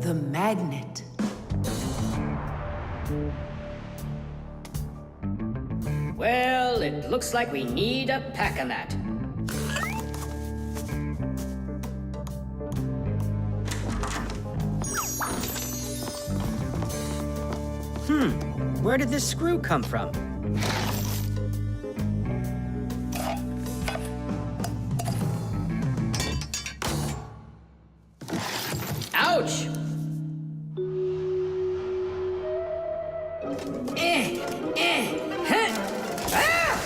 the magnet. Well, it looks like we need a pack-a-mat. Where did this screw come from? Ouch! Huh. Ah!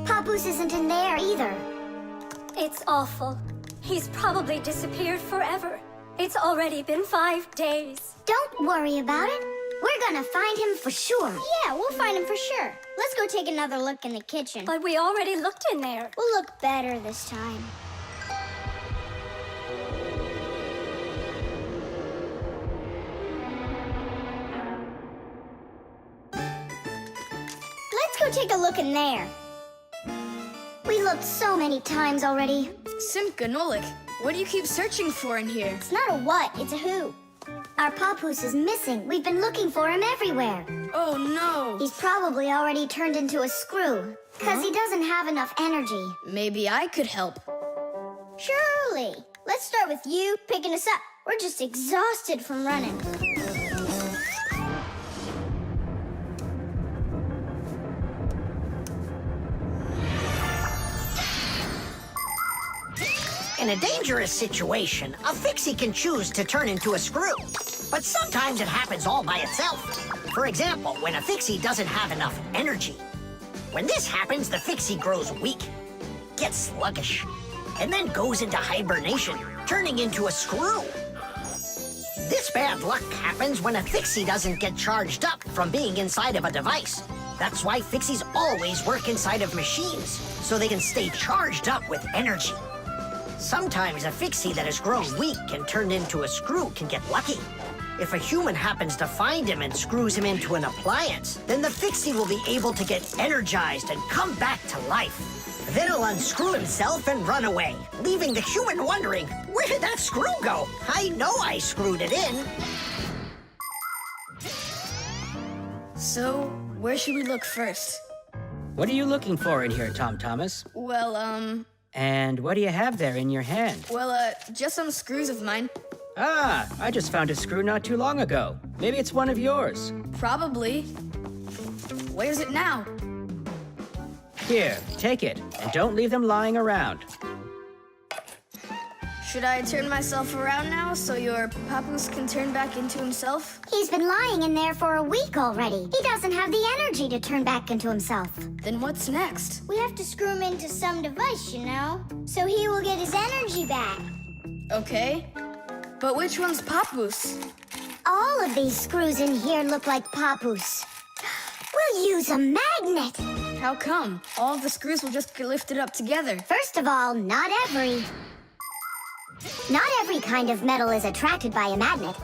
Papus isn't in there either. It's awful. He's probably disappeared forever. It's already been 5 days. Don't worry about it. We're gonna find him for sure. Yeah, we'll find him for sure. Let's go take another look in the kitchen. But we already looked in there. We'll look better this time. Let's go take a look in there. We looked so many times already. Simka, Nolik, what do you keep searching for in here? It's not a what, it's a who. Our Papus is missing. We've been looking for him everywhere. Oh no! He's probably already turned into a screw, because he doesn't have enough energy. Maybe I could help. Surely. Let's start with you picking us up. We're just exhausted from running. In a dangerous situation, a Fixie can choose to turn into a screw. But sometimes it happens all by itself. For example, when a Fixie doesn't have enough energy. When this happens, the Fixie grows weak, gets sluggish, and then goes into hibernation, turning into a screw. This bad luck happens when a Fixie doesn't get charged up from being inside of a device. That's why Fixies always work inside of machines, so they can stay charged up with energy. Sometimes a Fixie that has grown weak and turned into a screw can get lucky. If a human happens to find him and screws him into an appliance, then the Fixie will be able to get energized and come back to life. Then he'll unscrew himself and run away, leaving the human wondering, where did that screw go? I know I screwed it in. So, where should we look first? What are you looking for in here, Tom Thomas? Well, And what do you have there in your hand? just some screws of mine. Ah, I just found a screw not too long ago. Maybe it's one of yours. Probably. Where's it now? Here, take it, and don't leave them lying around. Should I turn myself around now so your Papus can turn back into himself? He's been lying in there for a week already. He doesn't have the energy to turn back into himself. Then what's next? We have to screw him into some device, you know, so he will get his energy back. Okay. But which one's Papus? All of these screws in here look like Papus. We'll use a magnet. How come? All of the screws will just get lifted up together. First of all, not every kind of metal is attracted by a magnet.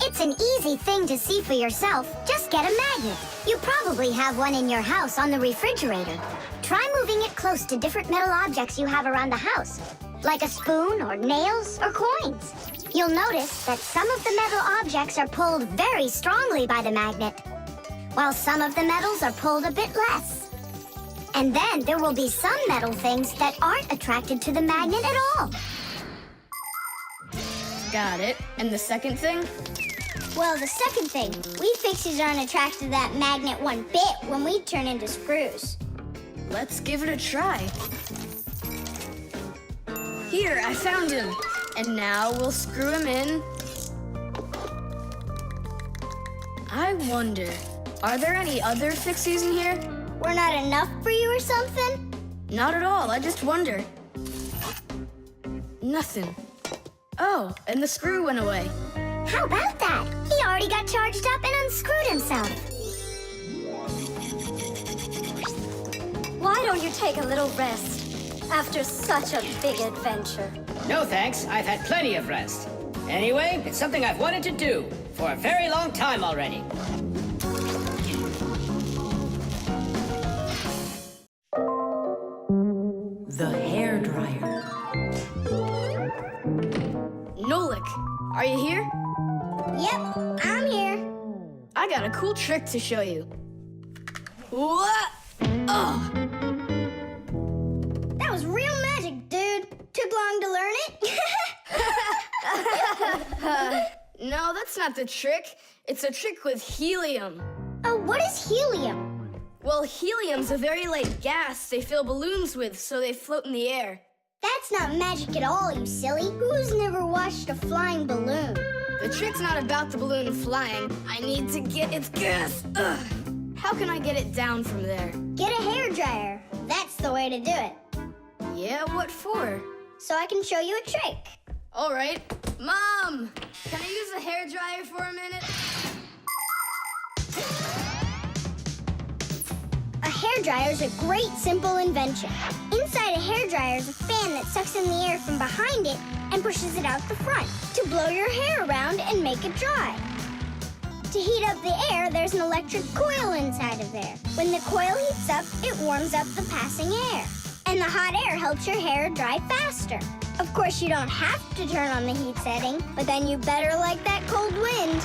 It's an easy thing to see for yourself. Just get a magnet. You probably have one in your house on the refrigerator. Try moving it close to different metal objects you have around the house, like a spoon or nails or coins. You'll notice that some of the metal objects are pulled very strongly by the magnet, while some of the metals are pulled a bit less. And then there will be some metal things that aren't attracted to the magnet at all. Got it. And the second thing? Well, the second thing, we Fixies aren't attracted to that magnet one bit when we turn into screws. Let's give it a try. Here, I found him. And now we'll screw him in. I wonder, are there any other Fixies in here? We're not enough for you or something? Not at all, I just wonder. Nothing. Oh, and the screw went away. How about that? He already got charged up and unscrewed himself. Why don't you take a little rest after such a big adventure? No thanks, I've had plenty of rest. Anyway, it's something I've wanted to do for a very long time already. The hairdryer. Nolik, are you here? Yep, I'm here. I got a cool trick to show you. What? Oh, That was real magic, dude. Took long to learn it? no, that's not the trick. It's a trick with helium. Oh, what is helium? Well, helium's a very light gas they fill balloons with so they float in the air. That's not magic at all, you silly. Who's never watched a flying balloon? The trick's not about the balloon flying. I need to get its gas. Ugh. How can I get it down from there? Get a hairdryer. That's the way to do it. Yeah, what for? So I can show you a trick. All right. Mom, can I use a hairdryer for a minute? A hairdryer is a great, simple invention. Inside a hairdryer is a fan that sucks in the air from behind it and pushes it out the front to blow your hair around and make it dry. To heat up the air, there's an electric coil inside of there. When the coil heats up, it warms up the passing air. And the hot air helps your hair dry faster. Of course, you don't have to turn on the heat setting, but then you better like that cold wind.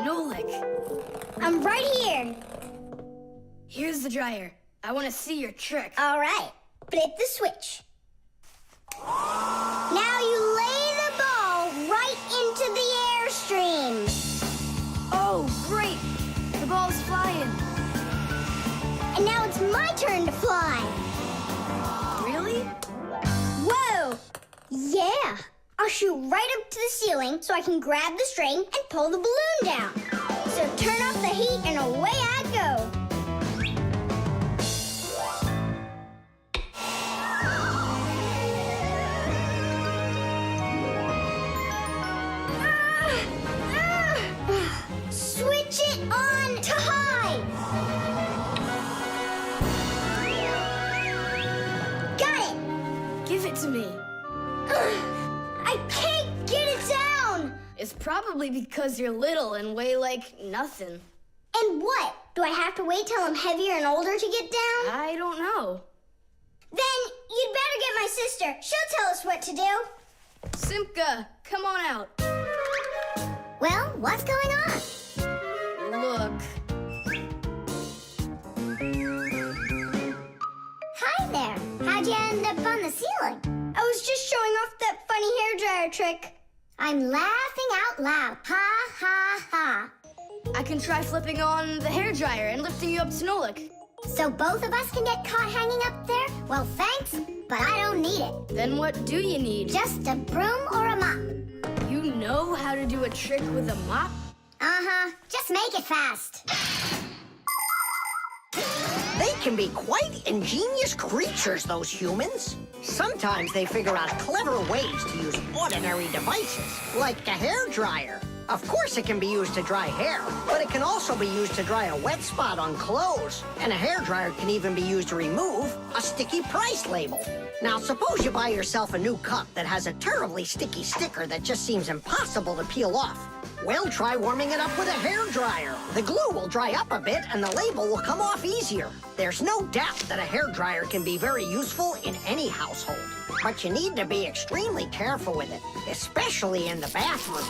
Nolik, I'm right here. here's the dryer. I want to see your trick. All right, flip the switch. Now you lay the ball right into the airstream. Oh, great! The ball's flying. And now it's my turn to fly. Really? Whoa! Yeah! I'll shoot right up to the ceiling so I can grab the string and pull the balloon down. So turn off the heat and away I go. Switch it on to high. Got it. Give it to me. I can't get it down. It's probably because you're little and weigh like nothing. And what? Do I have to wait till I'm heavier and older to get down? I don't know. Then you'd better get my sister. She'll tell us what to do. Simka, come on out. Well, what's going on? Look. Hi there. How'd you end up on the ceiling? I was just showing off that funny hairdryer trick. I'm laughing out loud. Ha, ha, ha. I can try flipping on the hairdryer and lifting you up to Nolik. So both of us can get caught hanging up there? Well, thanks, but I don't need it. Then what do you need? Just a broom or a mop. You know how to do a trick with a mop? Uh-huh. Just make it fast. They can be quite ingenious creatures, those humans. Sometimes they figure out clever ways to use ordinary devices, like a hairdryer. Of course, it can be used to dry hair, but it can also be used to dry a wet spot on clothes. And a hairdryer can even be used to remove a sticky price label. Now, suppose you buy yourself a new cup that has a terribly sticky sticker that just seems impossible to peel off. Well, try warming it up with a hairdryer. The glue will dry up a bit and the label will come off easier. There's no doubt that a hairdryer can be very useful in any household. But you need to be extremely careful with it, especially in the bathroom.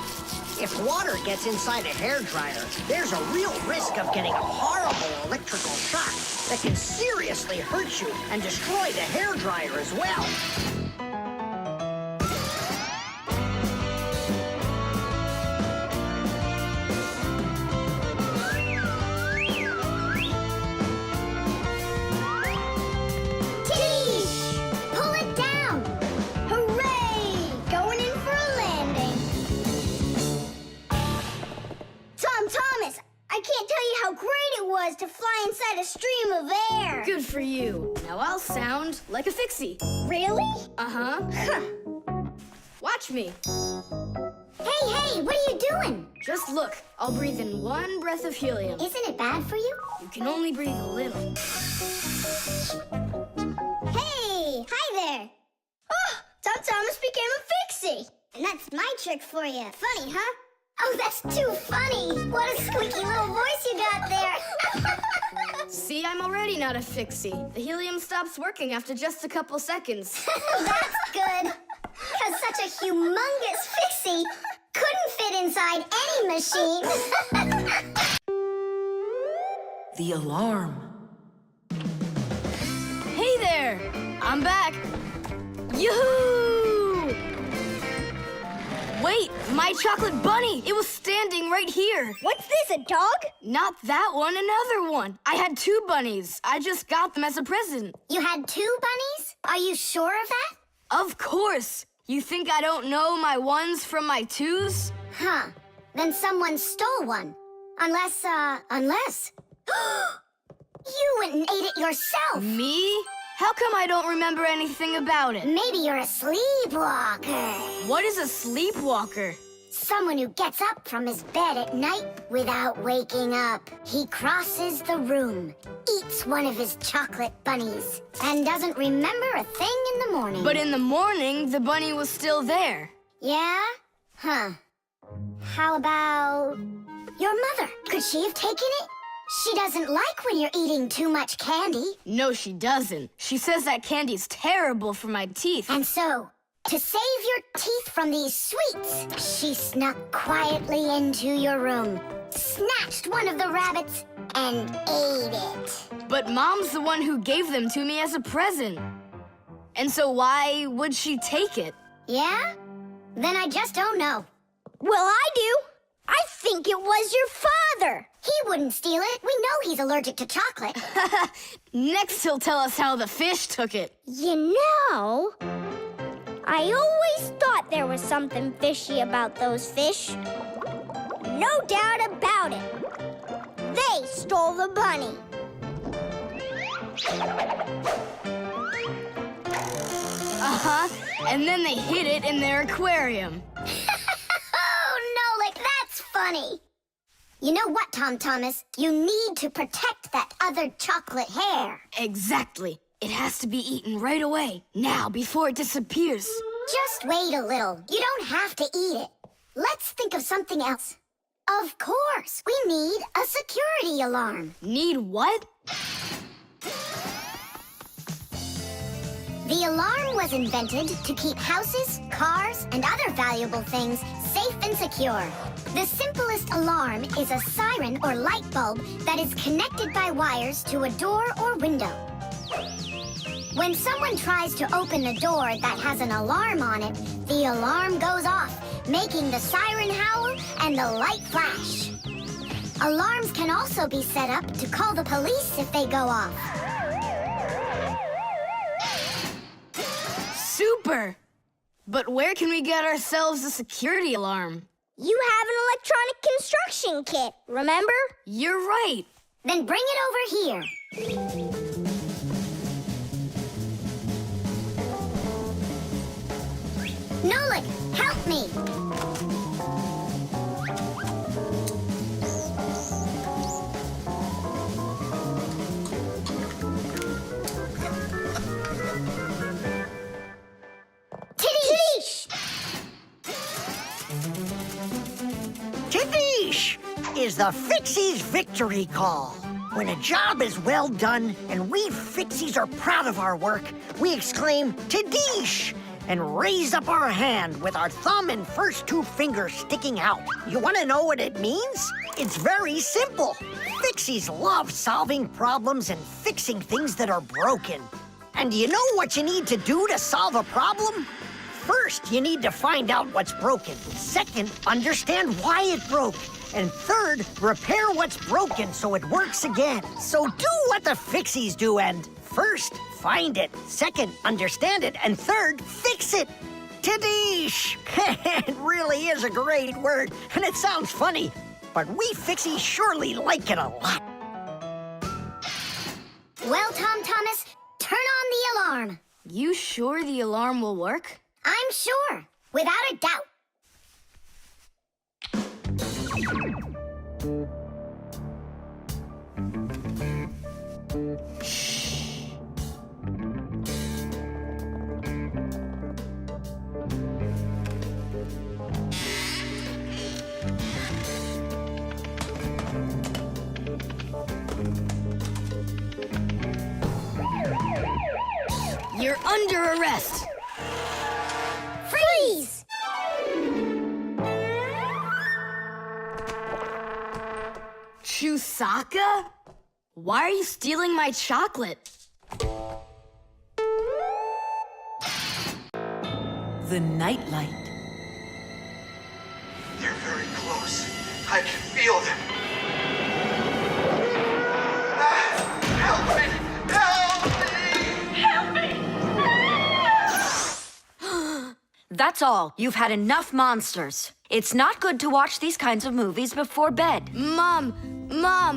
If water gets inside a hairdryer, there's a real risk of getting a horrible electrical shock that can seriously hurt you and destroy the hairdryer as well. Pull it down! Hooray! Going in for a landing. Tom Thomas, I can't tell you how great it was to fly inside a stream of air. Good for you. Now I'll sound like a Fixie. Really? Uh-huh. Huh. Watch me. Hey, what are you doing? Just look. I'll breathe in one breath of helium. Isn't it bad for you? You can only breathe a little. Hey, hi trick for you. Funny, huh? Oh, that's too funny. What a squeaky little voice you got there. See, I'm already not a Fixie. The helium stops working after just a couple seconds. That's good. Because such a humongous Fixie couldn't fit inside any machine. The alarm. Hey there! I'm back. Yoo-hoo! Wait, my chocolate bunny! It was standing right here. What's this, a dog? Not that one, another one. I had 2 bunnies. I just got them as a present. You had 2 bunnies? Are you sure of that? Of course. You think I don't know my 1s from my 2s? Huh. Then someone stole one. Unless. You went and ate it yourself. Me? How come I don't remember anything about it? Maybe you're a sleepwalker. What is a sleepwalker? Someone who gets up from his bed at night without waking up. He crosses the room, eats one of his chocolate bunnies, and doesn't remember a thing in the morning. But in the morning, the bunny was still there. Yeah? Huh. How about your mother? Could she have taken it? She doesn't like when you're eating too much candy. No, she doesn't. She says that candy's terrible for my teeth. And so, to save your teeth from these sweets, she snuck quietly into your room, snatched one of the rabbits, and ate it. But Mom's the one who gave them to me as a present. And so why would she take it? Yeah? Then I just don't know. Well, I do. I think it was your father. He wouldn't steal it. We know he's allergic to chocolate. Next, he'll tell us how the fish took it. You know, I always thought there was something fishy about those fish. No doubt about it. They stole the bunny. Uh-huh. And then they hid it in their aquarium. Oh, Nolik, that's funny. You know what, Tom Thomas? You need to protect that other chocolate hair. Exactly. It has to be eaten right away. Now, before it disappears. Just wait a little. You don't have to eat it. Let's think of something else. Of course, we need a security alarm. Need what? The alarm was invented to keep houses, cars, and other valuable things safe and secure. The simplest alarm is a siren or light bulb that is connected by wires to a door or window. When someone tries to open a door that has an alarm on it, the alarm goes off, making the siren howl and the light flash. Alarms can also be set up to call the police if they go off. Super! But where can we get ourselves a security alarm? You have an electronic construction kit, remember? You're right. Then bring it over here. Nolik, help me. Tidish! Tidish is the Fixies' victory call. When a job is well done and we Fixies are proud of our work, we exclaim, Tidish! And raise up our hand with our thumb and first 2 fingers sticking out. You want to know what it means? It's very simple. Fixies love solving problems and fixing things that are broken. And do you know what you need to do to solve a problem? First, you need to find out what's broken. Second, understand why it broke. And third, repair what's broken so it works again. So do what the Fixies do and first, find it. Second, understand it. And third, fix it. Tidish! It really is a great word, and it sounds funny. But we Fixies surely like it a lot. Well, Tom Thomas, turn on the alarm. You sure the alarm will work? I'm sure, without a doubt. You're under arrest. Freeze! Chusaka? Why are you stealing my chocolate? The nightlight. They're very close. I can feel them. Help me! Help me! Help me! That's all. You've had enough monsters. It's not good to watch these kinds of movies before bed. Mom,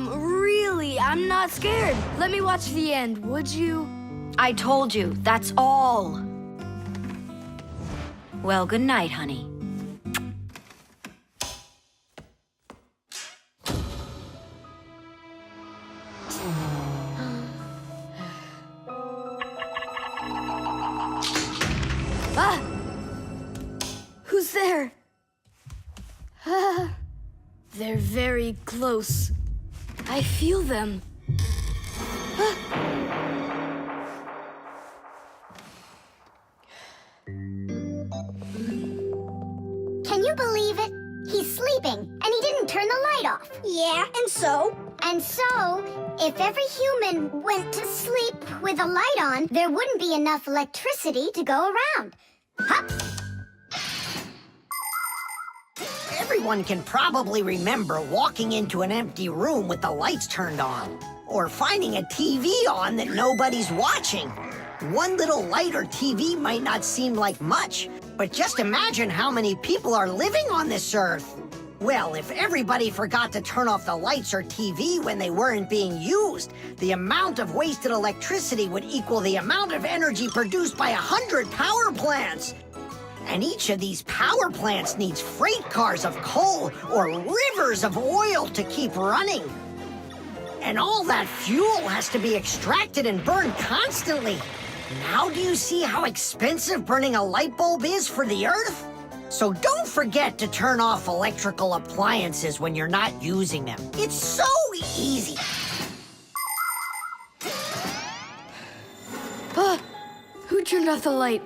really, I'm not scared. Let me watch the end, would you? I told you, that's all. Well, good night, honey. Ah! Who's there? Ah, they're very close. I feel them. Ah. Can you believe it? He's sleeping, and he didn't turn the light off. Yeah, and so? And so, if every human went to sleep with a light on, there wouldn't be enough electricity to go around. Hup! Everyone can probably remember walking into an empty room with the lights turned on, or finding a TV on that nobody's watching. One little light or TV might not seem like much, but just imagine how many people are living on this earth. Well, if everybody forgot to turn off the lights or TV when they weren't being used, the amount of wasted electricity would equal the amount of energy produced by 100 power plants. And each of these power plants needs freight cars of coal or rivers of oil to keep running. And all that fuel has to be extracted and burned constantly. Now do you see how expensive burning a light bulb is for the Earth? So don't forget to turn off electrical appliances when you're not using them. It's so easy. Ah, who turned off the light?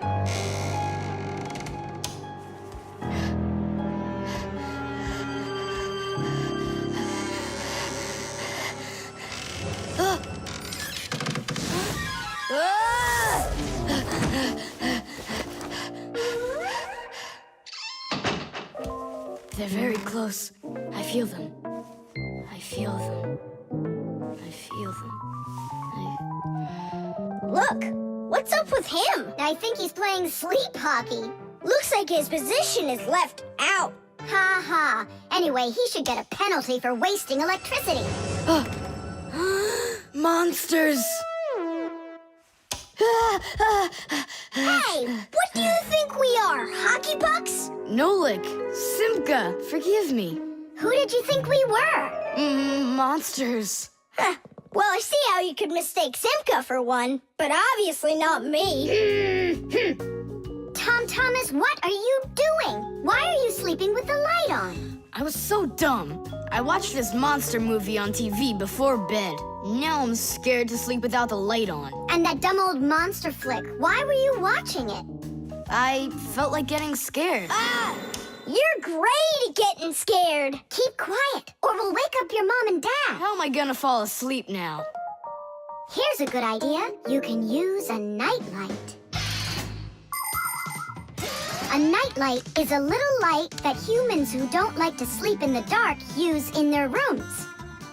Ah. Ah! They're very close. I feel them. I feel them. I feel them. Look, what's up with him? I think he's playing sleep hockey. Looks like his position is left out. Ha ha. Anyway, he should get a penalty for wasting electricity. Monsters! Hey, what do you think we are, hockey pucks? Nolik, Simka, forgive me. Who did you think we were? Monsters. Huh. Well, I see how you could mistake Simka for one, but obviously not me. Tom Thomas, what are you doing? Why are you sleeping with the light on? I was so dumb. I watched this monster movie on TV before bed. Now I'm scared to sleep without the light on. And that dumb old monster flick, why were you watching it? I felt like getting scared. Ah, you're great at getting scared. Keep quiet, or we'll wake up your mom and dad. How am I gonna fall asleep now? Here's a good idea. You can use a nightlight. A nightlight is a little light that humans who don't like to sleep in the dark use in their rooms.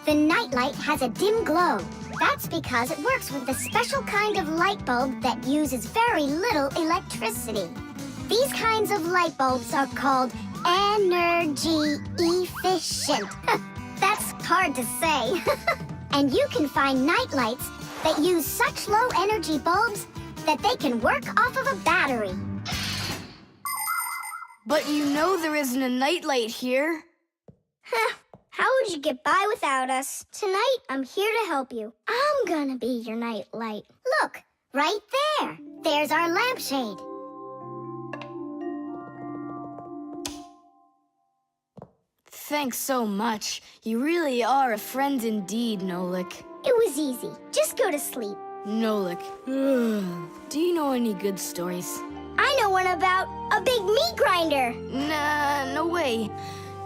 The nightlight has a dim glow. That's because it works with a special kind of light bulb that uses very little electricity. These kinds of light bulbs are called energy efficient. That's hard to say. And you can find nightlights that use such low energy bulbs that they can work off of a battery. But you know there isn't a nightlight here. Huh. How would you get by without us? Tonight, I'm here to help you. I'm gonna be your nightlight. Look, right there. There's our lampshade. Thanks so much. You really are a friend indeed, Nolik. It was easy. Just go to sleep. Nolik. Do you know any good stories? I know one about a big meat grinder. Nah, no way.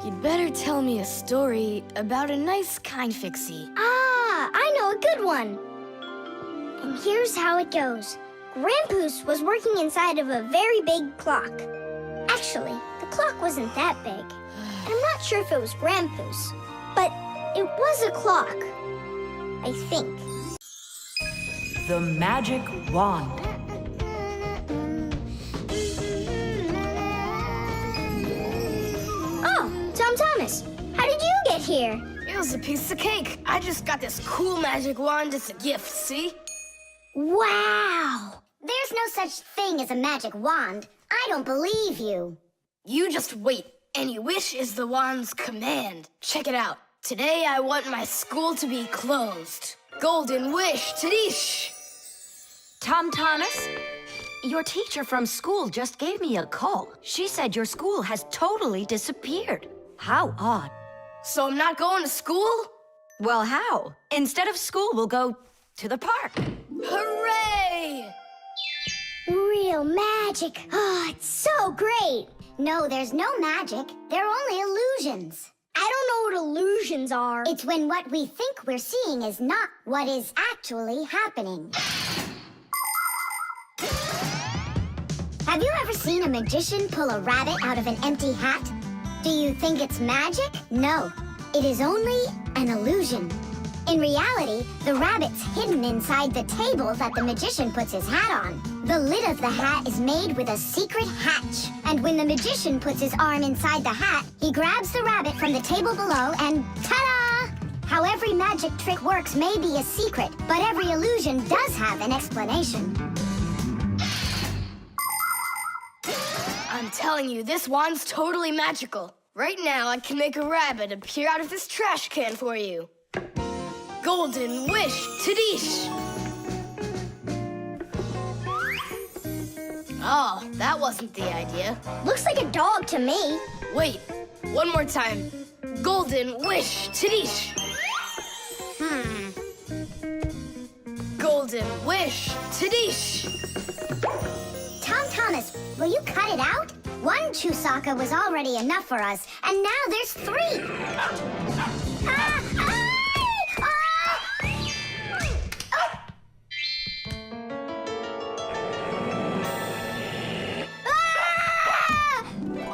You'd better tell me a story about a nice, kind Fixie. Ah, I know a good one. And here's how it goes. Grandpus was working inside of a very big clock. Actually, the clock wasn't that big. And I'm not sure if it was Grandpus, but it was a clock, I think. The magic wand. Oh, Tom Thomas, how did you get here? It was a piece of cake. I just got this cool magic wand as a gift, see? Wow! There's no such thing as a magic wand. I don't believe you. You just wait. Any wish is the wand's command. Check it out. Today I want my school to be closed. Golden wish, Tadish! Tom Thomas, your teacher from school just gave me a call. She said your school has totally disappeared. How odd. So I'm not going to school? Well, how? Instead of school, we'll go to the park. Hooray! Real magic. Oh, it's so great. No, there's no magic. They're only illusions. I don't know what illusions are. It's when what we think we're seeing is not what is actually happening. Have you ever seen a magician pull a rabbit out of an empty hat? Do you think it's magic? No, it is only an illusion. In reality, the rabbit's hidden inside the table that the magician puts his hat on. The lid of the hat is made with a secret hatch. And when the magician puts his arm inside the hat, he grabs the rabbit from the table below and ta-da! How every magic trick works may be a secret, but every illusion does have an explanation. I'm telling you, this wand's totally magical. Right now, I can make a rabbit appear out of this trash can for you. Golden wish, Tadish! Oh, that wasn't the idea. Looks like a dog to me. Wait, one more time. Golden wish, Tadish! Golden wish, Tadish! Tom Thomas, will you cut it out? One Chusaka was already enough for us, and now there's 3.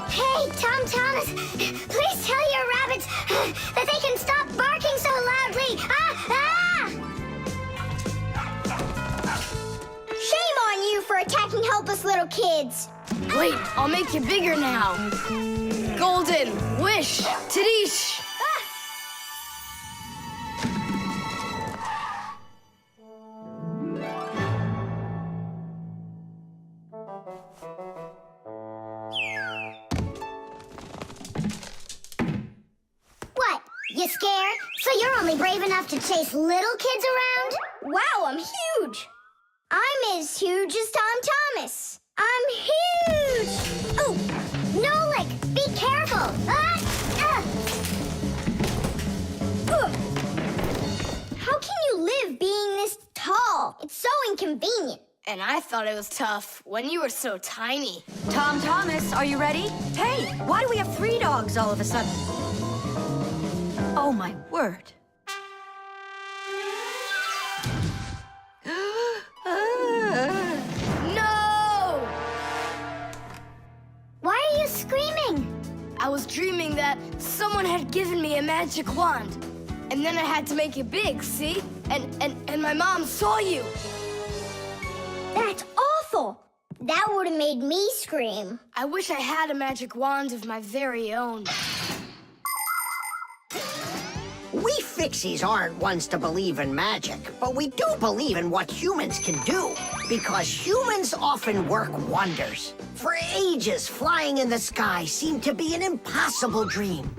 Hey, Tom Thomas, please tell your rabbits that they can stop barking so loudly. Shame on you for attacking helpless little kids. Wait, I'll make you bigger now. Golden wish, Tadish! What? You scared? So you're only brave enough to chase little kids around? Wow, I'm huge. I'm as huge as Tom Thomas. I'm huge! Oh, Nolik, be careful! How can you live being this tall? It's so inconvenient. And I thought it was tough when you were so tiny. Tom Thomas, are you ready? Hey, why do we have 3 dogs all of a sudden? Oh, my word. No! Why are you screaming? I was dreaming that someone had given me a magic wand. And then I had to make it big, see? And my mom saw you. That's awful. That would have made me scream. I wish I had a magic wand of my very own. We Fixies aren't ones to believe in magic, but we do believe in what humans can do, because humans often work wonders. For ages, flying in the sky seemed to be an impossible dream.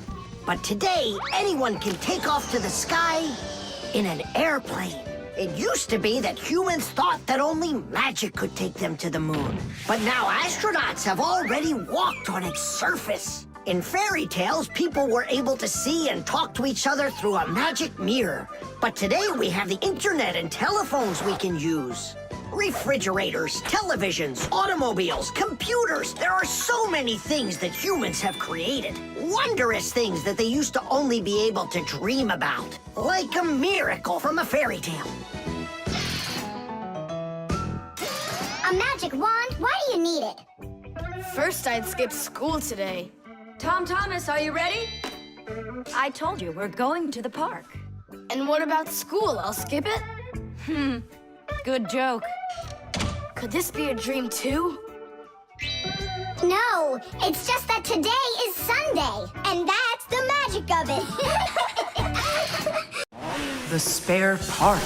But today, anyone can take off to the sky in an airplane. It used to be that humans thought that only magic could take them to the moon. But now astronauts have already walked on its surface. In fairy tales, people were able to see and talk to each other through a magic mirror. But today we have the internet and telephones we can use. Refrigerators, televisions, automobiles, computers. There are so many things that humans have created. Wondrous things that they used to only be able to dream about. Like a miracle from a fairy tale. A magic wand? Why do you need it? First, I'd skip school today. Tom Thomas, are you ready? I told you, we're going to the park. And what about school? I'll skip it? Good joke. Could this be a dream too? No, it's just that today is Sunday. And that's the magic of it. The spare part.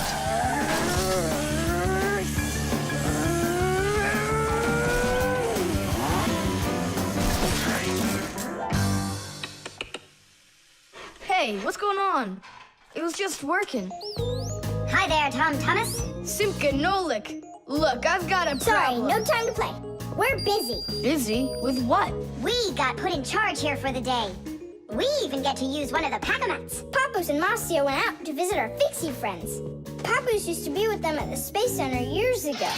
Hey, what's going on? It was just working. Hi there, Tom Thomas. Simka and Nolik. Look, I've got a Sorry, problem. no time to play. We're busy. Busy? With what? We got put in charge here for the day. We even get to use one of the pack-a-mats. Papus and Marcia went out to visit our Fixie friends. Papus used to be with them at the Space Center years ago.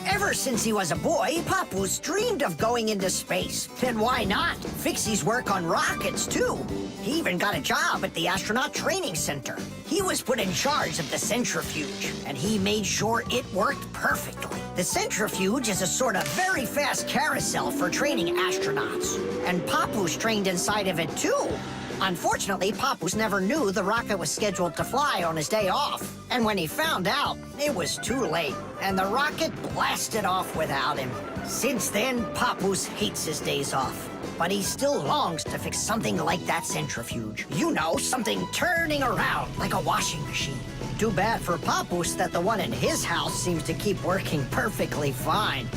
Ever since he was a boy, Papus dreamed of going into space. And why not? Fixies work on rockets, too. He even got a job at the astronaut training center. He was put in charge of the centrifuge, and he made sure it worked perfectly. The centrifuge is a sort of very fast carousel for training astronauts. And Papus trained inside of it, too. Unfortunately, Papus never knew the rocket was scheduled to fly on his day off. And when he found out, it was too late, and the rocket blasted off without him. Since then, Papus hates his days off. But he still longs to fix something like that centrifuge. You know, something turning around like a washing machine. Too bad for Papus that the one in his house seems to keep working perfectly fine.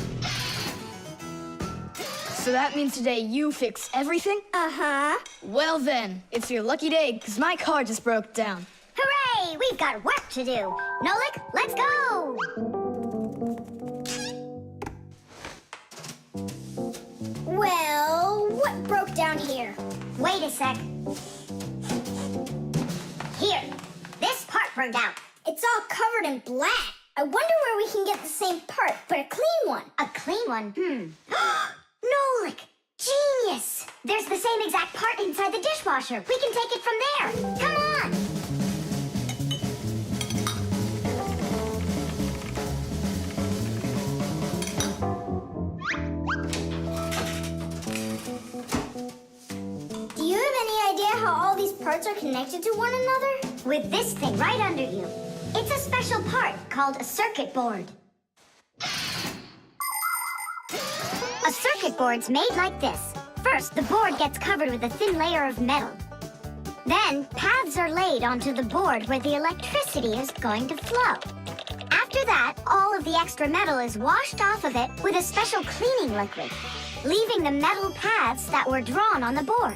So that means today you fix everything? Uh-huh. Well then, it's your lucky day, because my car just broke down. Hooray! We've got work to do. Nolik, let's go! Well, what broke down here? Wait a sec. Here, this part burned out. It's all covered in black. I wonder where we can get the same part, but a clean one. A clean one? Nolik! Genius! There's the same exact part inside the dishwasher. We can take it from there. Come on! Do you have any idea how all these parts are connected to one another? With this thing right under you. It's a special part called a circuit board. A circuit board's made like this. First, the board gets covered with a thin layer of metal. Then, paths are laid onto the board where the electricity is going to flow. After that, all of the extra metal is washed off of it with a special cleaning liquid, leaving the metal paths that were drawn on the board.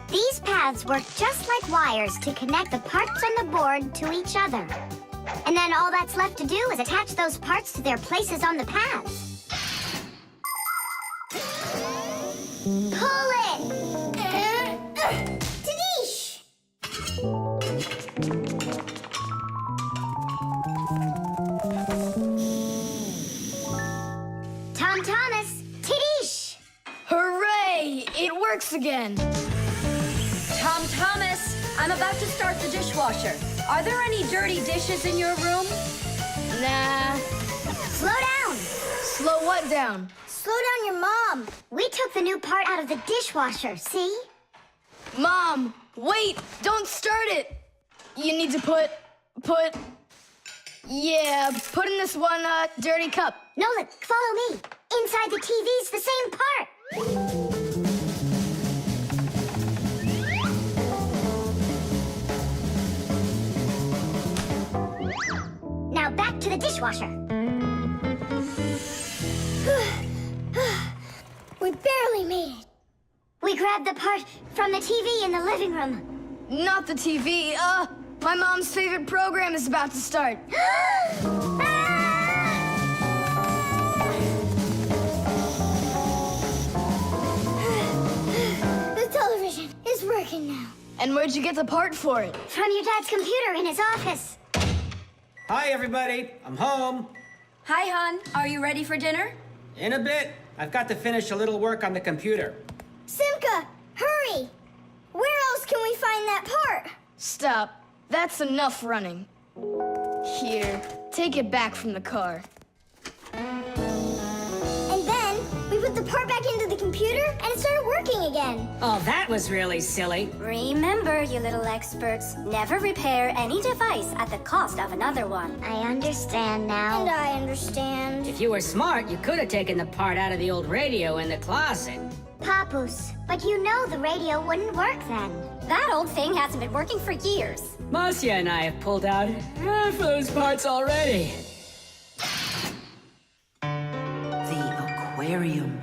These paths work just like wires to connect the parts on the board to each other. And then all that's left to do is attach those parts to their places on the paths. Pull it! Tadish! Tom Thomas, Tadish! Hooray! It works again! Tom Thomas, I'm about to start the dishwasher. Are there any dirty dishes in your room? Nah. Slow down! Slow what down? Slow down your mom. We took the new part out of the dishwasher, see? Mom, wait! Don't start it! You need to put in this one, dirty cup. Nolik, follow me. Inside the TV's the same part. Now back to the dishwasher. We barely made it. We grabbed the part from the TV in the living room. Not the TV, my mom's favorite program is about to start. where'd you get the part for it? From your dad's computer in his office. Hi, everybody. I'm home. Hi, hon. Are you ready for dinner? In a bit. I've got to finish a little work on the computer. Simka, hurry! Where else can we find that part? Stop. That's enough running. Here, take it back from the car. And then we put the part back into the computer and it started working again. Oh, that was really silly. Remember, you little experts, never repair any device at the cost of another one. I understand now. And I understand. If you were smart, you could have taken the part out of the old radio in the closet. Papus, but you know the radio wouldn't work then. That old thing hasn't been working for years. Marcia and I have pulled out half those parts already. The aquarium.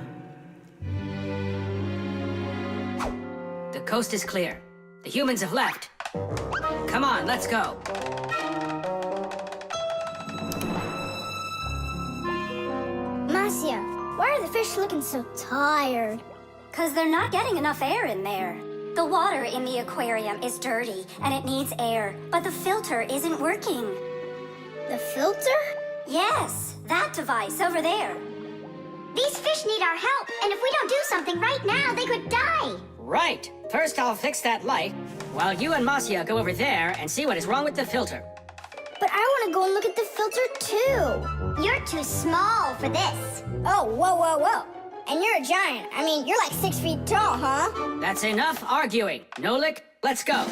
The coast is clear. The humans have left. Come on, let's go. Marcia, why are the fish looking so tired? 'Cause they're not getting enough air in there. The water in the aquarium is dirty and it needs air, but the filter isn't working. The filter? Yes, that device over there. These fish need our help, and if we don't do something right now, they could die. Right. First, I'll fix that light, while you and Marcia go over there and see what is wrong with the filter. But I want to go and look at the filter too. You're too small for this. Oh, whoa, whoa, whoa. And you're a giant. I mean, you're like 6 feet tall, huh? That's enough arguing. Nolik, let's go.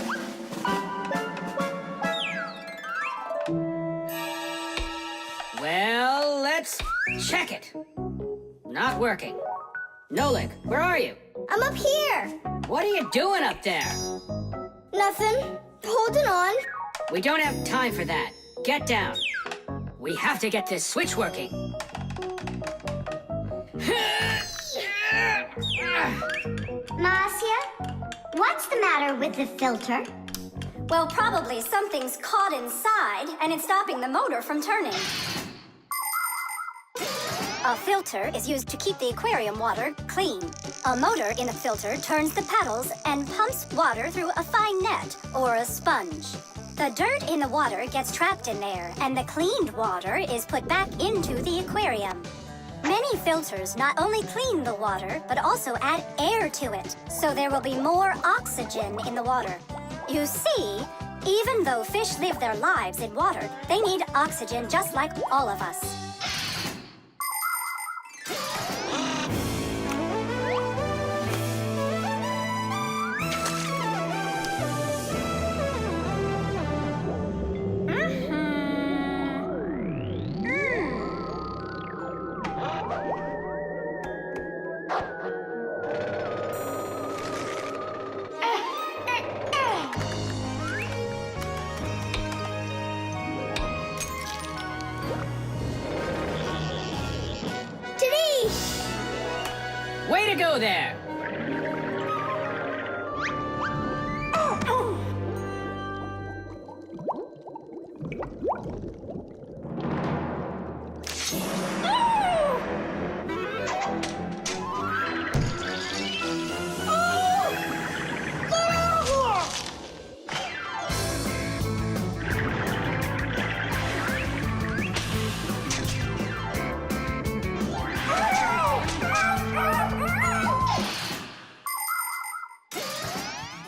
Well, let's check it. Not working. Nolik, where are you? I'm up here. What are you doing up there? Nothing. Holding on. We don't have time for that. Get down. We have to get this switch working. Marcia, what's the matter with the filter? Well, probably something's caught inside and it's stopping the motor from turning. A filter is used to keep the aquarium water clean. A motor in the filter turns the paddles and pumps water through a fine net or a sponge. The dirt in the water gets trapped in there, and the cleaned water is put back into the aquarium. Many filters not only clean the water, but also add air to it, so there will be more oxygen in the water. You see, even though fish live their lives in water, they need oxygen just like all of us. Way to go there!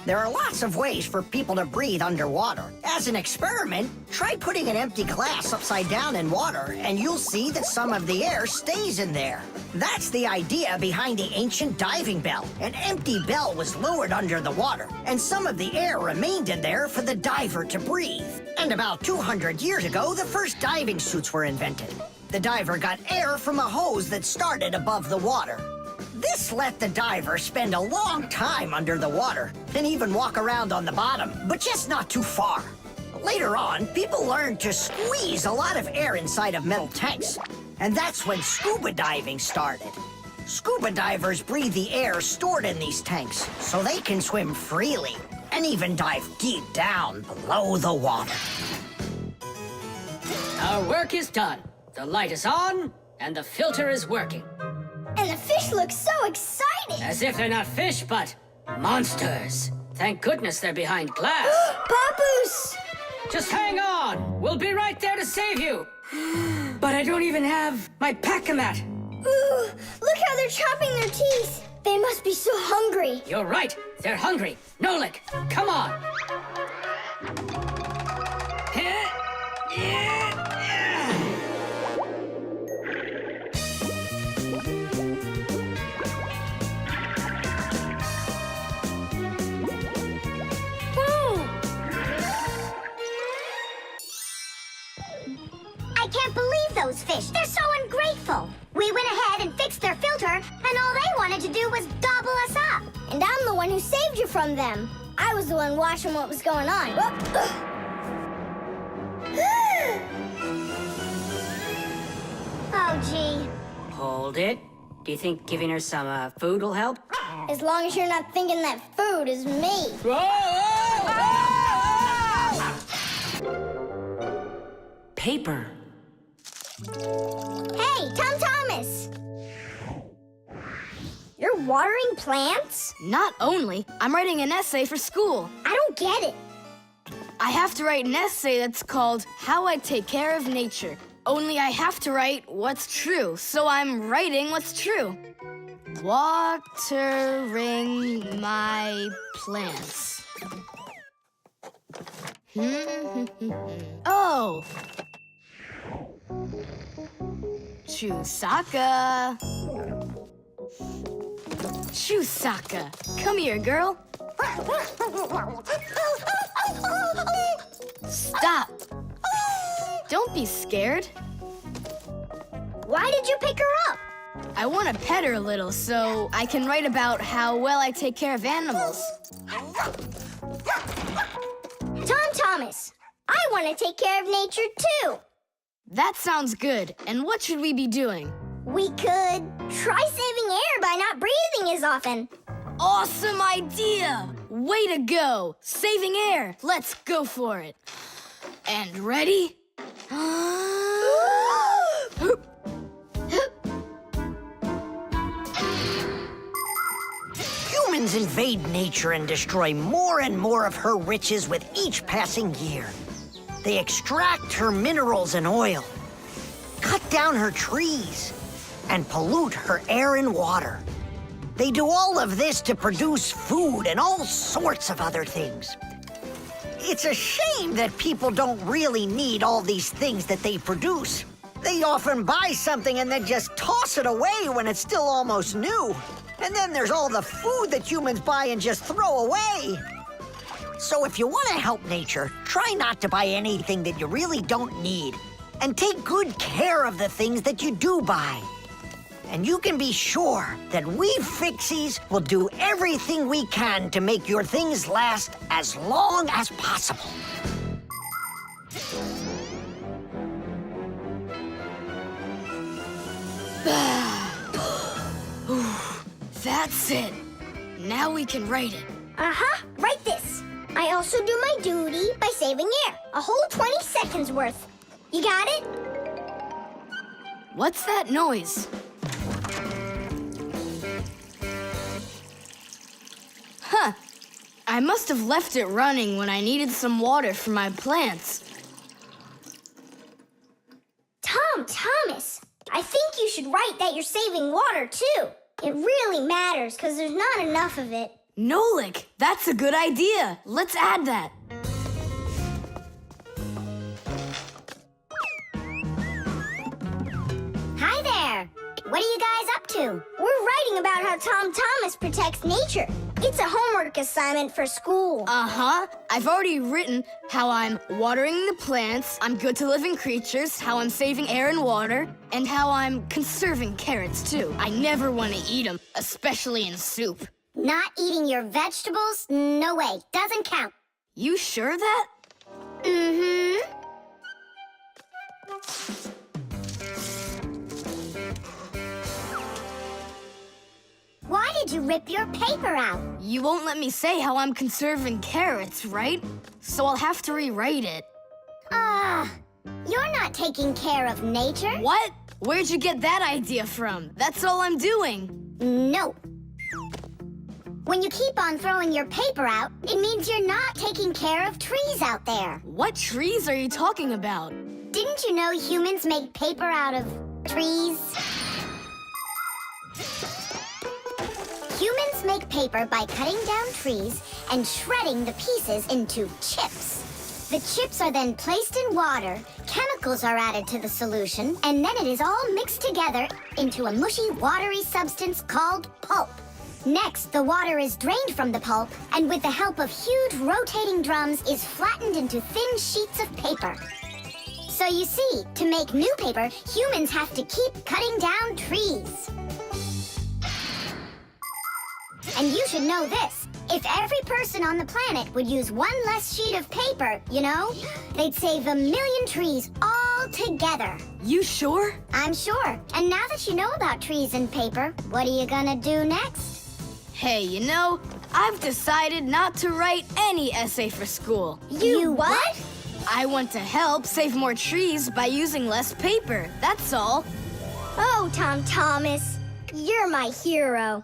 There are lots of ways for people to breathe underwater. As an experiment, try putting an empty glass upside down in water, and you'll see that some of the air stays in there. That's the idea behind the ancient diving bell. An empty bell was lowered under the water, and some of the air remained in there for the diver to breathe. And about 200 years ago, the first diving suits were invented. The diver got air from a hose that started above the water. This let the diver spend a long time under the water and even walk around on the bottom, but just not too far. Later on, people learned to squeeze a lot of air inside of metal tanks, and that's when scuba diving started. Scuba divers breathe the air stored in these tanks so they can swim freely and even dive deep down below the water. Our work is done. The light is on, and the filter is working. And the fish look so excited. As if they're not fish, but monsters. Thank goodness they're behind glass. Papus! Just hang on. We'll be right there to save you. But I don't even have my pack-a-mat. Ooh, look how they're chopping their teeth. They must be so hungry. You're right. They're hungry. Nolik, come on. I can't believe those fish. They're so ungrateful. We went ahead and fixed their filter, and all they wanted to do was gobble us up. And I'm the one who saved you from them. I was the one watching what was going on. Oh, gee. Hold it. Do you think giving her some food will help? As long as you're not thinking that food is me. Paper. Hey, Tom Thomas! You're watering plants? Not only, I'm writing an essay for school. I don't get it. I have to write an essay that's called How I Take Care of Nature. Only I have to write what's true, so I'm writing what's true. Watering my plants. Oh! Chusaka. Chusaka, come here, girl. Stop. Don't be scared. Why did you pick her up? I want to pet her a little so I can write about how well I take care of animals. Tom Thomas, I want to take care of nature too. That sounds good. And what should we be doing? We could try saving air by not breathing as often. Awesome idea! Way to go! Saving air! Let's go for it. And ready? Humans invade nature and destroy more and more of her riches with each passing year. They extract her minerals and oil, cut down her trees, and pollute her air and water. They do all of this to produce food and all sorts of other things. It's a shame that people don't really need all these things that they produce. They often buy something and then just toss it away when it's still almost new. And then there's all the food that humans buy and just throw away. So if you want to help nature, try not to buy anything that you really don't need. And take good care of the things that you do buy. And you can be sure that we Fixies will do everything we can to make your things last as long as possible. That's it. Now we can write it. Uh-huh, write this. I also do my duty by saving air. A whole 20 seconds worth. You got it? What's that noise? Huh. I must have left it running when I needed some water for my plants. Tom Thomas, I think you should write that you're saving water too. It really matters because there's not enough of it. Nolik, that's a good idea. Let's add that. Hi there. What are you guys up to? We're writing about how Tom Thomas protects nature. It's a homework assignment for school. Uh-huh. I've already written how I'm watering the plants, I'm good to living creatures, how I'm saving air and water, and how I'm conserving carrots, too. I never want to eat them, especially in soup. Not eating your vegetables? No way. Doesn't count. You sure that? Mm-hmm. Why did you rip your paper out? You won't let me say how I'm conserving carrots, right? So I'll have to rewrite it. You're not taking care of nature. What? Where'd you get that idea from? That's all I'm doing. No. When you keep on throwing your paper out, it means you're not taking care of trees out there. What trees are you talking about? Didn't you know humans make paper out of trees? Humans make paper by cutting down trees and shredding the pieces into chips. The chips are then placed in water, chemicals are added to the solution, and then it is all mixed together into a mushy, watery substance called pulp. Next, the water is drained from the pulp, and with the help of huge rotating drums is flattened into thin sheets of paper. So you see, to make new paper, humans have to keep cutting down trees. And you should know this. If every person on the planet would use one less sheet of paper, you know, they'd save 1 million trees all together. You sure? I'm sure. And now that you know about trees and paper, what are you gonna do next? Hey, you know, I've decided not to write any essay for school. You what? I want to help save more trees by using less paper, that's all. Oh, Tom Thomas, you're my hero.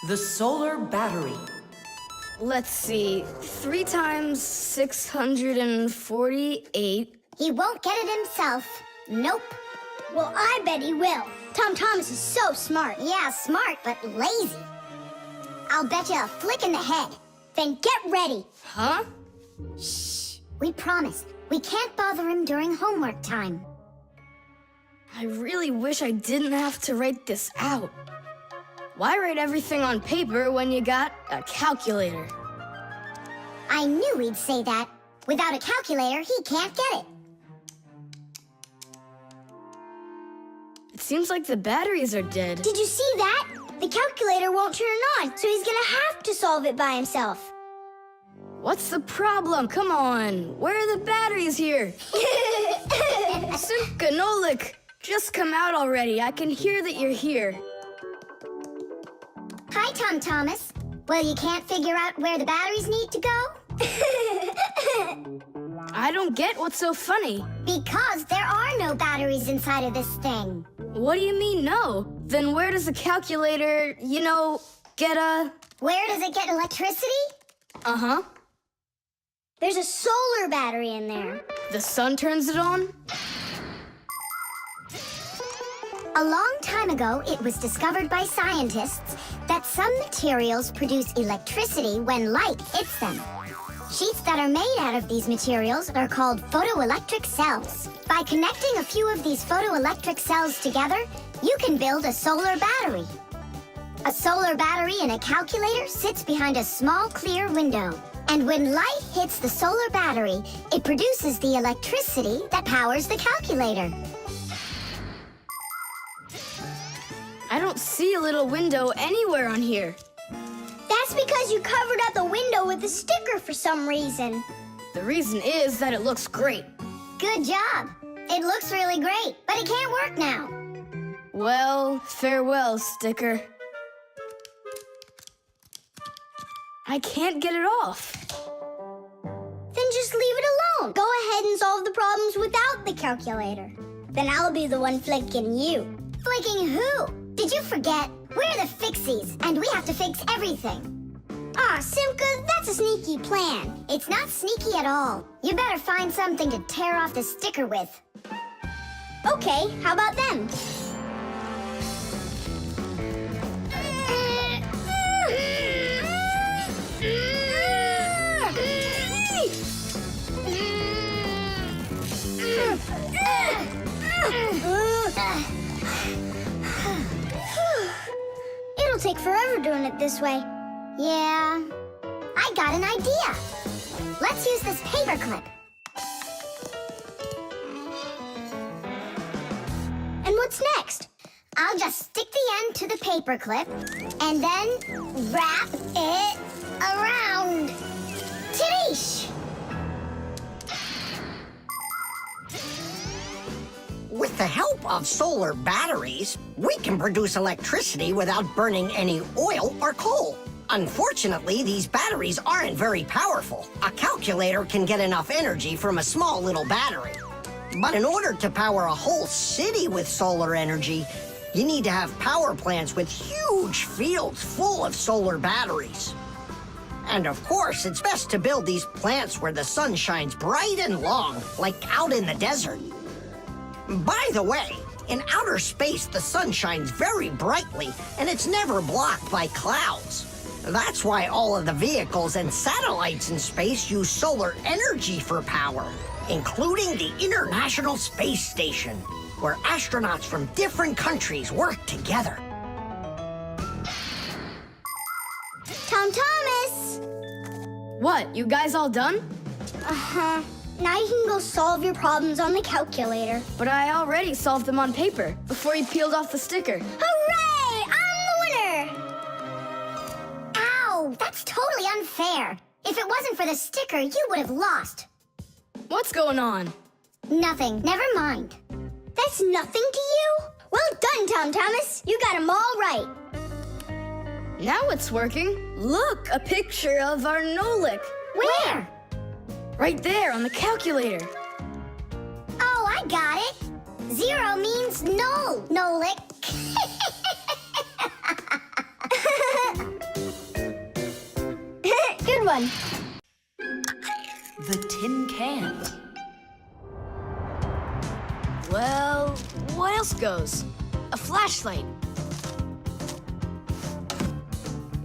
The solar battery. Let's see, 3 times 648. He won't get it himself. Nope. Well, I bet he will. Tom Thomas is so smart. Yeah, smart, but lazy. I'll bet you a flick in the head. Then get ready. Huh? Shh. We promised. We can't bother him during homework time. I really wish I didn't have to write this out. Why write everything on paper when you got a calculator? I knew he'd say that. Without a calculator, he can't get it. It seems like the batteries are dead. Did you see that? The calculator won't turn on, so he's gonna have to solve it by himself. What's the problem? Come on. Where are the batteries here? Simka and Nolik, just come out already. I can hear that you're here. Hi, Tom Thomas. Well, you can't figure out where the batteries need to go? I don't get what's so funny. Because there are no batteries inside of this thing. What do you mean, no? Then where does the calculator, you know, get a... Where does it get electricity? Uh-huh. There's a solar battery in there. The sun turns it on? A long time ago, it was discovered by scientists that some materials produce electricity when light hits them. Sheets that are made out of these materials are called photoelectric cells. By connecting a few of these photoelectric cells together, you can build a solar battery. A solar battery in a calculator sits behind a small clear window. And when light hits the solar battery, it produces the electricity that powers the calculator. I don't see a little window anywhere on here. That's because you covered up the window with a sticker for some reason. The reason is that it looks great. Good job. It looks really great, but it can't work now. Well, farewell, sticker. I can't get it off. Then just leave it alone. Go ahead and solve the problems without the calculator. Then I'll be the one flicking you. Flicking who? Did you forget? We're the Fixies, and we have to fix everything. Ah, Simka, that's a sneaky plan. It's not sneaky at all. You better find something to tear off the sticker with. Okay, how about them? It'll take forever doing it this way. Yeah, I got an idea. Let's use this paper clip. And what's next? I'll just stick the end to the paper clip and then wrap it around. Tidish! With the help of solar batteries, we can produce electricity without burning any oil or coal. Unfortunately, these batteries aren't very powerful. A calculator can get enough energy from a small little battery. But in order to power a whole city with solar energy, you need to have power plants with huge fields full of solar batteries. And of course, it's best to build these plants where the sun shines bright and long, like out in the desert. By the way, in outer space, the sun shines very brightly, and it's never blocked by clouds. That's why all of the vehicles and satellites in space use solar energy for power, including the International Space Station, where astronauts from different countries work together. Tom Thomas! What, you guys all done? Uh-huh. Now you can go solve your problems on the calculator. But I already solved them on paper before you peeled off the sticker. Hooray! I'm the winner! Ow, that's totally unfair. If it wasn't for the sticker, you would have lost. What's going on? Nothing, never mind. That's nothing to you? Well done, Tom Thomas. You got them all right. Now it's working. Look, a picture of our Nolik. Where? Right there on the calculator. Oh, I got it. 0 means no, Nolik. Good one. The tin can. Well, what else goes? A flashlight.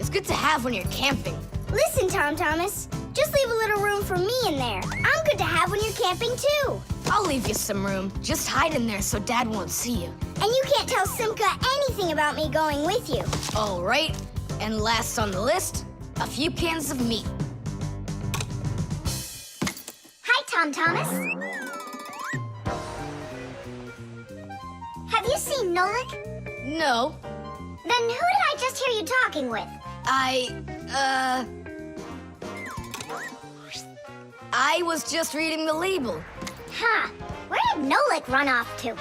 It's good to have when you're camping. Listen, Tom Thomas. Just leave a little room for me in there. I'm good to have when you're camping, too. I'll leave you some room. Just hide in there so Dad won't see you. And you can't tell Simka anything about me going with you. All right. And last on the list, a few cans of meat. Hi, Tom Thomas. Have you seen Nolik? No, Then who did I just hear you talking with? I was just reading the label. Huh. Where did Nolik run off to?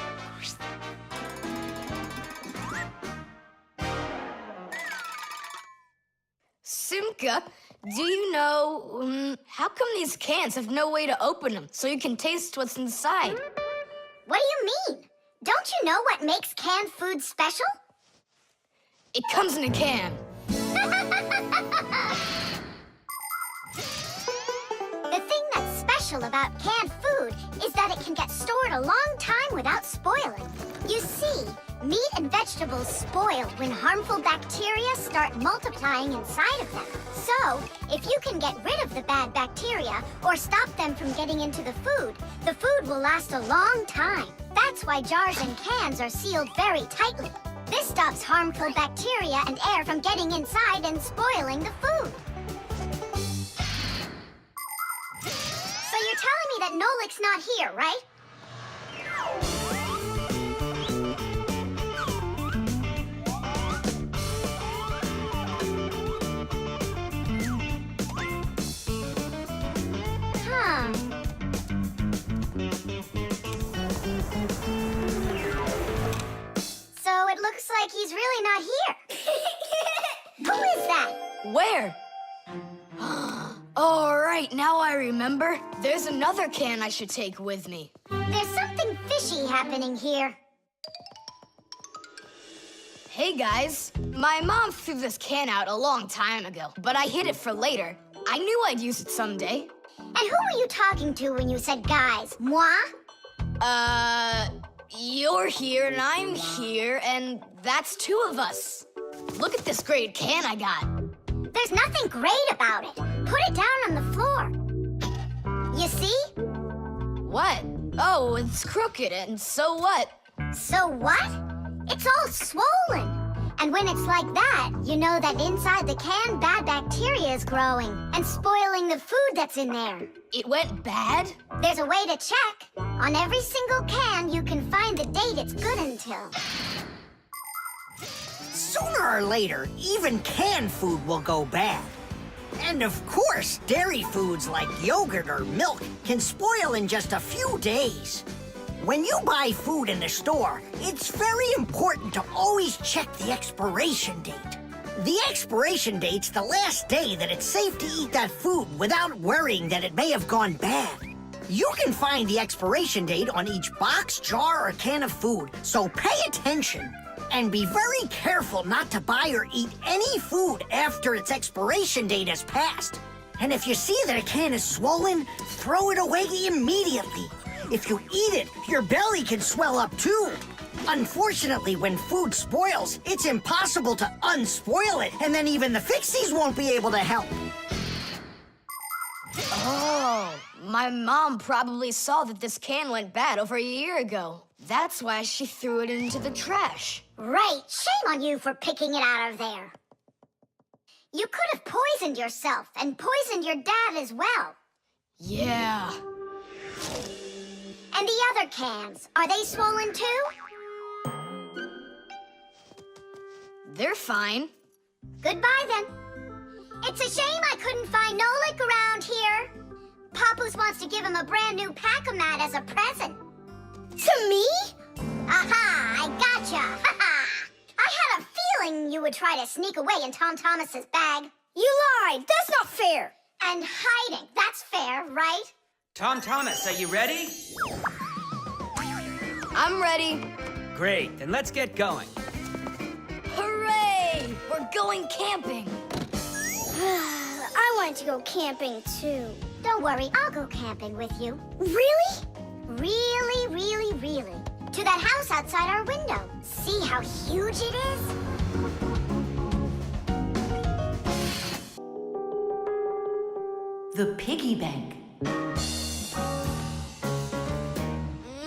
Simka, do you know, how come these cans have no way to open them so you can taste what's inside? What do you mean? Don't you know what makes canned food special? It comes in a can. The thing that's special about canned food is that it can get stored a long time without spoiling. You see, meat and vegetables spoil when harmful bacteria start multiplying inside of them. So, if you can get rid of the bad bacteria or stop them from getting into the food will last a long time. That's why jars and cans are sealed very tightly. This stops harmful bacteria and air from getting inside and spoiling the food. So you're telling me that Nolik's not here, right? Huh. So it looks like he's really not here. Who is that? Where? All right, now I remember. There's another can I should take with me. There's something fishy happening here. Hey, guys. My mom threw this can out a long time ago, but I hid it for later. I knew I'd use it someday. And who were you talking to when you said guys? Moi? You're here and I'm here, and that's 2 of us. Look at this great can I got. There's nothing great about it. Put it down on the floor. You see? What? Oh, it's crooked, and so what? So what? It's all swollen. And when it's like that, you know that inside the can, bad bacteria is growing and spoiling the food that's in there. It went bad? There's a way to check. On every single can, you can find the date it's good until. Sooner or later, even canned food will go bad. And of course, dairy foods like yogurt or milk can spoil in just a few days. When you buy food in the store, it's very important to always check the expiration date. The expiration date's the last day that it's safe to eat that food without worrying that it may have gone bad. You can find the expiration date on each box, jar, or can of food, so pay attention. And be very careful not to buy or eat any food after its expiration date has passed. And if you see that a can is swollen, throw it away immediately. If you eat it, your belly can swell up too. Unfortunately, when food spoils, it's impossible to unspoil it, and then even the Fixies won't be able to help. Oh, my mom probably saw that this can went bad over a year ago. That's why she threw it into the trash. Right. Shame on you for picking it out of there. You could have poisoned yourself and poisoned your dad as well. Yeah. And the other cans, are they swollen too? They're fine. Goodbye then. It's a shame I couldn't find Nolik around here. Papus wants to give him a brand new pack-a-mat as a present. To me? Aha! I gotcha! Ha-ha! I had a feeling you would try to sneak away in Tom Thomas's bag. You lied. That's not fair. And hiding, that's fair, right? Tom Thomas, are you ready? I'm ready. Great, then let's get going. Hooray! We're going camping. I wanted to go camping too. Don't worry, I'll go camping with you. Really? Really, really, really. To that house outside our window. See how huge it is? The Piggy Bank.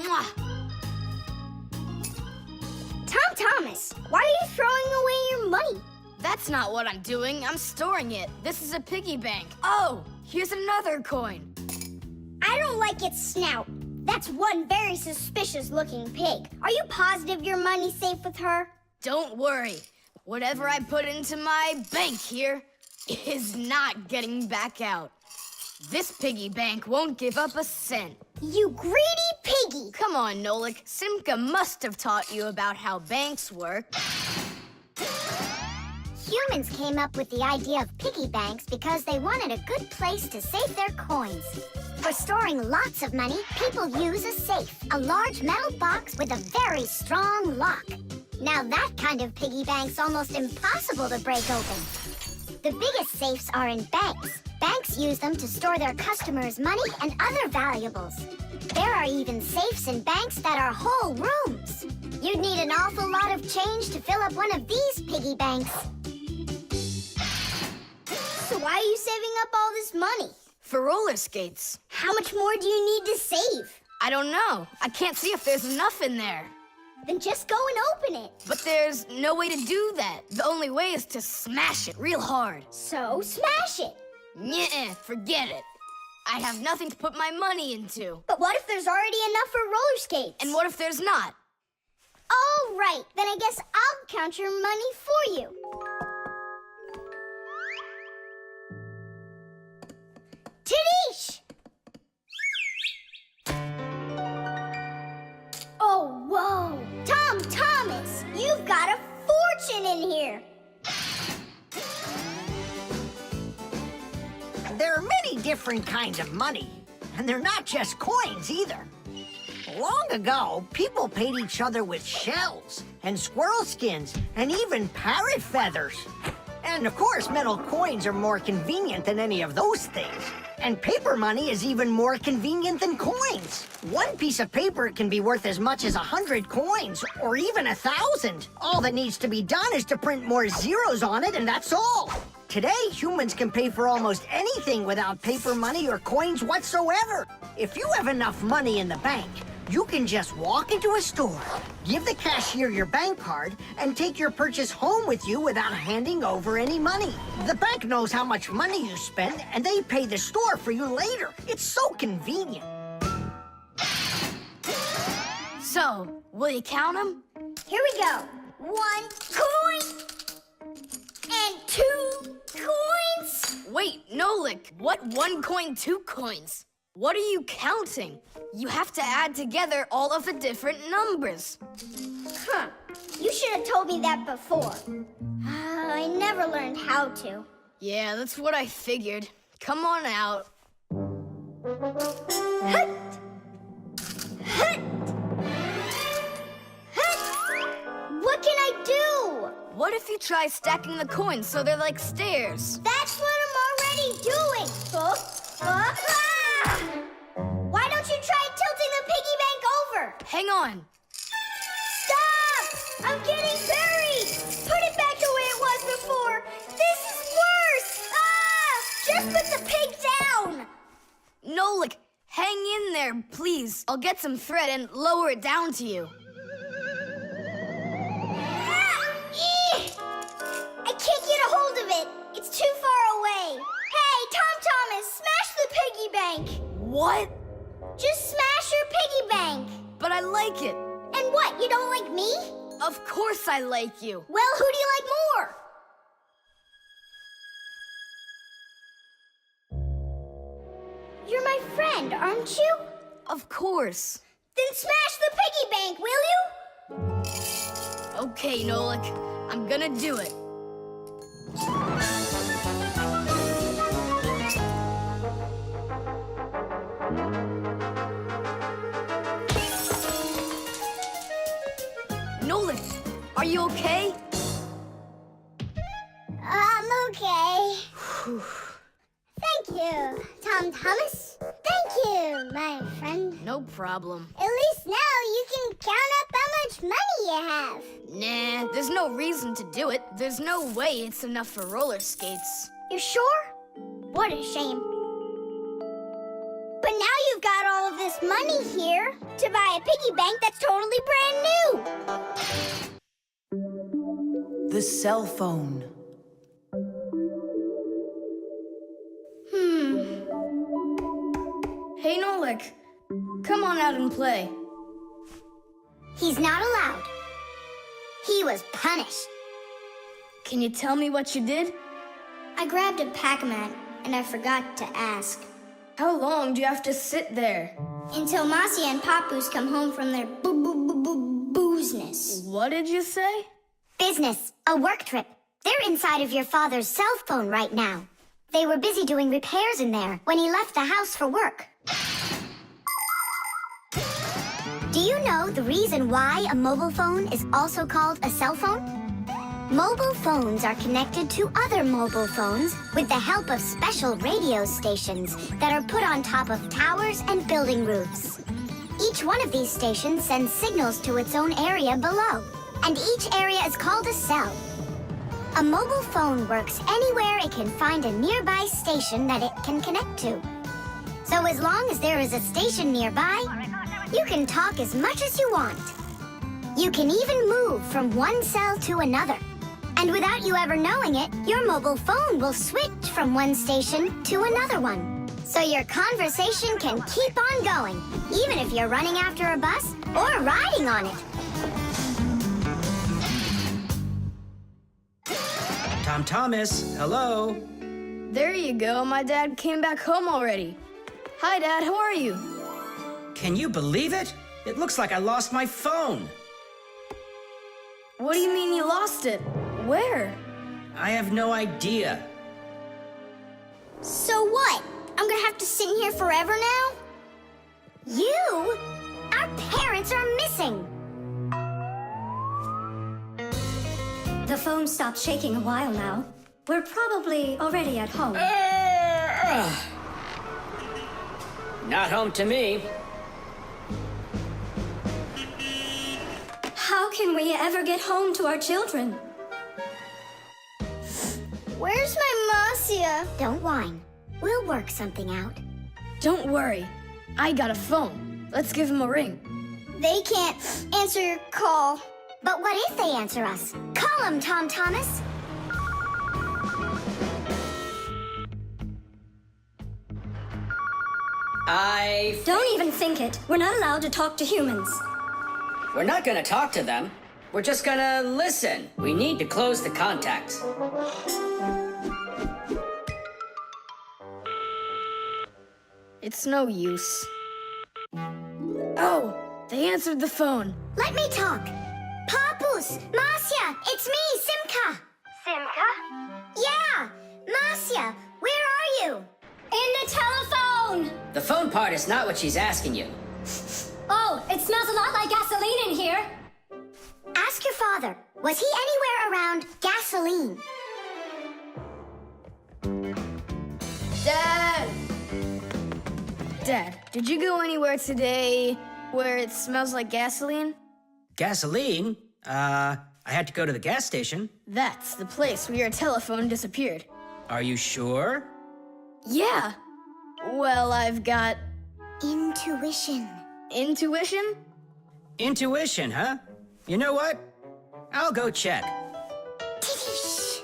Mwah! Tom Thomas, why are you throwing away your money? That's not what I'm doing. I'm storing it. This is a piggy bank. Oh, here's another coin. I don't like its snout. That's one very suspicious looking pig. Are you positive your money's safe with her? Don't worry. Whatever I put into my bank here is not getting back out. This piggy bank won't give up a cent. You greedy piggy! Come on, Nolik. Simka must have taught you about how banks work. Humans came up with the idea of piggy banks because they wanted a good place to save their coins. For storing lots of money, people use a safe, a large metal box with a very strong lock. Now that kind of piggy bank's almost impossible to break open. The biggest safes are in banks. Banks use them to store their customers' money and other valuables. There are even safes in banks that are whole rooms. You'd need an awful lot of change to fill up one of these piggy banks. So why are you saving up all this money? For roller skates. How much more do you need to save? I don't know. I can't see if there's enough in there. Then just go and open it. But there's no way to do that. The only way is to smash it real hard. So smash it. Nuh-uh, forget it. I have nothing to put my money into. But what if there's already enough for roller skates? And what if there's not? All right, then I guess I'll count your money for you. Tidish! Oh, whoa! Tom Thomas, you've got a fortune in here. There are many different kinds of money, and they're not just coins either. Long ago, people paid each other with shells and squirrel skins and even parrot feathers. And of course, metal coins are more convenient than any of those things. And paper money is even more convenient than coins. One piece of paper can be worth as much as 100 coins, or even 1,000. All that needs to be done is to print more zeros on it, and that's all. Today, humans can pay for almost anything without paper money or coins whatsoever. If you have enough money in the bank, you can just walk into a store, give the cashier your bank card, and take your purchase home with you without handing over any money. The bank knows how much money you spend, and they pay the store for you later. It's so convenient. So, will you count them? Here we go. 1 coin and 2 coins. Wait, Nolik, what 1 coin, 2 coins? What are you counting? You have to add together all of the different numbers. Huh. You should have told me that before. I never learned how to. Yeah, that's what I figured. Come on out. Hut! Hut! Hut! What can I do? What if you try stacking the coins so they're like stairs? That's what I'm already doing. Ah! Why don't you try tilting the piggy bank over? Hang on. Stop! I'm getting buried! Put it back the way it was before! This is worse! Ah! Just put the pig down! Nolik, hang in there, please. I'll get some thread and lower it down to you. I can't get a hold of it. It's too far away. Hey, Tom Thomas, smash the piggy bank. What? Just smash your piggy bank. But I like it. And what, you don't like me? Of course I like you. Well, who do you like more? You're my friend, aren't you? Of course. Then smash the piggy bank, will you? Okay, Nolik. I'm gonna do it. Nolik, are you okay? I'm okay. Thank you, Tom Thomas. Thank you, my friend. No problem. At least now you can count up how much money you have. Nah, there's no reason to do it. There's no way it's enough for roller skates. You sure? What a shame. But now you've got all of this money here to buy a piggy bank that's totally brand new. The cell phone. Hey, Nolik, come on out and play. He's not allowed. He was punished. Can you tell me what you did? I grabbed a Pac-Man and I forgot to ask. How long do you have to sit there? Until Marcia and Papus come home from their boozness. What did you say? Business, a work trip. They're inside of your father's cell phone right now. They were busy doing repairs in there when he left the house for work. Do you know the reason why a mobile phone is also called a cell phone? Mobile phones are connected to other mobile phones with the help of special radio stations that are put on top of towers and building roofs. Each one of these stations sends signals to its own area below, and each area is called a cell. A mobile phone works anywhere it can find a nearby station that it can connect to. So as long as there is a station nearby, you can talk as much as you want. You can even move from one cell to another. And without you ever knowing it, your mobile phone will switch from one station to another one. So your conversation can keep on going, even if you're running after a bus or riding on it. Tom Thomas, hello. There you go. My dad came back home already. Hi, Dad. How are you? Can you believe it? It looks like I lost my phone. What do you mean you lost it? Where? I have no idea. So what? I'm gonna have to sit in here forever now? You? Our parents are missing. The phone stopped shaking a while now. We're probably already at home. Not home to me. How can we ever get home to our children? Where's my Marcia? Don't whine. We'll work something out. Don't worry. I got a phone. Let's give him a ring. They can't answer your call. But what if they answer us? Call them, Tom Thomas. Don't even think it. We're not allowed to talk to humans. We're not gonna talk to them. We're just gonna listen. We need to close the contacts. It's no use. Oh, they answered the phone. Let me talk. Papus, Marcia, it's me, Simka. Simka? Yeah, Marcia, where are you? In the telephone! phone! The phone part is not what she's asking you. Oh, it smells a lot like gasoline in here. Ask your father, was he anywhere around gasoline? Dad! Dad, did you go anywhere today where it smells like gasoline? Gasoline? I had to go to the gas station. That's the place where your telephone disappeared. Are you sure? Yeah. Well, I've got Intuition. intuition. Intuition, huh? You know what? I'll go check. Tish.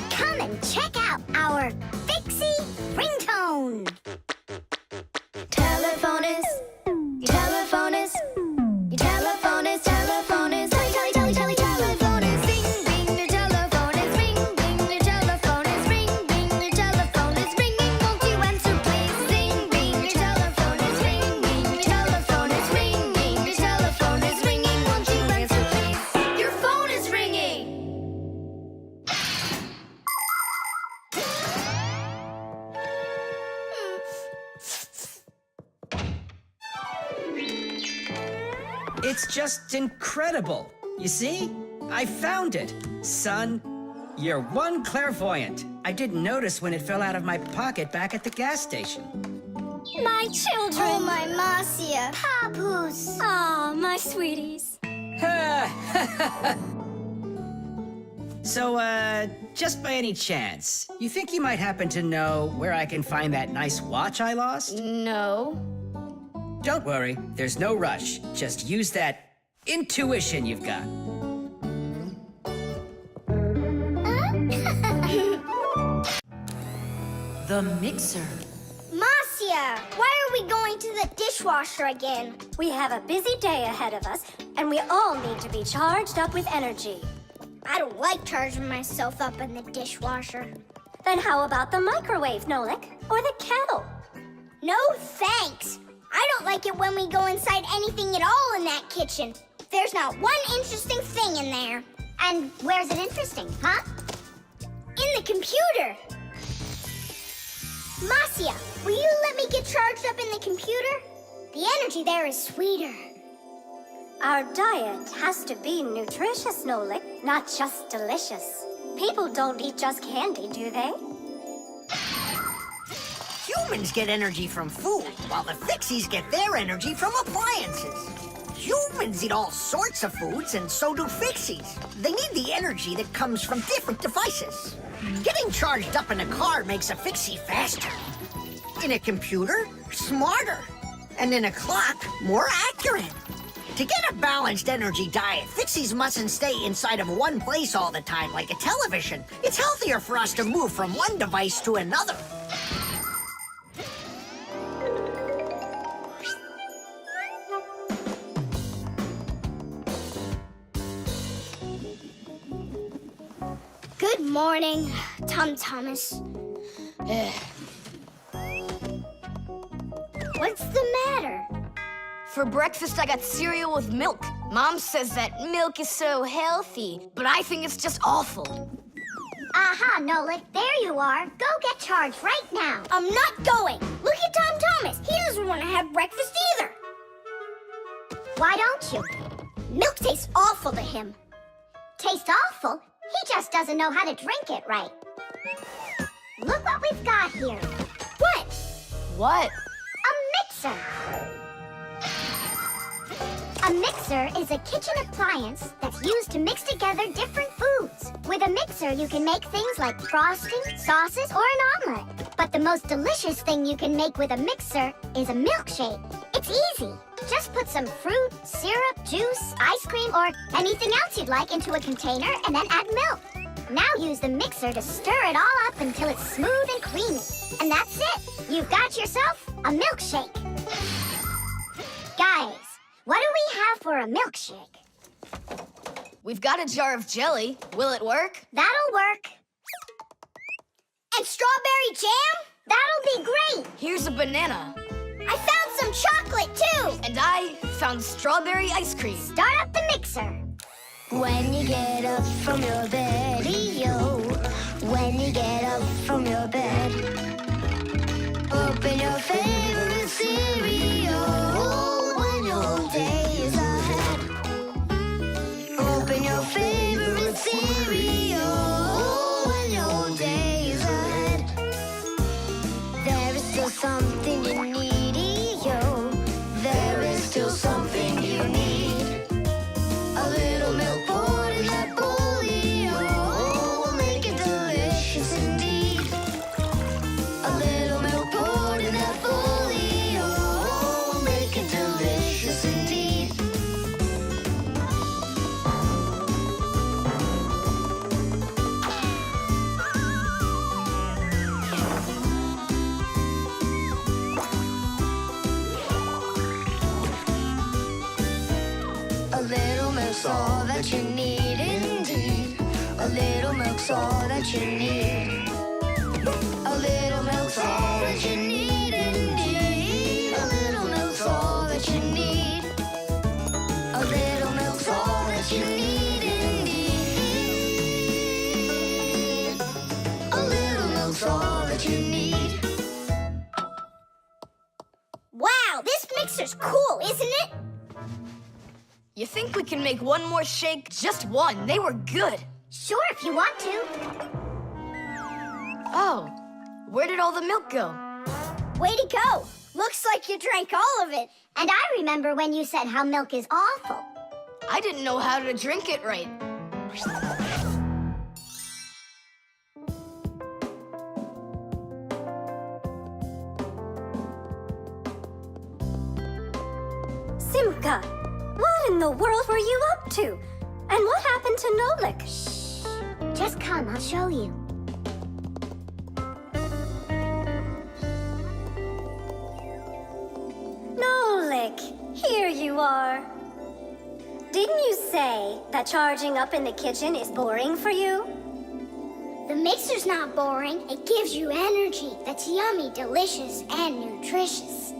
Come and check out our Fixie ringtone. Telephone is, your telephone is, your telephone is, telephone is, telephone is, ring, ring, your telephone is, ring, ring, your telephone is, ring, ring, your telephone is ringing, won't you answer please? Ring, ring, your telephone is, ring, ring, your telephone is, ring, ring, your telephone is ringing, won't you answer please? Your phone is ringing! It's just incredible. You see? I found it. Son, you're one clairvoyant. I didn't notice when it fell out of my pocket back at the gas station. My children! Oh, my Marcia. Papus. Aw, my sweeties. So, just by any chance, you think you might happen to know where I can find that nice watch I lost? No. Don't worry, there's no rush. Just use that intuition you've got. The mixer. Marcia, why are we going to the dishwasher again? We have a busy day ahead of us, and we all need to be charged up with energy. I don't like charging myself up in the dishwasher. Then how about the microwave, Nolik? Or the kettle? No thanks. I don't like it when we go inside anything at all in that kitchen. There's not one interesting thing in there. And where's it interesting, huh? In the computer. Marcia, will you let me get charged up in the computer? The energy there is sweeter. Our diet has to be nutritious, Nolik, not just delicious. People don't eat just candy, do they? Humans get energy from food, while the Fixies get their energy from appliances. Humans eat all sorts of foods, and so do Fixies. They need the energy that comes from different devices. Getting charged up in a car makes a Fixie faster. In a computer, smarter. And in a clock, more accurate. To get a balanced energy diet, Fixies mustn't stay inside of one place all the time like a television. It's healthier for us to move from one device to another. Good morning, Tom Thomas. What's the matter? For breakfast, I got cereal with milk. Mom says that milk is so healthy, but I think it's just awful. Aha, Nolik, there you are. Go get charged right now. I'm not going. Look at Tom Thomas. He doesn't want to have breakfast either. Why don't you? Milk tastes awful to him. Taste awful? He just doesn't know how to drink it right. Look what we've got here. What? What? A mixer. A mixer is a kitchen appliance that's used to mix together different foods. With a mixer, you can make things like frosting, sauces, or an omelet. But the most delicious thing you can make with a mixer is a milkshake. It's easy. Just put some fruit, syrup, juice, ice cream, or anything else you'd like into a container and then add milk. Now use the mixer to stir it all up until it's smooth and creamy. And that's it. You've got yourself a milkshake. Guys, what do we have for a milkshake? We've got a jar of jelly. Will it work? That'll work. And strawberry jam? That'll be great. Here's a banana. I found some chocolate, too. And I found strawberry ice cream. Start up the mixer. When you get up from your bed, yo. When when you get up from your bed. Open your favorite cereal when your day is ahead. Open your favorite cereal when your day is ahead. There is still something you need, yo. There is still something you need. A little milk poured in that bowl, yo, will make it delicious indeed. A little milk poured in that bowl, yo, will make it delicious indeed. A little milk's all that you need indeed. A little milk's all that you need. A little milk's all that you need indeed. A little milk's all that you need. A little milk's all that you need indeed. A little milk's all that you need. Wow, this mixer's cool, isn't it? You think we can make one more shake? Just one. They were good. Sure, if you want to. Oh, where did all the milk go? Way to go. Looks like you drank all of it. And I remember when you said how milk is awful. I didn't know how to drink it right. Simka, what in the world were you up to? And what happened to Nolik? Shh. Just come, I'll show you. Nolik, here you are. Didn't you say that charging up in the kitchen is boring for you? The mixer's not boring. It gives you energy that's yummy, delicious, and nutritious.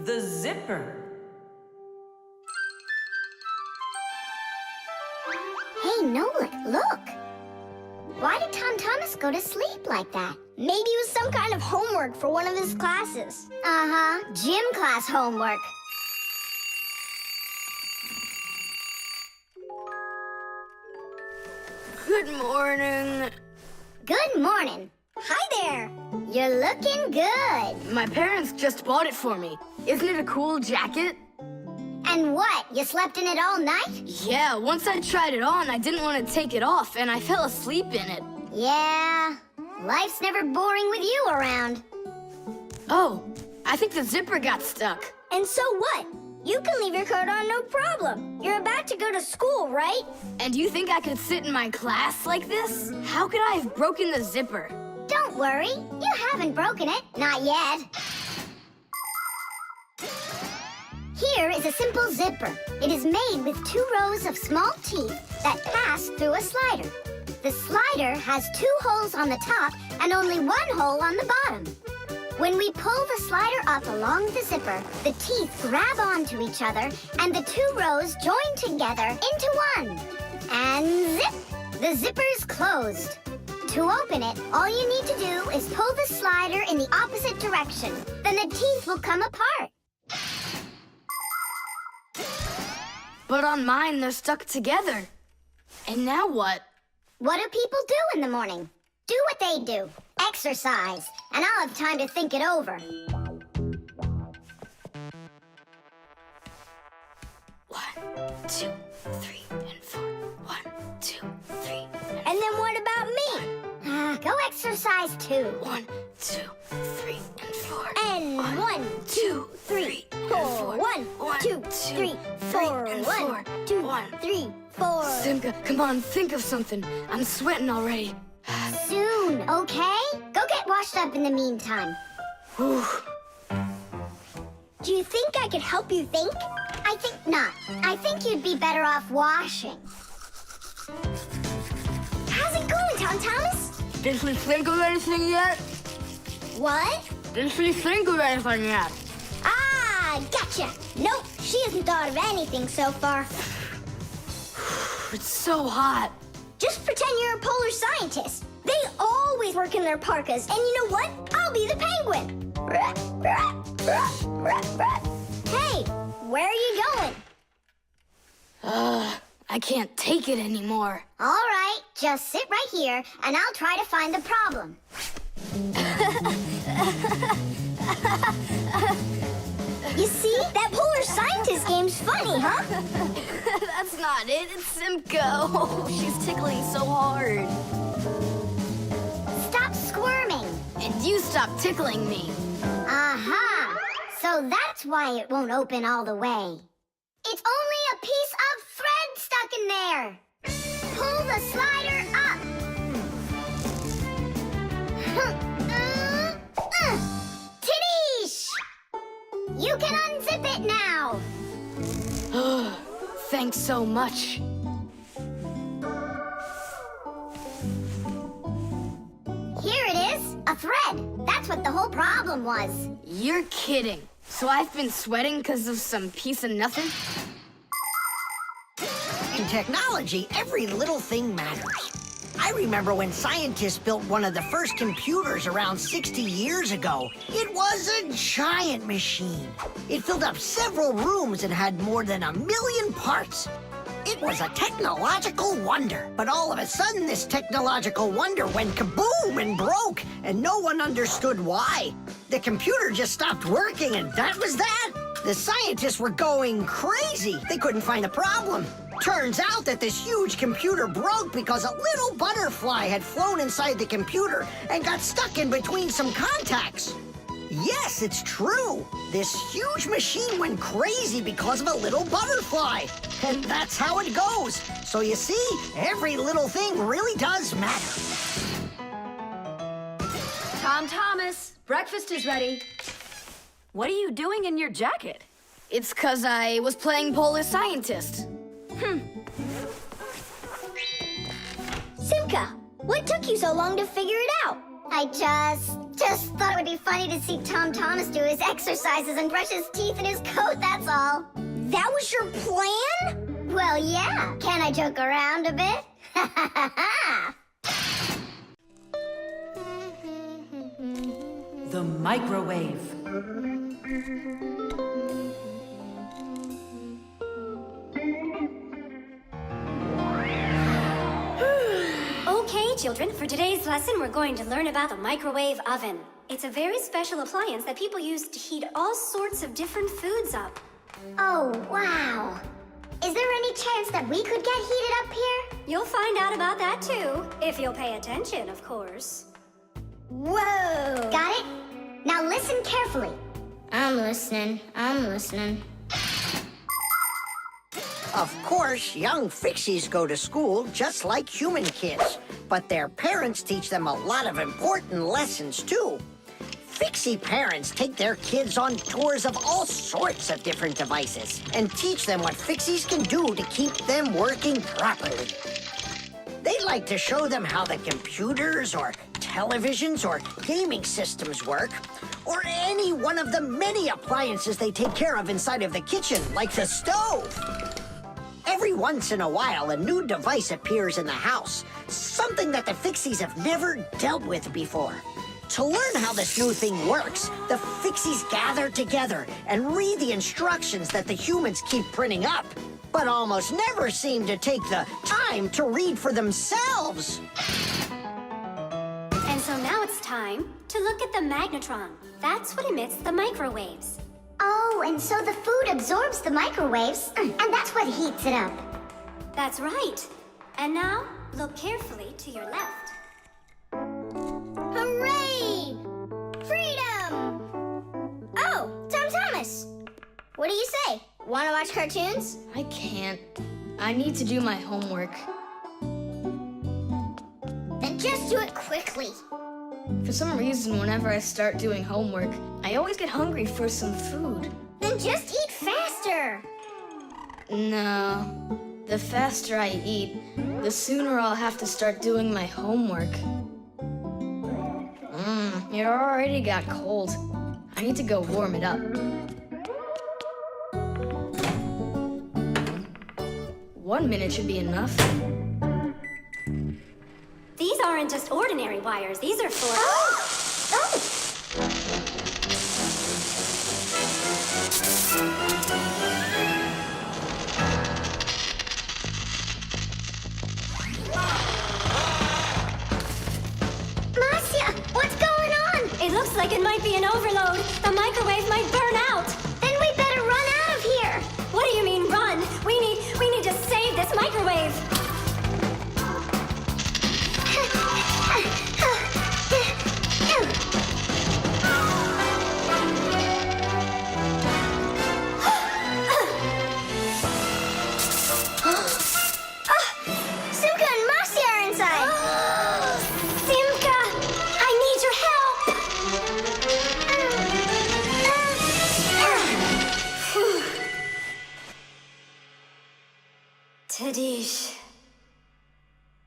The zipper. Hey, Nolik, look. Why did Tom Thomas go to sleep like that? Maybe it was some kind of homework for one of his classes. Uh-huh, gym class homework. Good morning. Good morning. Hi there. You're looking good. My parents just bought it for me. Isn't it a cool jacket? And what, you slept in it all night? Yeah, once I tried it on, I didn't want to take it off, and I fell asleep in it. Yeah, life's never boring with you around. Oh, I think the zipper got stuck. And so what? You can leave your coat on, no problem. You're about to go to school, right? And you think I could sit in my class like this? How could I have broken the zipper? Don't worry, you haven't broken it. Not yet. Here is a simple zipper. It is made with 2 rows of small teeth that pass through a slider. The slider has 2 holes on the top and only 1 hole on the bottom. When we pull the slider up along the zipper, the teeth grab onto each other and the 2 rows join together into one. And zip! The zipper's closed. To open it, all you need to do is pull the slider in the opposite direction. Then the teeth will come apart. But on mine, they're stuck together. And now what? What do people do in the morning? Do what they do. Exercise. And I'll have time to think it over. 1, 2, 3, and 4. 1, 2, 3, And then what about me? Go exercise too. 1, 2, 3, and 4. And 1, 2, 3, 4. 1, 2, 3, 4. 1, 2, 3, 4. Simka, come on, think of something. I'm sweating already. Soon, okay? Go get washed up in the meantime. Whew. Do you think I could help you think? I think not. I think you'd be better off washing. How's it going, Tom Thomas? Did she think of anything yet? What? Did she think of anything yet? Ah, gotcha. Nope, she hasn't thought of anything so far. It's so hot. Just pretend you're a polar scientist. They always work in their parkas, and you know what? I'll be the penguin. Hey, where are you going? I can't take it anymore. All right, just sit right here, and I'll try to find the problem. You see? That polar scientist game's funny, huh? That's not it. It's Simka. Oh, she's tickling so hard. Stop squirming. And you stop tickling me. Aha! So that's why it won't open all the way. It's only a piece of thread stuck in there. Pull the slider up. Tiddish! You can unzip it now. Thanks so much. Here it is, a thread. That's what the whole problem was. You're kidding. So I've been sweating because of some piece of nothing? In technology, every little thing matters. I remember when scientists built one of the first computers around 60 years ago. It was a giant machine. It filled up several rooms and had more than 1 million parts. It was a technological wonder. But all of a sudden, this technological wonder went kaboom and broke, and no one understood why. The computer just stopped working, and that was that. The scientists were going crazy. They couldn't find a problem. Turns out that this huge computer broke because a little butterfly had flown inside the computer and got stuck in between some contacts. Yes, it's true. This huge machine went crazy because of a little butterfly. And that's how it goes. So you see, every little thing really does matter. Tom Thomas, breakfast is ready. What are you doing in your jacket? It's 'cause I was playing polar scientist. Simka, what took you so long to figure it out? I just thought it would be funny to see Tom Thomas do his exercises and brush his teeth in his coat, that's all. That was your plan? Well, yeah. Can I joke around a bit? The microwave. Okay, children, for today's lesson, we're going to learn about the microwave oven. It's a very special appliance that people use to heat all sorts of different foods up. Oh, wow. Is there any chance that we could get heated up here? You'll find out about that too, if you'll pay attention, of course. Whoa! Got it? Now listen carefully. I'm listening. Of course, young Fixies go to school just like human kids, but their parents teach them a lot of important lessons, too. Fixie parents take their kids on tours of all sorts of different devices and teach them what Fixies can do to keep them working properly. They like to show them how the computers or televisions or gaming systems work, or any one of the many appliances they take care of inside of the kitchen, like the stove. Every once in a while, a new device appears in the house, something that the Fixies have never dealt with before. To learn how this new thing works, the Fixies gather together and read the instructions that the humans keep printing up, but almost never seem to take the time to read for themselves. And so now it's time to look at the magnetron. That's what emits the microwaves. Oh, and so the food absorbs the microwaves, and that's what heats it up. That's right. And now, look carefully to your left. Hooray! Freedom! Oh, Tom Thomas. What do you say? Want to watch cartoons? I can't. I need to do my homework. Then just do it quickly. For some reason, whenever I start doing homework, I always get hungry for some food. Then just eat faster. No. The faster I eat, the sooner I'll have to start doing my homework. It already got cold. I need to go warm it up. 1 minute should be enough. aren't just ordinary wires. These are for... Marcia, what's going on? It looks like it might be an overload. The microwave might burn out. Then we better run out of here. What do you mean, run? We need to save this microwave. Simka and Marcia are inside. Simka, I need your help. Tadish.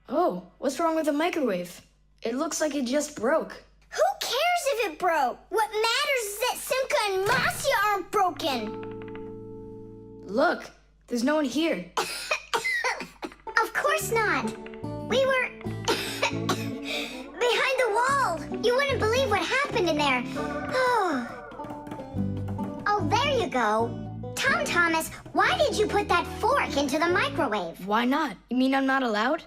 Oh, what's wrong with the microwave? It looks like it just broke. Who cares if it broke? What matters is that Simka and Marcia aren't broken. Look, there's no one here. Of course not. We were behind the wall. You wouldn't believe what happened in there. Oh, there you go. Tom Thomas, why did you put that fork into the microwave? Why not? You mean I'm not allowed?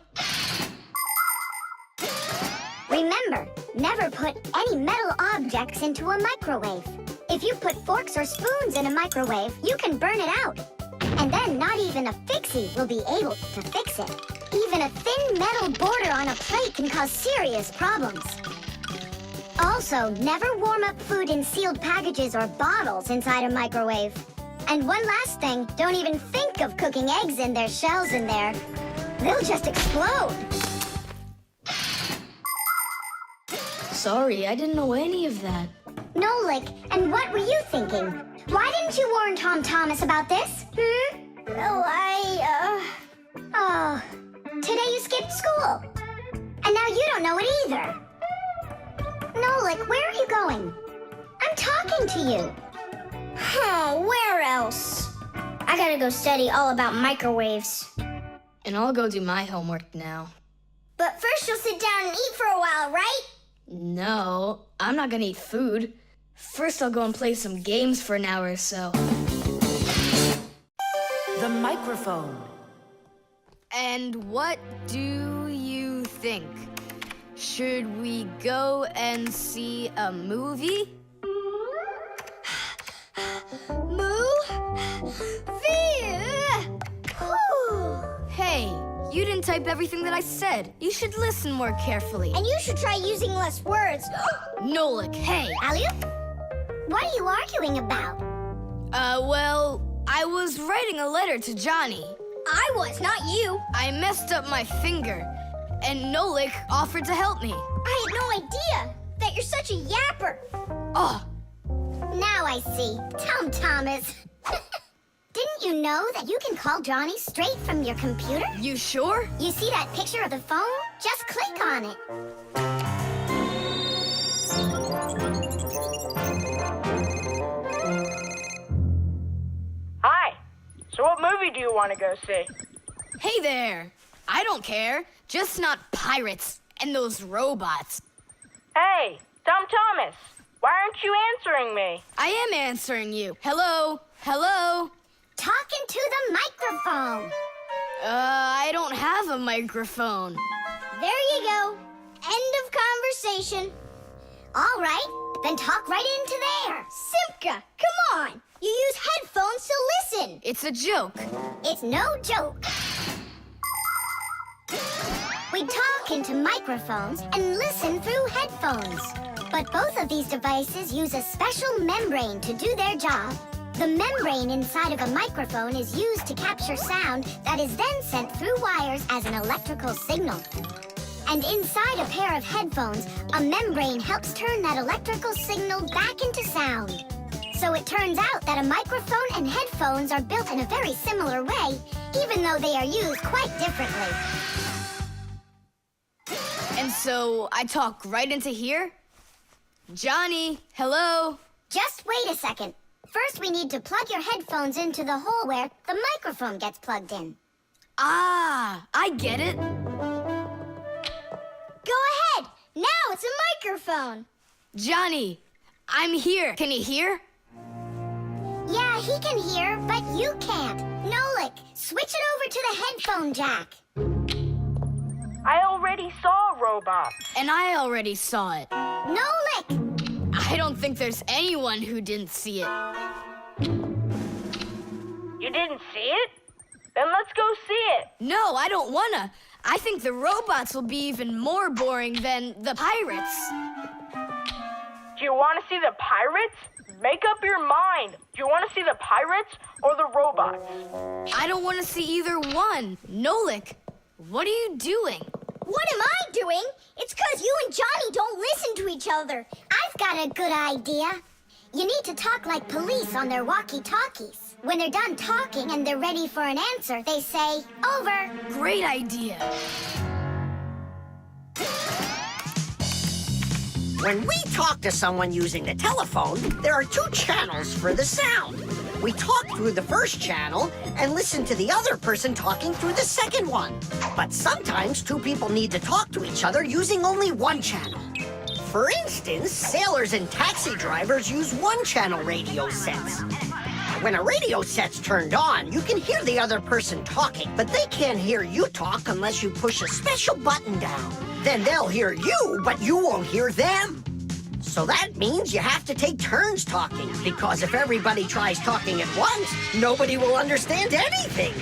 Remember, never put any metal objects into a microwave. If you put forks or spoons in a microwave, you can burn it out. And then not even a Fixie will be able to fix it. Even a thin metal border on a plate can cause serious problems. Also, never warm up food in sealed packages or bottles inside a microwave. And one last thing, don't even think of cooking eggs in their shells in there. They'll just explode. Sorry, I didn't know any of that. Nolik, and what were you thinking? Why didn't you warn Tom Thomas about this? Oh, Oh, today you skipped school. And now you don't know it either. Nolik, where are you going? I'm talking to you. Where else? I gotta go study all about microwaves. And I'll go do my homework now. But first you'll sit down and eat for a while, right? No, I'm not gonna eat food. First I'll go and play some games for an hour or so. The microphone. And what do you think? Should we go and see a movie? Hey, you didn't type everything that I said. You should listen more carefully. And you should try using less words. Nolik, hey. Alley-oop? What are you arguing about? Well, I was writing a letter to Johnny. I was, not you. I messed up my finger, and Nolik offered to help me. I had no idea that you're such a yapper. Oh, Now I see. Tom Thomas. Didn't you know that you can call Johnny straight from your computer? you sure? You see that picture of the phone? Just click on it. Hi. So what movie do you want to go see? Hey there. I don't care. Just not pirates and those robots. Hey, Tom Thomas. Why aren't you answering me? I am answering you. Hello? Hello? Talking to the microphone. I don't have a microphone. There you go. End of conversation. All right, then talk right into there. Simka, come on. You use headphones to listen. It's a joke. It's no joke. We talk into microphones and listen through headphones. But both of these devices use a special membrane to do their job. The membrane inside of a microphone is used to capture sound that is then sent through wires as an electrical signal. And inside a pair of headphones, a membrane helps turn that electrical signal back into sound. So it turns out that a microphone and headphones are built in a very similar way, even though they are used quite differently. And so I talk right into here? Johnny, hello? Just wait a second. First, we need to plug your headphones into the hole where the microphone gets plugged in. Ah, I get it. Go Now it's a microphone. Johnny, I'm here. Can you hear? Yeah, he can hear, but you can't. Nolik, switch it over to the headphone jack. I already saw a robot. And I already saw it. Nolik! I don't think there's anyone who didn't see it. You didn't see it? Then let's go see it. No, I don't wanna. I think the robots will be even more boring than the pirates. Do you want to see the pirates? Make up your mind. Do you want to see the pirates or the robots? I don't want to see either one. Nolik, what are you doing? What am I doing? It's 'cause you and Johnny don't listen to each other. I've got a good idea. You need to talk like police on their walkie-talkies. When they're done talking and they're ready for an answer, they say, over. Great idea. When we talk to someone using the telephone, there are 2 channels for the sound. We talk through the first channel and listen to the other person talking through the second one. But sometimes 2 people need to talk to each other using only 1 channel. For instance, sailors and taxi drivers use 1-channel radio sets. When a radio set's turned on, you can hear the other person talking, but they can't hear you talk unless you push a special button down. Then they'll hear you, but you won't hear them. So that means you have to take turns talking, because if everybody tries talking at once, nobody will understand anything.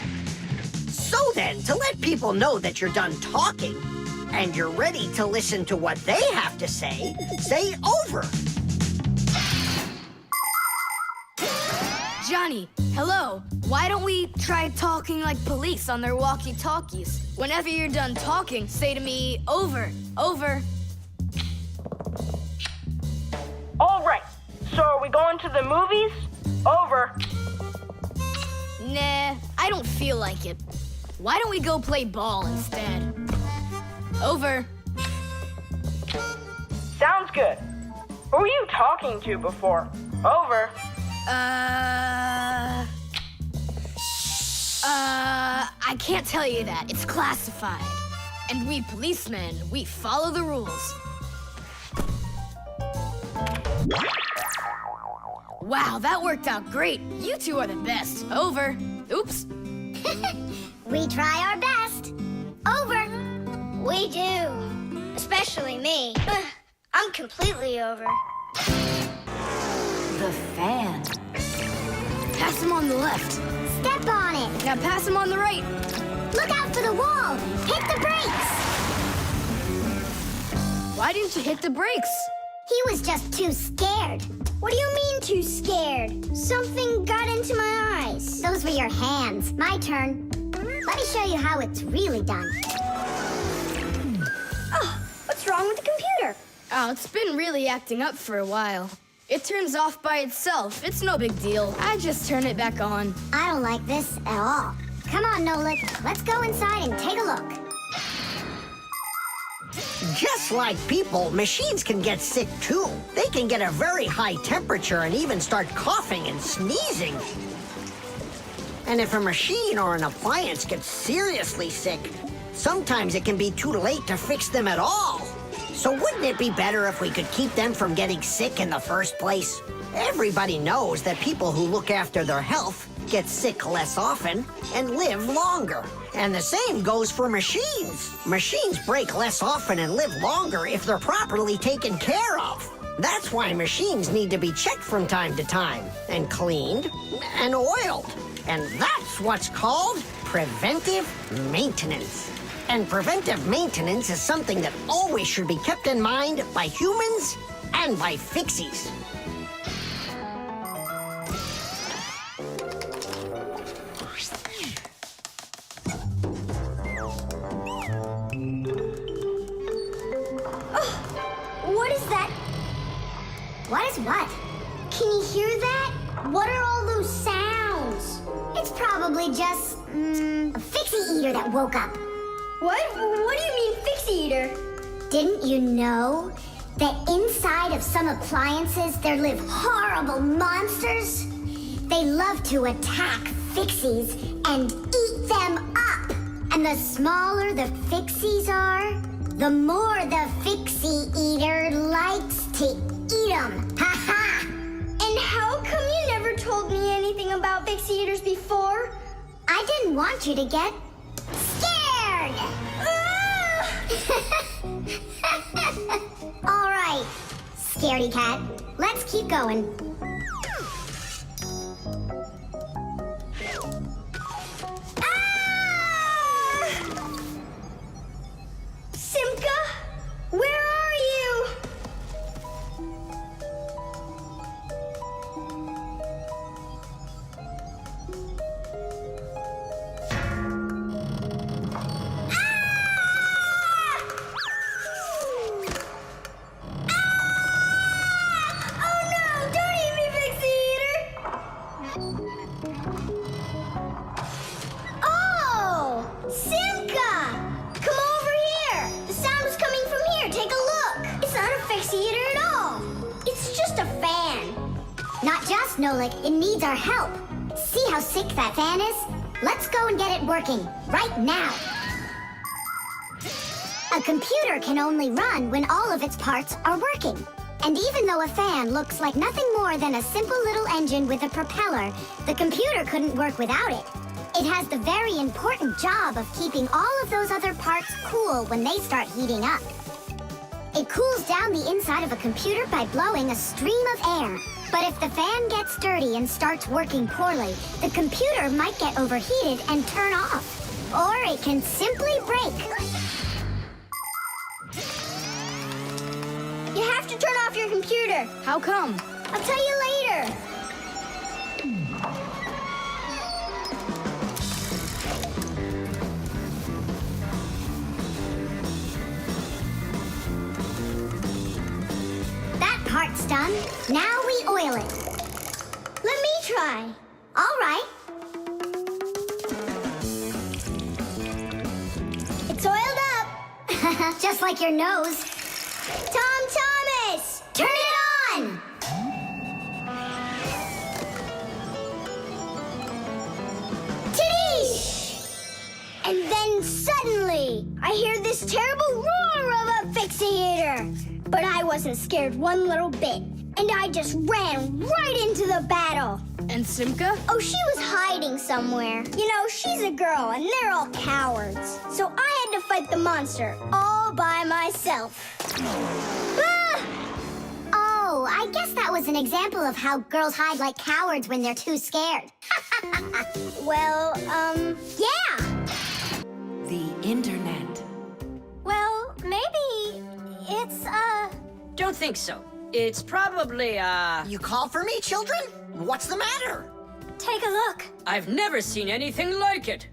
So then, to let people know that you're done talking, and you're ready to listen to what they have to say over. Johnny, hello. Why don't we try talking like police on their walkie-talkies? Whenever you're done talking, say to me, over, over. All right. So are we going to the movies? Over. Nah, I don't feel like it. Why don't we go play ball instead? Over. Sounds good. Who were you talking to before? Over. I can't tell you that. It's classified. And we policemen, we follow the rules. Wow, that worked out great. You 2 are the best. Over. Oops. We try our best. Over. We do. Especially me. I'm completely over. The fan. Pass him on the left. Step on it. Now pass him on the right. Look out for the wall. Hit the brakes. Why didn't you hit the brakes? He was just too scared. What do you mean too scared? Something got into my eyes. Those were your hands. My turn. Let me show you how it's really done. Oh, what's wrong with the computer? Oh, it's been really acting up for a while. It turns off by itself. It's no big deal. I just turn it back on. I don't like this at all. Come on, Nolik. Let's go inside and take a look. Just like people, machines can get sick too. They can get a very high temperature and even start coughing and sneezing. And if a machine or an appliance gets seriously sick, sometimes it can be too late to fix them at all. So wouldn't it be better if we could keep them from getting sick in the first place? Everybody knows that people who look after their health get sick less often and live longer. And the same goes for machines. Machines break less often and live longer if they're properly taken care of. That's why machines need to be checked from time to time and cleaned and oiled. And that's what's called preventive maintenance. And preventive maintenance is something that always should be kept in mind by humans and by Fixies. What is that? What is what? Can you hear that? What are all those sounds? It's probably just, a Fixie eater that woke up. What? What do you mean, Fixie eater? Didn't you know that inside of some appliances there live horrible monsters? They love to attack Fixies and eat them up. And the smaller the Fixies are, The more the Fixie Eater likes to eat 'em. Ha ha! And how come you never told me anything about Fixie Eaters before? I didn't want you to get scared! All right, scaredy cat. Let's keep going. Simka, where are you? Oh no, don't eat me, Fixie Eater! Oh, Simka! Come over here! The sound was coming from here. Take a look. It's not a Fixie Eater at all. It's just a fan. Not just, Nolik. It needs our help. See how sick that fan is? Let's go and get it working. Right now. A computer can only run when all of its parts are working. And even though a fan looks like nothing more than a simple little engine with a propeller, the computer couldn't work without it. It has the very important job of keeping all of those other parts cool when they start heating up. It cools down the inside of a computer by blowing a stream of air. But if the fan gets dirty and starts working poorly, the computer might get overheated and turn off. Or it can simply break. You have to turn off your computer. How come? I'll tell you later. That part's done. Now we oil it. Let me try. All right. It's oiled up. Just like your nose. Tom Thomas! Turn it on! Tidish! And then suddenly, I hear this terrible roar of a Fixie Eater. But I wasn't scared one little bit. And I just ran right into the battle. And Simka? Oh, she was hiding somewhere. You know, she's a girl and they're all cowards. So I had to fight the monster all by myself. Ah! Oh, I guess that was an example of how girls hide like cowards when they're too scared. Well, yeah. The internet. Well, maybe it's, Don't think so. It's probably, You call for me, children? What's the matter? take a look. I've never seen anything like it.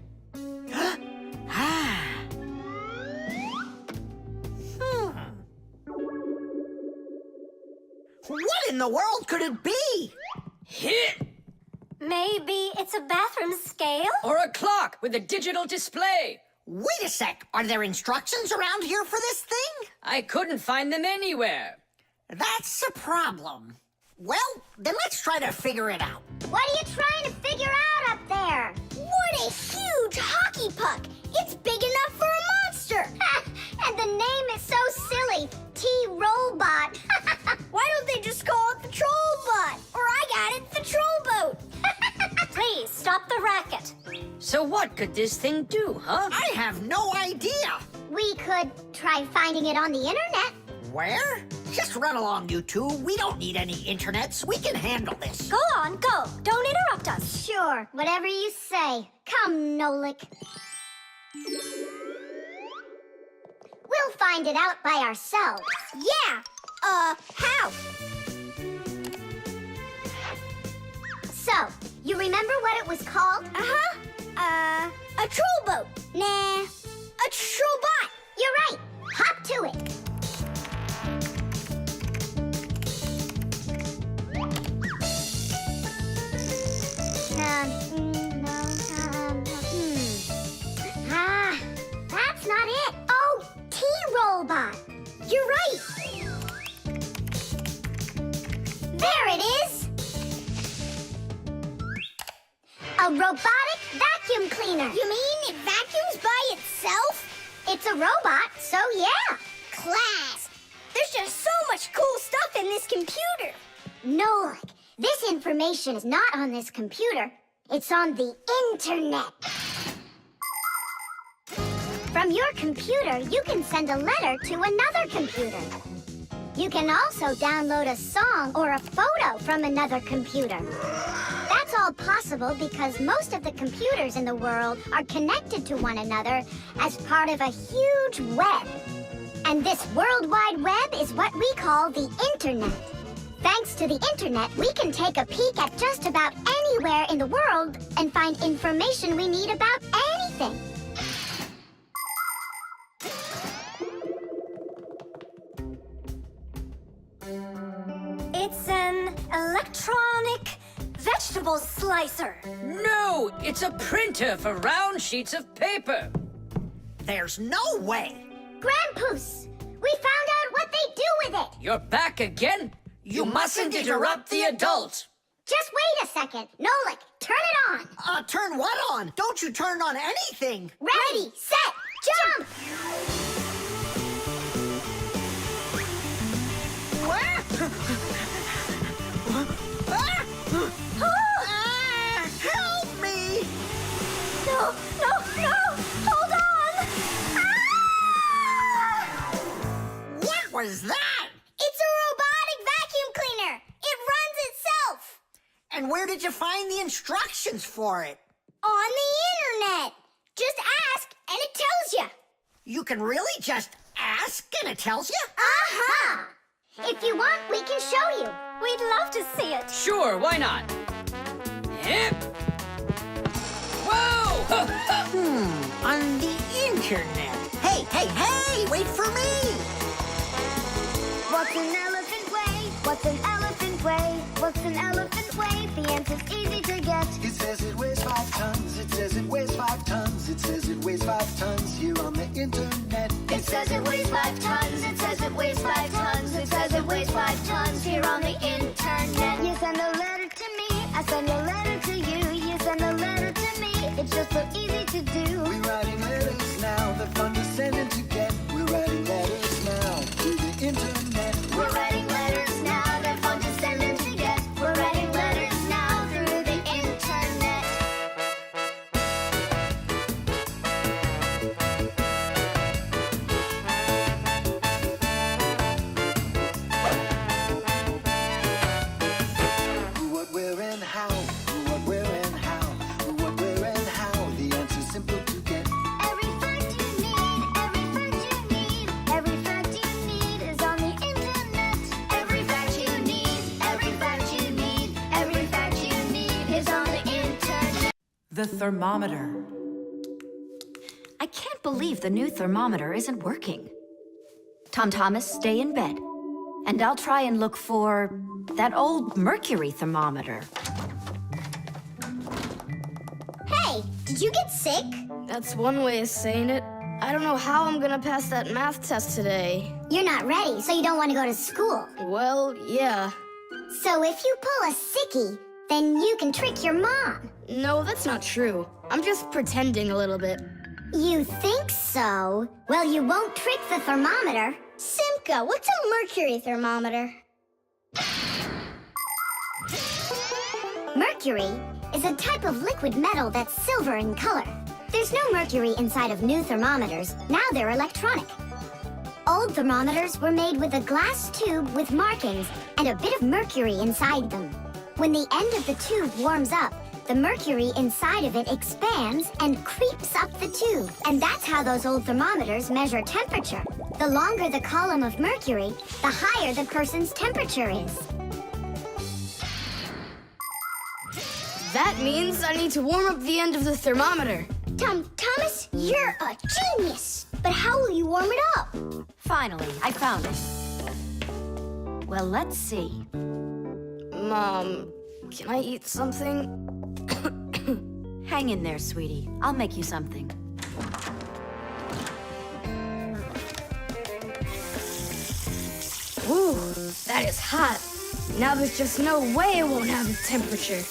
What in the world could it be? Hit! Maybe it's a bathroom scale? Or a clock with a digital display. Wait a sec. Are there instructions around here for this thing? I couldn't find them anywhere. That's a problem. Well, then let's try to figure it out. What are you trying to figure out up there? What a huge hockey puck! It's big enough for a monster! And the name is so silly. T-Robot. Why don't they just call it the Trollbot? Or I got it, the Trollboat! Please stop the racket. So what could this thing do, huh? I have no idea. We could try finding it on the internet. Where? Just run along, you two. We don't need any internets. We can handle this. Go on, go. Don't interrupt us. Sure, whatever you say. Come, Nolik. We'll find it out by ourselves. Yeah! How? So, you remember what it was called? A Trollboat. Nah, a Trollbot. You're right. Hop to it. That's not it. Oh, T-Robot. You're right. There it is. A robotic vacuum cleaner. You mean it vacuums by itself? It's a robot, So yeah. Class! There's just so much cool stuff in this computer. Nolik, this information is not on this computer. It's on the internet. From your computer, you can send a letter to another computer. You can also download a song or a photo from another computer. That's all possible because most of the computers in the world are connected to one another as part of a huge web. And this World Wide Web is what we call the Internet. Thanks to the Internet, we can take a peek at just about anywhere in the world and find information we need about anything. It's an electronic vegetable slicer. No, it's a printer for round sheets of paper. There's no way. Grandpoos, we found out what they do with it. You're back again? You mustn't interrupt the adult. Just wait a second. Nolik, turn it on. Turn what on? Don't you turn on anything. Ready, set, jump! Help me! No, no, no! Hold on! What was that? It's a robotic vacuum cleaner. It runs itself. And where did you find the instructions for it? On the internet. Just ask and it tells you. You can really just ask and it tells you? Aha! If you want, we can show you. We'd love to see it. Sure, why not? Hip. Whoa! On the internet. Hey, hey, hey! Wait for me! What's an elephant weigh? What's an elephant weigh? What's an elephant weigh? The answer's easy to get. It says it weighs 5 tons. It says it weighs 5 tons. It says it weighs 5 tons here on the internet. It says it weighs 5 tons. It says it weighs 5 tons. It says it weighs 5 tons here on the internet. You send a letter to me. I send a letter to you. You send a letter to me. It's just so easy to do. We're writing letters now. They're fun to send and to get. We're writing letters now to the internet. We're writing letters now. They're fun to send and to get. We're writing letters now through the internet. Who, what, where, and how. Who, what, where, and how. Who, what, where, and how. The answer's simple to get. Every fact you need, every fact you need, every fact you need is on the internet. Every fact you need, every fact you need, every fact you need is on the internet. The thermometer. I can't believe the new thermometer isn't working. Tom Thomas, stay in bed. And I'll try and look for that old mercury thermometer. Hey, did you get sick? That's one way of saying it. I don't know how I'm gonna pass that math test today. You're not ready, so you don't want to go to school. Well, yeah. So if you pull a sickie, then you can trick your mom. No, that's not true. I'm just pretending a little bit. You think so? Well, you won't trick the thermometer. Simka, what's a mercury thermometer? Mercury is a type of liquid metal that's silver in color. There's no mercury inside of new thermometers. Now they're electronic. Old thermometers were made with a glass tube with markings and a bit of mercury inside them. When the end of the tube warms up, the mercury inside of it expands and creeps up the tube. And that's how those old thermometers measure temperature. The longer the column of mercury, the higher the person's temperature is. That means I need to warm up the end of the thermometer. Thomas, you're a genius. But how will you warm it up? Finally, I found it. Well, let's see. Mom, can I eat something? Hang in there, sweetie. I'll make you something. Ooh, that is hot. Now there's just no way it won't have a temperature.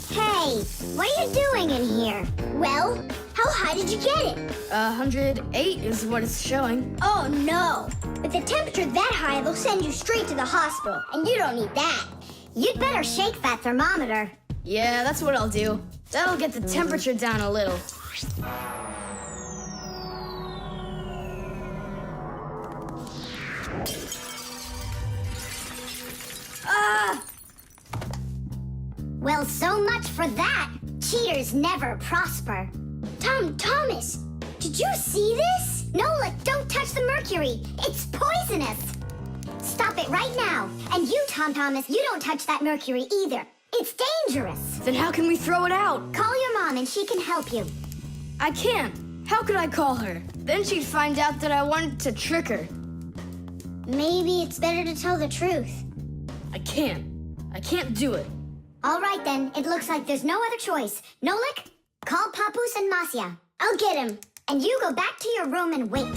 Hey, what are you doing in here? Well, how How high did you get it? 108 is what it's showing. Oh, no. With a temperature that high, they'll send you straight to the hospital, and you don't need that. You'd better shake that thermometer. Yeah, that's what I'll do. That'll get the temperature down a little. Well, so much for that. Cheaters never prosper. Thomas, did you see this? Nolik, don't touch the mercury. It's poisonous. Stop it right now. And you, Thomas, you don't touch that mercury either. It's dangerous. Then how can we throw it out? Call your mom and she can help you. I can't. How could I call her? Then she'd find out that I wanted to trick her. Maybe it's better to tell the truth. I can't. I can't do it. All right, then. It looks like there's no other choice. Nolik, call Papus and Masya. I'll get him. And you go back to your room and wait.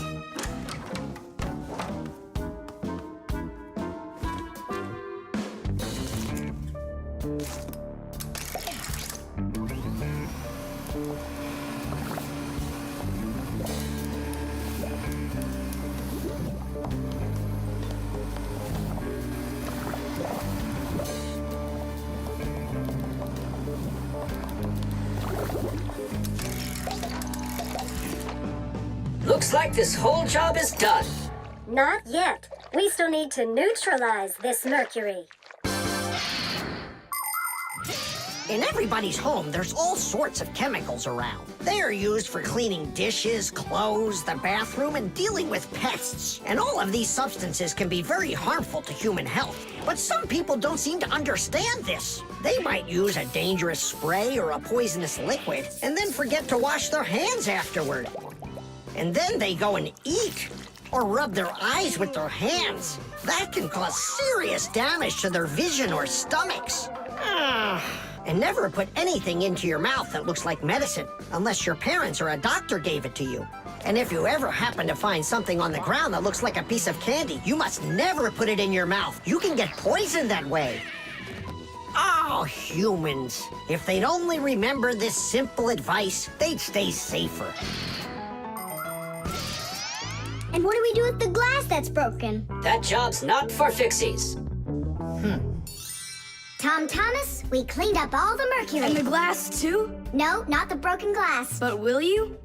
Looks like this whole job is done. Not yet. We still need to neutralize this mercury. In everybody's home, there's all sorts of chemicals around. They are used for cleaning dishes, clothes, the bathroom, and dealing with pests. And all of these substances can be very harmful to human health. But some people don't seem to understand this. They might use a dangerous spray or a poisonous liquid and then forget to wash their hands afterward. And then they go and eat or rub their eyes with their hands. That can cause serious damage to their vision or stomachs. And never put anything into your mouth that looks like medicine, unless your parents or a doctor gave it to you. And if you ever happen to find something on the ground that looks like a piece of candy, you must never put it in your mouth. You can get poisoned that way. Oh, humans. If they'd only remember this simple advice, they'd stay safer. And what do we do with the glass that's broken? That job's not for Fixies. Thomas, we cleaned up all the mercury. And the glass, too? No, not the broken glass. But will you?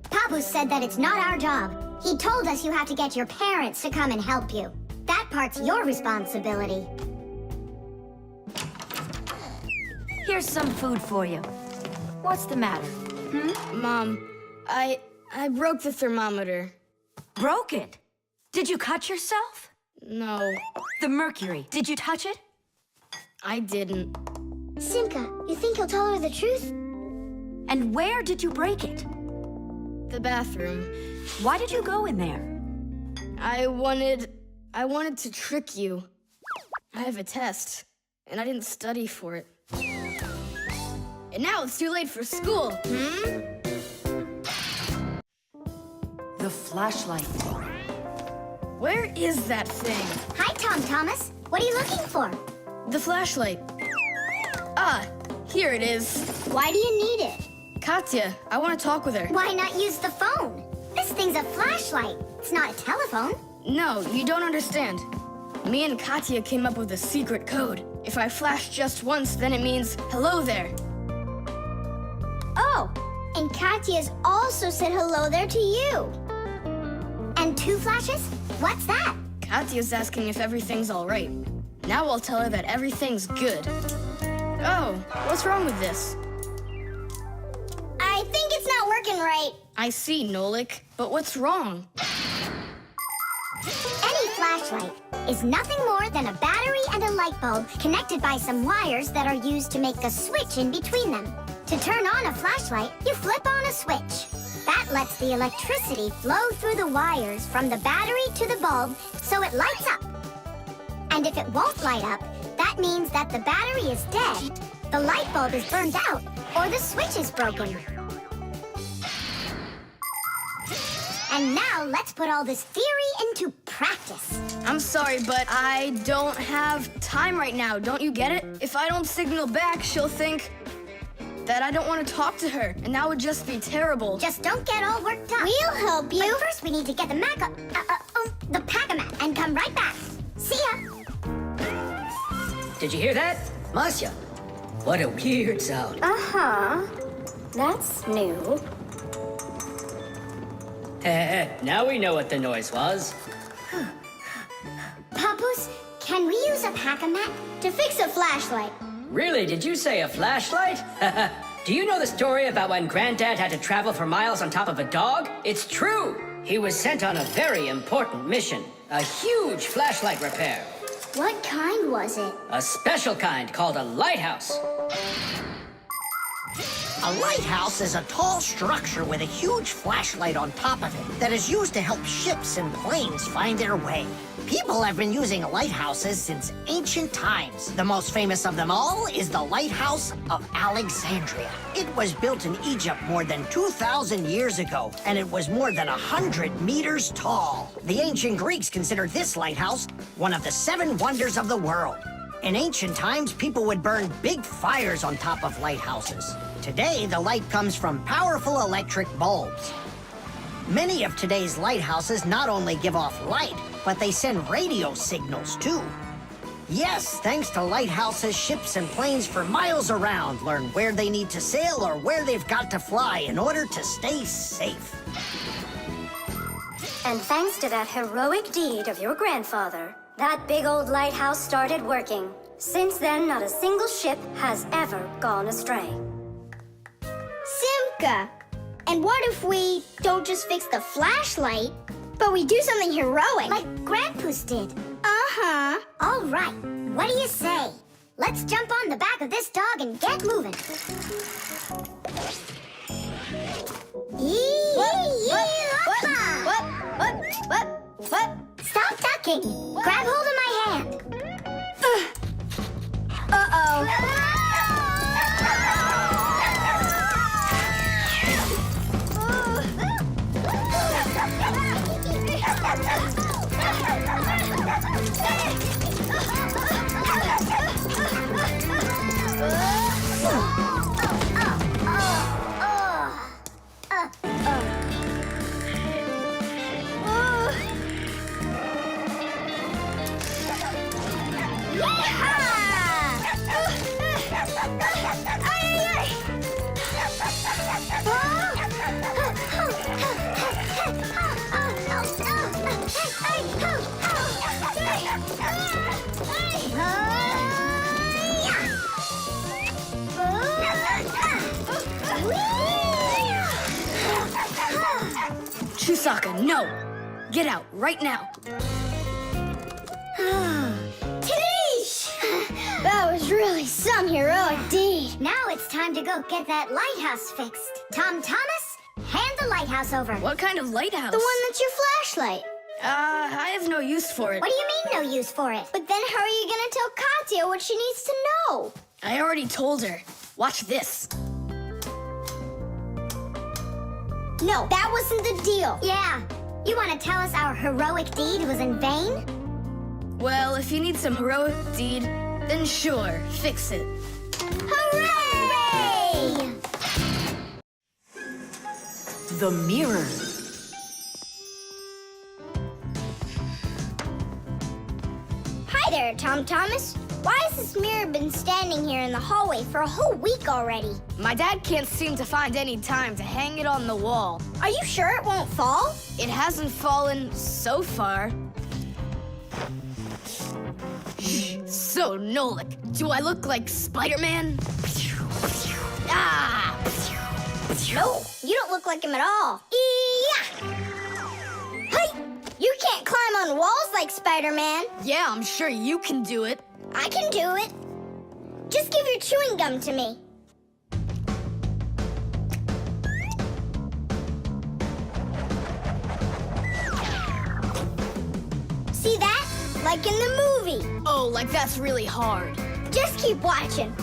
Papus said that it's not our job. He told us you have to get your parents to come and help you. That part's your responsibility. Here's some food for you. What's the matter? Mom, I broke the thermometer. Broke it? Did you cut yourself? No, The mercury, did you touch it? I didn't. Simka, you think he'll tell her the truth? And where did you break it? The bathroom. Why did you go in there? I wanted to trick you. I have a test, and I didn't study for it. And now it's too late for school, The flashlight. Where is that thing? Hi, Thomas. What are you looking for? The flashlight. Ah, here it is. Why do you need it? Katya, I want to talk with her. Why not use the phone? This thing's a flashlight. It's not a telephone. No, you don't understand. Me and Katya came up with a secret code. If I flash just once, then it means hello there. Oh, and Katya's also said hello there to you. And 2 flashes? What's that? Katya's asking if everything's all right. Now I'll tell her that everything's good. Oh, what's wrong with this? I think it's not working right. I see, Nolik, but what's wrong? Any flashlight is nothing more than a battery and a light bulb connected by some wires that are used to make a switch in between them. To turn on a flashlight, you flip on a switch. That lets the electricity flow through the wires from the battery to the bulb so it lights up. And if it won't light up, that means that the battery is dead, the light bulb is burned out, or the switch is broken. And now let's put all this theory into practice. I'm sorry, but I don't have time right now. Don't you get it? If I don't signal back, she'll think... that I don't want to talk to her, and that would just be terrible. Just don't get all worked up. We'll help you. But first, we need to get the the pack-a-mat and come right back. See ya. Did you hear that? Marcia, what a weird sound. Uh-huh. That's new. Now we know what the noise was. Papus, can we use a pack-a-mat to fix a flashlight? Really, did you say a flashlight? Do you know the story about when Granddad had to travel for miles on top of a dog? It's true! He was sent on a very important mission. A huge flashlight repair. What kind was it? A special kind called a lighthouse. A lighthouse is a tall structure with a huge flashlight on top of it that is used to help ships and planes find their way. People have been using lighthouses since ancient times. The most famous of them all is the Lighthouse of Alexandria. It was built in Egypt more than 2,000 years ago, and it was more than 100 meters tall. The ancient Greeks considered this lighthouse one of the 7 wonders of the world. In ancient times, people would burn big fires on top of lighthouses. Today, the light comes from powerful electric bulbs. Many of today's lighthouses not only give off light, but they send radio signals, too. Yes, thanks to lighthouses, ships and planes for miles around learn where they need to sail or where they've got to fly in order to stay safe. And thanks to that heroic deed of your grandfather, that big old lighthouse started working. Since then, not a single ship has ever gone astray. Simka, and what if we don't just fix the flashlight, but we do something heroic? Like Grandpus did. Uh-huh. All right, what do you say? Let's jump on the back of this dog and get moving. What? Stop ducking. Grab hold of my hand. Chusaka, no! Get out right now. Tidish! That was really some heroic deed. Now it's time to go get that lighthouse fixed. Tom Thomas, hand the lighthouse over. What kind of lighthouse? The one that's your flashlight. I have no use for it. What do you mean no use for it? But then how are you gonna tell Katya what she needs to know? I already told her. Watch this. No, that wasn't the deal. Yeah. You want to tell us our heroic deed was in vain? Well, if you need some heroic deed, then sure, fix it. Hooray! The mirror. Hi there, Tom Thomas. Why has this mirror been standing here in the hallway for a whole week already? My dad can't seem to find any time to hang it on the wall. Are you sure it won't fall? It hasn't fallen so far. So, Nolik, do I look like Spider-Man? Ah! No, you don't look like him at all. Yeah! Hey! You can't climb on walls like Spider-Man. Yeah, I'm sure you can do it. I can do it. Just give your chewing gum to me. See that? Like in the movie. Oh, like that's really hard. Just keep watching.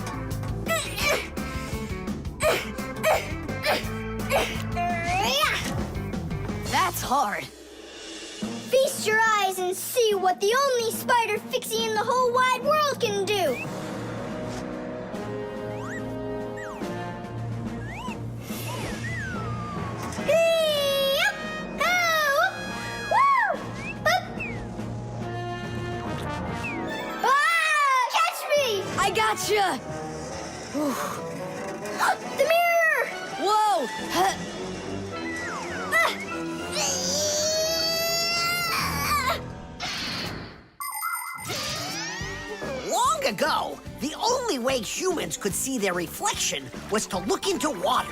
That's hard. Feast your eyes and see what the only spider Fixie in the whole wide world can do. I gotcha! The mirror! Whoa! Long ago, the only way humans could see their reflection was to look into water.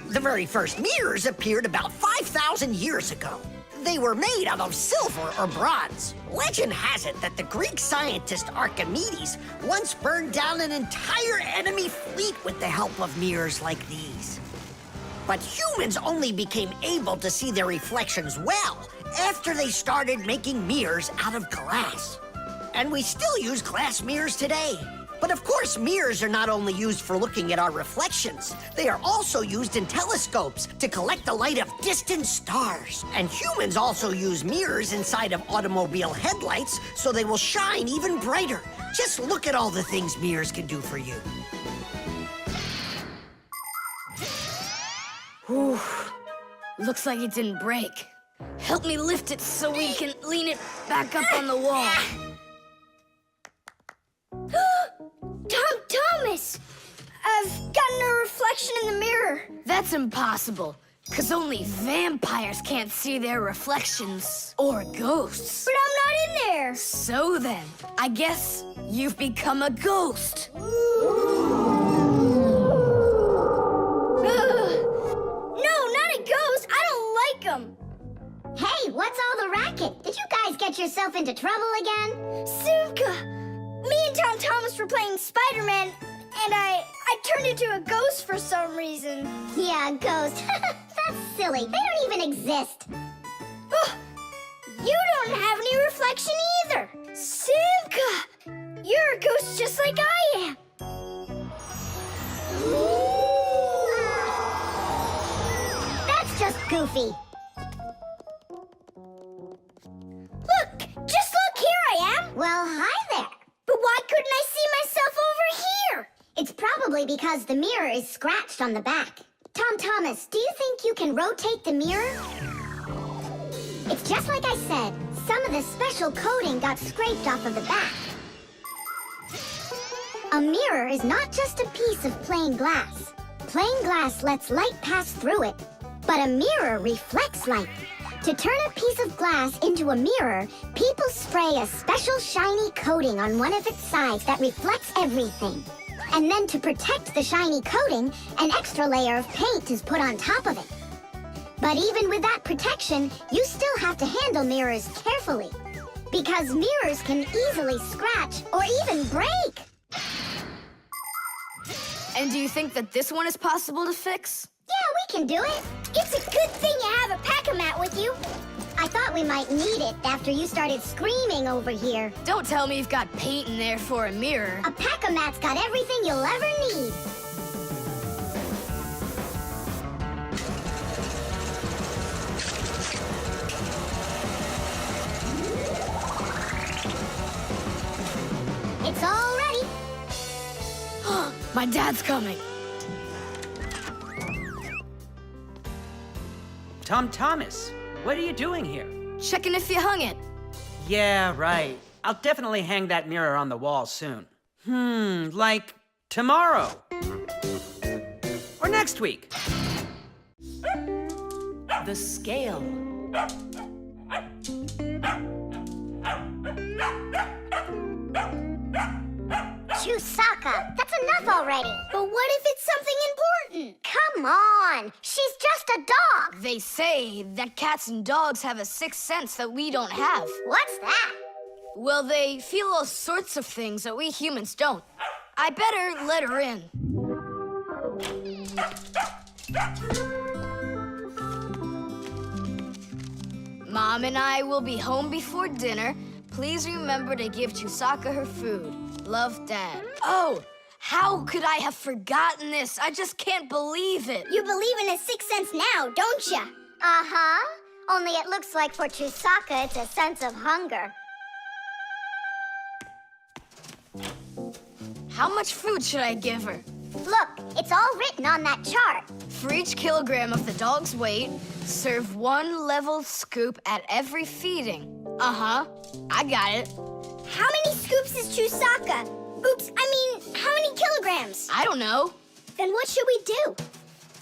The very first mirrors appeared about 5,000 years ago. They were made out of silver or bronze. Legend has it that the Greek scientist Archimedes once burned down an entire enemy fleet with the help of mirrors like these. But humans only became able to see their reflections well after they started making mirrors out of glass. And we still use glass mirrors today. But of course, mirrors are not only used for looking at our reflections, they are also used in telescopes to collect the light of distant stars. And humans also use mirrors inside of automobile headlights so they will shine even brighter. Just look at all the things mirrors can do for you. Whew. Looks like it didn't break. Help me lift it so we can lean it back up on the wall. Tom Thomas! I've gotten a reflection in the mirror. That's impossible, because only vampires can't see their reflections. Or ghosts. But I'm not in there. So then, I guess you've become a ghost. No, not a ghost. I don't like them. Hey, what's all the racket? Did you guys get yourself into trouble again? Simka! Me and Tom Thomas were playing Spider-Man, and I turned into a ghost for some reason. Yeah, ghost. That's silly. They don't even exist. Oh, you don't have any reflection either. Simka! You're a ghost just like I am. That's just goofy. Look! Just look! Here I am! Well, hi there. But why couldn't I see myself over here? It's probably because the mirror is scratched on the back. Tom Thomas, do you think you can rotate the mirror? It's just like I said. Some of the special coating got scraped off of the back. A mirror is not just a piece of plain glass. Plain glass lets light pass through it, but a mirror reflects light. To turn a piece of glass into a mirror, people spray a special shiny coating on one of its sides that reflects everything. And then to protect the shiny coating, an extra layer of paint is put on top of it. But even with that protection, you still have to handle mirrors carefully. Because mirrors can easily scratch or even break. And do you think that this one is possible to fix? Yeah, we can do it. It's a good thing you have a pack-a-mat with you. I thought we might need it after you started screaming over here. Don't tell me you've got paint in there for a mirror. A pack-a-mat's got everything you'll ever need. It's all ready. My dad's coming. Tom Thomas, what are you doing here? Checking if you hung it. Yeah, right. I'll definitely hang that mirror on the wall soon. Like tomorrow. Or next week. The scale. Chusaka, that's enough already. But what if it's something important? Come on, she's just a dog. They say that cats and dogs have a sixth sense that we don't have. What's that? Well, they feel all sorts of things that we humans don't. I better let her in. Mom and I will be home before dinner. Please remember to give Chusaka her food. Love, Dad. Oh, how could I have forgotten this? I just can't believe it. You believe in a sixth sense now, don't ya? Uh-huh. Only it looks like for Chusaka, it's a sense of hunger. How much food should I give her? Look, it's all written on that chart. For each kilogram of the dog's weight, serve 1 level scoop at every feeding. Uh-huh, I got it. How many scoops is Chusaka? Oops, I mean, kilograms? I don't know. Then what should we do?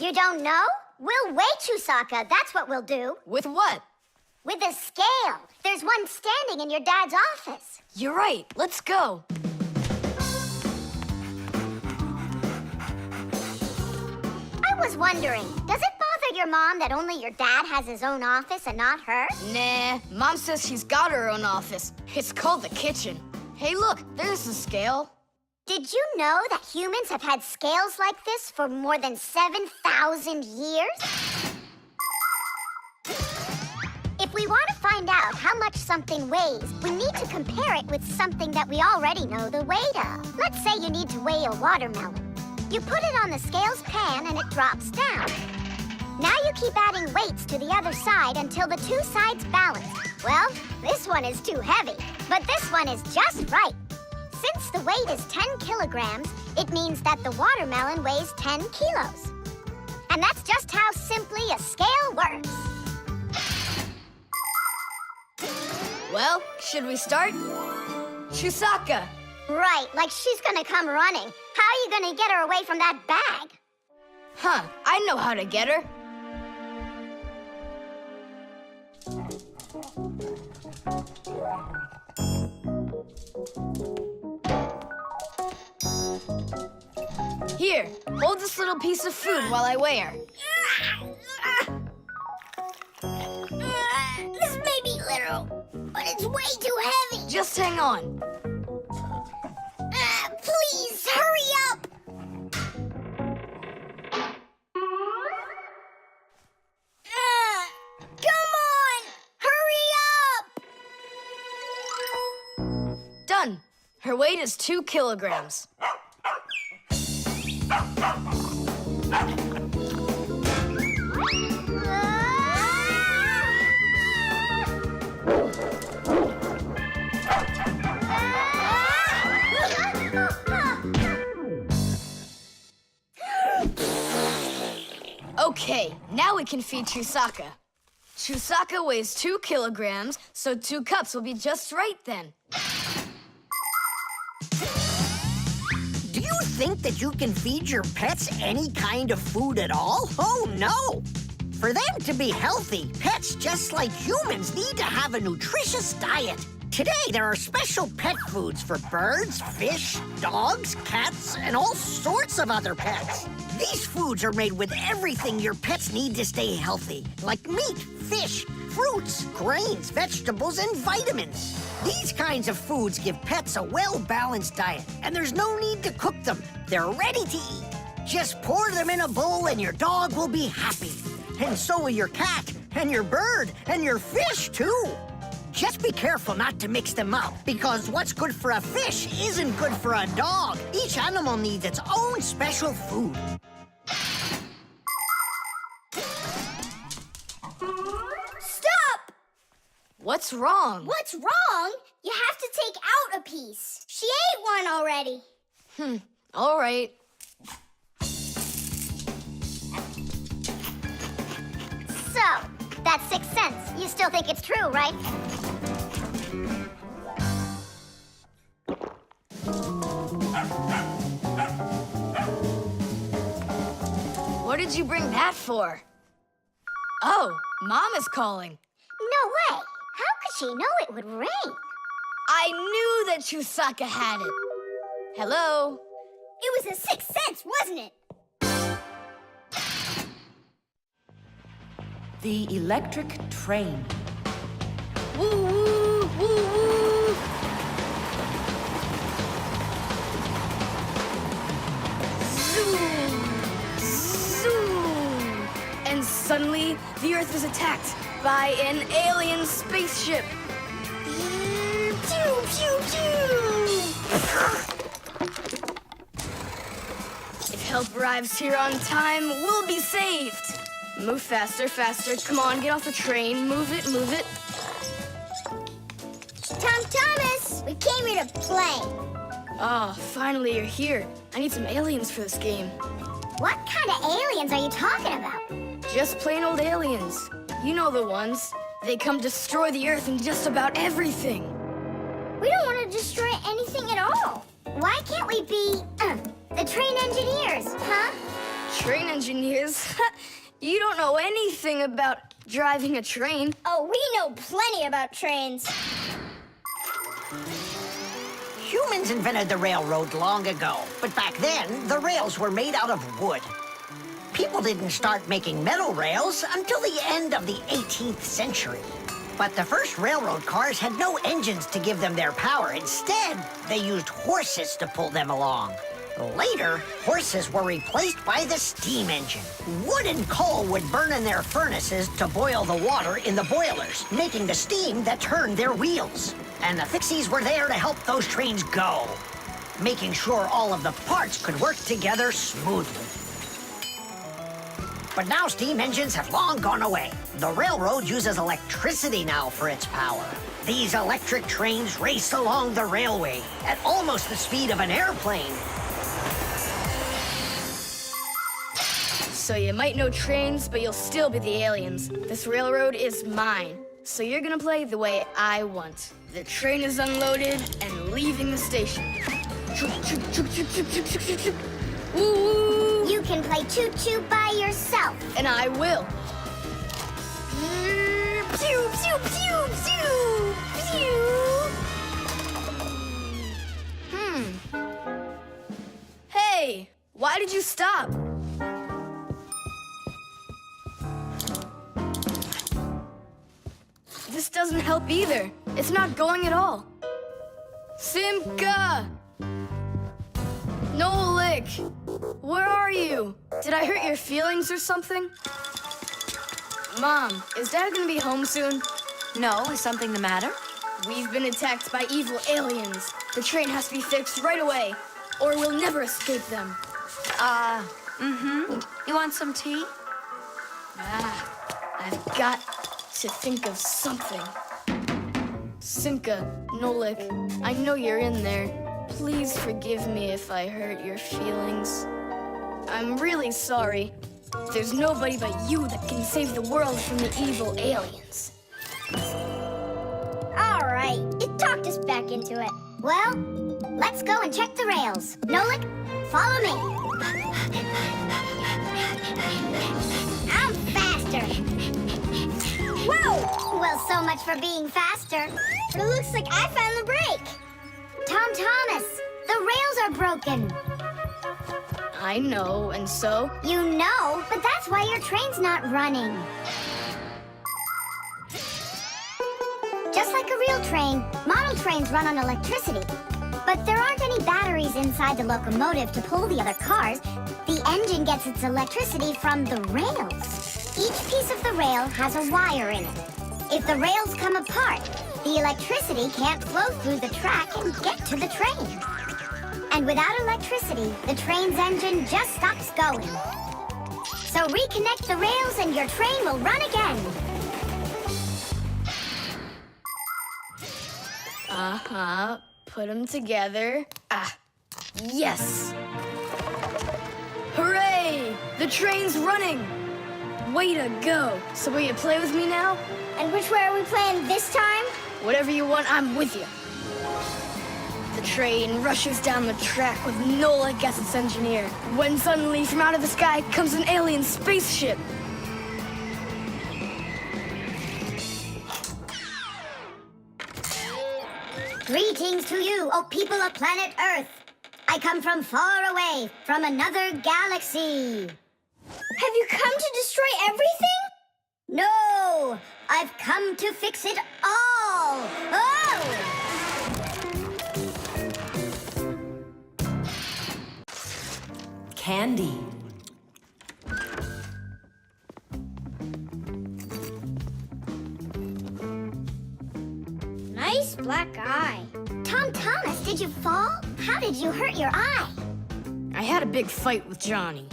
You don't know? We'll weigh Chusaka, that's what we'll do. With what? With a scale. There's one standing in your dad's office. You're right. Let's go. I was wondering, does it bother your mom that only your dad has his own office and not her? Nah, Mom says she's got her own office. It's called the kitchen. Hey, look, there's the scale. Did you know that humans have had scales like this for more than 7,000 years? If we want to find out how much something weighs, we need to compare it with something that we already know the weight of. Let's say you need to weigh a watermelon. You put it on the scales pan and it drops down. Now you keep adding weights to the other side until the two sides balance. Well, this one is too heavy, but this one is just right. Since the weight is 10 kilograms, it means that the watermelon weighs 10 kilos. And that's just how simply a scale works. Well, should we start? Chusaka! Right, like she's gonna come running. How are you gonna get her away from that bag? Huh, I know how to get her. Here, hold this little piece of food while I weigh her. This may be literal, but it's way too heavy. Just hang on. Please, hurry up. Come on, hurry up. Done. Her weight is 2 kilograms. Okay, now we can feed Chusaka. Chusaka weighs 2 kilograms, so 2 cups will be just right then. Do you think that you can feed your pets any kind of food at all? Oh, no! For them to be healthy, pets just like humans need to have a nutritious diet. Today, there are special pet foods for birds, fish, dogs, cats, and all sorts of other pets. These foods are made with everything your pets need to stay healthy, like meat, fish, fruits, grains, vegetables, and vitamins. These kinds of foods give pets a well-balanced diet, and there's no need to cook them. They're ready to eat. Just pour them in a bowl and your dog will be happy. And so will your cat, and your bird, and your fish, too. Just be careful not to mix them up, because what's good for a fish isn't good for a dog. Each animal needs its own special food. Stop! What's wrong? What's wrong? You have to take out a piece. She ate one already. All right. So, that's 6 cents. You still think it's true, right? What did you bring that for? Oh, Mom is calling. No way. How could she know it would rain? I knew that Chusaka had it. Hello? It was a 6 cents, wasn't it? The electric train. Woo, woo, woo, woo. Zoom, zoom. And suddenly, the Earth was attacked by an alien spaceship. Pew, pew, pew. If help arrives here on time, we'll be saved. Move faster, faster. Come on, get off the train. Move it, move it. Tom Thomas, we came here to play. Oh, finally you're here. I need some aliens for this game. What kind of aliens are you talking about? Just plain old aliens. You know the ones. They come destroy the Earth and just about everything. We don't want to destroy anything at all. Why can't we be The train engineers, huh? Train engineers? You don't know anything about driving a train. Oh, we know plenty about trains. Humans invented the railroad long ago, but back then, the rails were made out of wood. People didn't start making metal rails until the end of the 18th century. But the first railroad cars had no engines to give them their power. Instead, they used horses to pull them along. Later, horses were replaced by the steam engine. Wood and coal would burn in their furnaces to boil the water in the boilers, making the steam that turned their wheels. And the Fixies were there to help those trains go, making sure all of the parts could work together smoothly. But now steam engines have long gone away. The railroad uses electricity now for its power. These electric trains race along the railway at almost the speed of an airplane. So you might know trains, but you'll still be the aliens. This railroad is mine. So you're gonna play the way I want. The train is unloaded and leaving the station. Woo! You can play choo-choo by yourself. And I will. Pew, pew, pew, pew, pew. Hey, why did you stop? This doesn't help either. It's not going at all. Simka! Nolik! Where are you? Did I hurt your feelings or something? Mom, is Dad gonna be home soon? No, is something the matter? We've been attacked by evil aliens. The train has to be fixed right away, or we'll never escape them. You want some tea? I've got to think of something. Simka, Nolik, I know you're in there. Please forgive me if I hurt your feelings. I'm really sorry. There's nobody but you that can save the world from the evil aliens. All right, it talked us back into it. Well, let's go and check the rails. Nolik, follow me. I'm faster. Whoa! Well, so much for being faster. It looks like I found the brake. Tom Thomas, the rails are broken. I know, and so? You know, but that's why your train's not running. Just like a real train, model trains run on electricity. But there aren't any batteries inside the locomotive to pull the other cars. The engine gets its electricity from the rails. Each piece of the rail has a wire in it. If the rails come apart, the electricity can't flow through the track and get to the train. And without electricity, the train's engine just stops going. So reconnect the rails and your train will run again. Put them together. Yes! Hooray! The train's running! Way to go! So will you play with me now? And which way are we playing this time? Whatever you want, I'm with you. The train rushes down the track with Nolik as its engineer, when suddenly from out of the sky comes an alien spaceship. Greetings to you, O people of planet Earth. I come from far away, from another galaxy. Have you come to destroy everything? No, I've come to fix it all. Oh! Candy. Nice black eye. Tom Thomas, did you fall? How did you hurt your eye? I had a big fight with Johnny.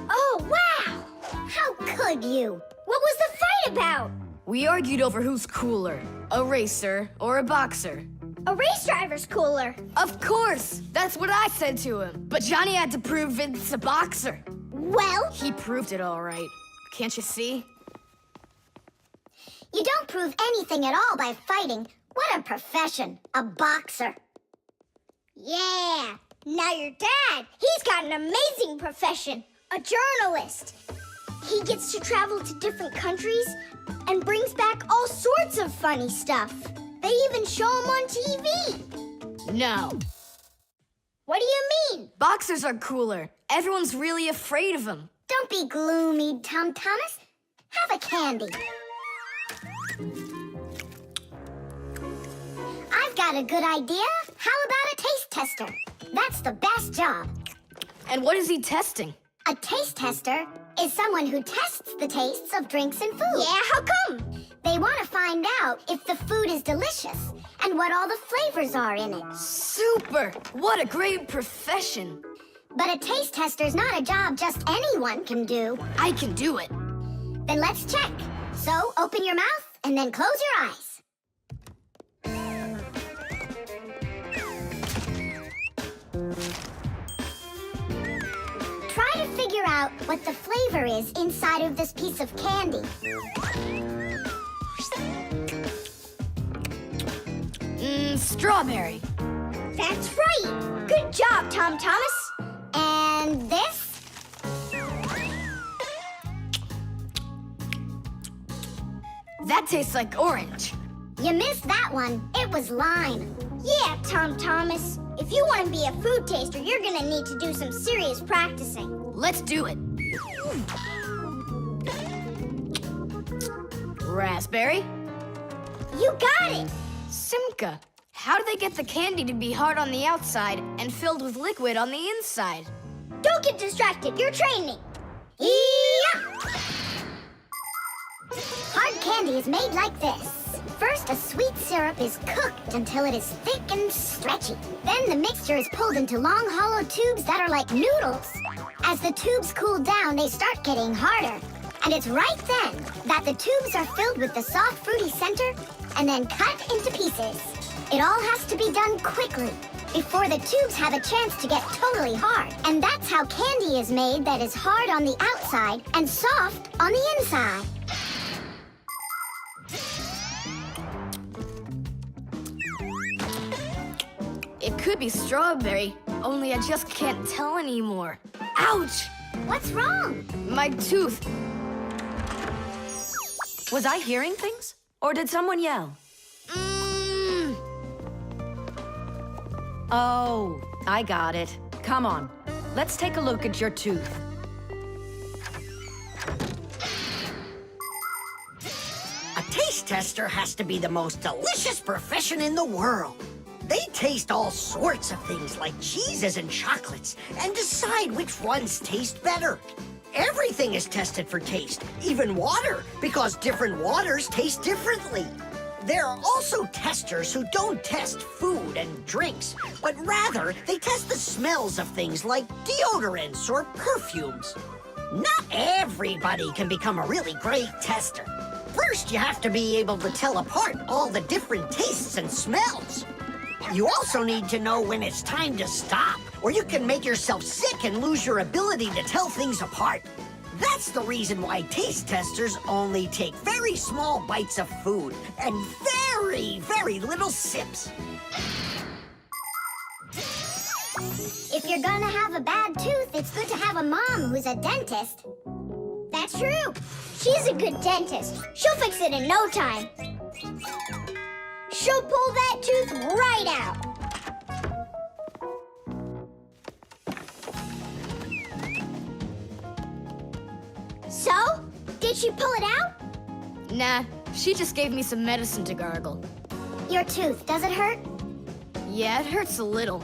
Oh, wow! How could you? What was the fight about? We argued over who's cooler, a racer or a boxer. A race driver's cooler. Of course! That's what I said to him. But Johnny had to prove it's a boxer. Well, He proved it all right. Can't you see? you don't prove anything at all by fighting. What a profession, a boxer. Yeah, Now your dad, he's got an amazing profession, a journalist. He gets to travel to different countries and brings back all sorts of funny stuff. They even show him on TV. No. What do you mean? Boxers are cooler. Everyone's really afraid of them. Don't be gloomy, Tom Thomas. Have a candy. I've got a good idea. How about a taste tester? That's the best job. And what is he testing? A taste tester is someone who tests the tastes of drinks and food. Yeah, how come? They want to find out if the food is delicious and what all the flavors are in it. Super! What a great profession. But a taste tester's not a job just anyone can do. I can do it. Then let's check. So open your mouth and then close your eyes. Try to figure out what the flavor is inside of this piece of candy. Strawberry. That's right. Good job, Tom Thomas. And this? That tastes like orange. You missed that one. It was lime. Yeah, Tom Thomas. If you want to be a food taster, you're going to need to do some serious practicing. Let's do it. Raspberry. You got it. Simka, how do they get the candy to be hard on the outside and filled with liquid on the inside? Don't get distracted. You're training. Yeah! Hard candy is made like this. First, a sweet syrup is cooked until it is thick and stretchy. Then the mixture is pulled into long, hollow tubes that are like noodles. As the tubes cool down, they start getting harder. And it's right then that the tubes are filled with the soft, fruity center and then cut into pieces. It all has to be done quickly before the tubes have a chance to get totally hard. And that's how candy is made that is hard on the outside and soft on the inside. It could be strawberry, only I just can't tell anymore. Ouch! What's wrong? My tooth. Was I hearing things? Or did someone yell? Oh, I got it. Come on. Let's take a look at your tooth. A taste tester has to be the most delicious profession in the world. They taste all sorts of things like cheeses and chocolates and decide which ones taste better. Everything is tested for taste, even water, because different waters taste differently. There are also testers who don't test food and drinks, but rather they test the smells of things like deodorants or perfumes. Not everybody can become a really great tester. First, you have to be able to tell apart all the different tastes and smells. You also need to know when it's time to stop, or you can make yourself sick and lose your ability to tell things apart. That's the reason why taste testers only take very small bites of food and very, very little sips. If you're gonna have a bad tooth, it's good to have a mom who's a dentist. That's true. She's a good dentist. She'll fix it in no time. She'll pull that tooth right out. So, did she pull it out? Nah, she just gave me some medicine to gargle. Your tooth, does it hurt? Yeah, it hurts a little.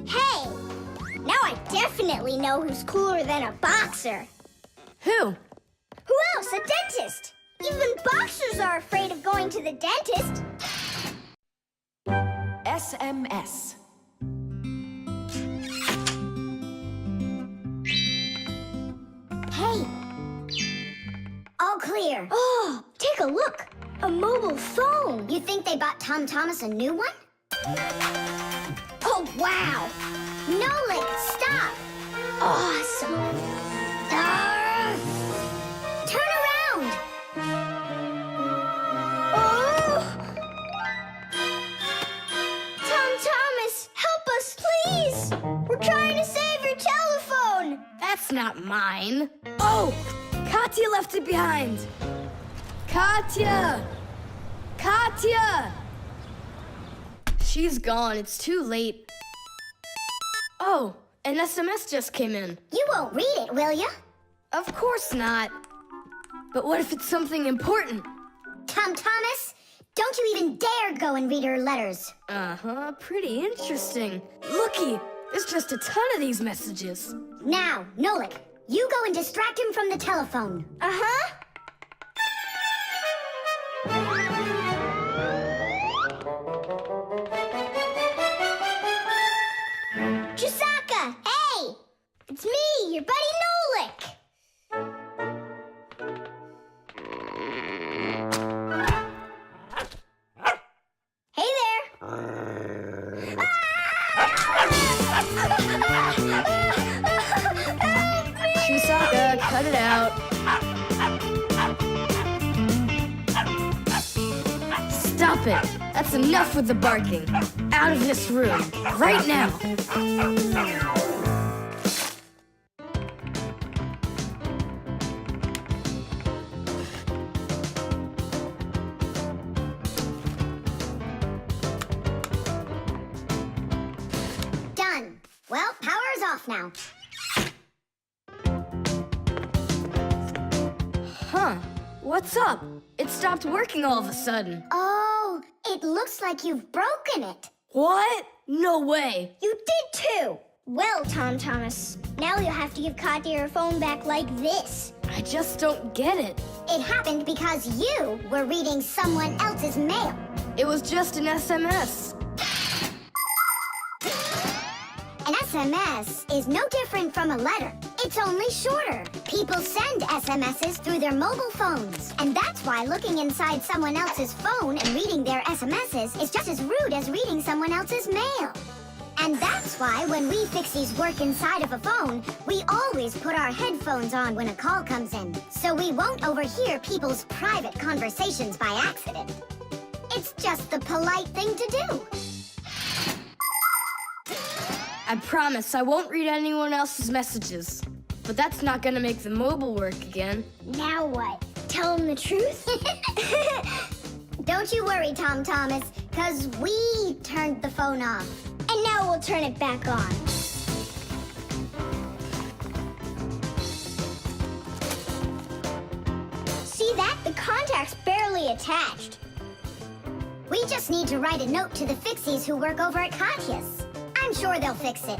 Hey, now I definitely know who's cooler than a boxer. Who? Who else? A dentist. Even boxers are afraid of going to the dentist. SMS. Hey. All clear. Oh, take a look. A mobile phone. You think they bought Tom Thomas a new one? Oh, wow. Nolik, stop! Awesome. Turn around! Oh! Tom Thomas, help us, please! We're That's not mine. Oh, Katya left it behind. Katya! Katya! She's gone. It's too late. Oh, an SMS just came in. You won't read it, will you? Of course not. But what if it's something important? Tom Thomas, don't you even dare go and read her letters. Uh-huh, pretty interesting. Looky, there's just a ton of these messages. Now, Nolik, you go and distract him from the telephone. Uh-huh. Chisaka! Hey! It's me, your buddy Nolik! Hey there! Chisaka, cut it out. Stop it! That's enough with the barking. Out of this room, right now. Done. Well, power's off now. Huh, what's up? It stopped working all of a sudden. Oh, it looks like you've broken it. What? No way. You did too! Well, Tom Thomas, now you'll have to give Katya her phone back like this. I just don't get it. It happened because you were reading someone else's mail. It was just an SMS. An SMS is no different from a letter. It's only shorter. People send SMSs through their mobile phones. And that's why looking inside someone else's phone and reading their SMSs is just as rude as reading someone else's mail. And that's why when we Fixies work inside of a phone, we always put our headphones on when a call comes in, so we won't overhear people's private conversations by accident. It's just the polite thing to do. I promise I won't read anyone else's messages. But that's not gonna make the mobile work again. Now what? Tell him the truth? Don't you worry, Tom Thomas, because we turned the phone off. And now we'll turn it back on. See that? The contact's barely attached. We just need to write a note to the Fixies who work over at Katya's. I'm sure they'll fix it.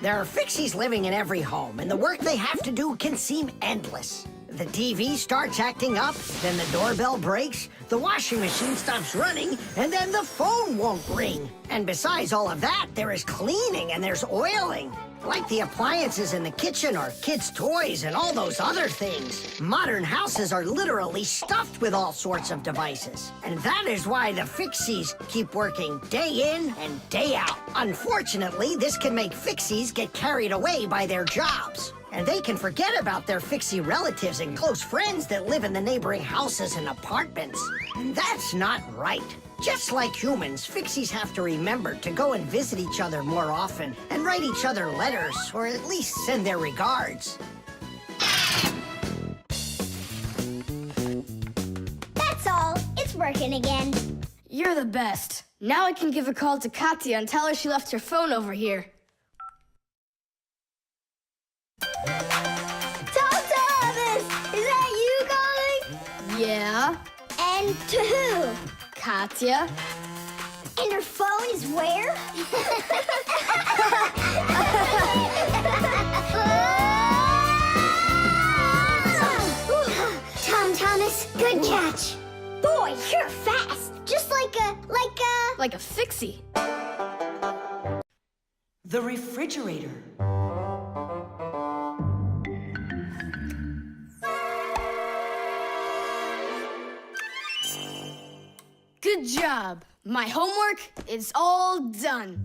There are Fixies living in every home, and the work they have to do can seem endless. The TV starts acting up, then the doorbell breaks, the washing machine stops running, and then the phone won't ring. And besides all of that, there is cleaning and there's oiling. Like the appliances in the kitchen or kids' toys and all those other things. Modern houses are literally stuffed with all sorts of devices. And that is why the Fixies keep working day in and day out. Unfortunately, this can make Fixies get carried away by their jobs. And they can forget about their Fixie relatives and close friends that live in the neighboring houses and apartments. And that's not right. Just like humans, Fixies have to remember to go and visit each other more often and write each other letters, or at least send their regards. That's all. It's working again. You're the best. Now I can give a call to Katya and tell her she left her phone over here. Tom Thomas! Is that you calling? Yeah? And to who? Katya? And her phone is where? Tom Thomas, good catch. Boy, you're fast. Just like a... Like a Fixie. The refrigerator. Good job. My homework is all done.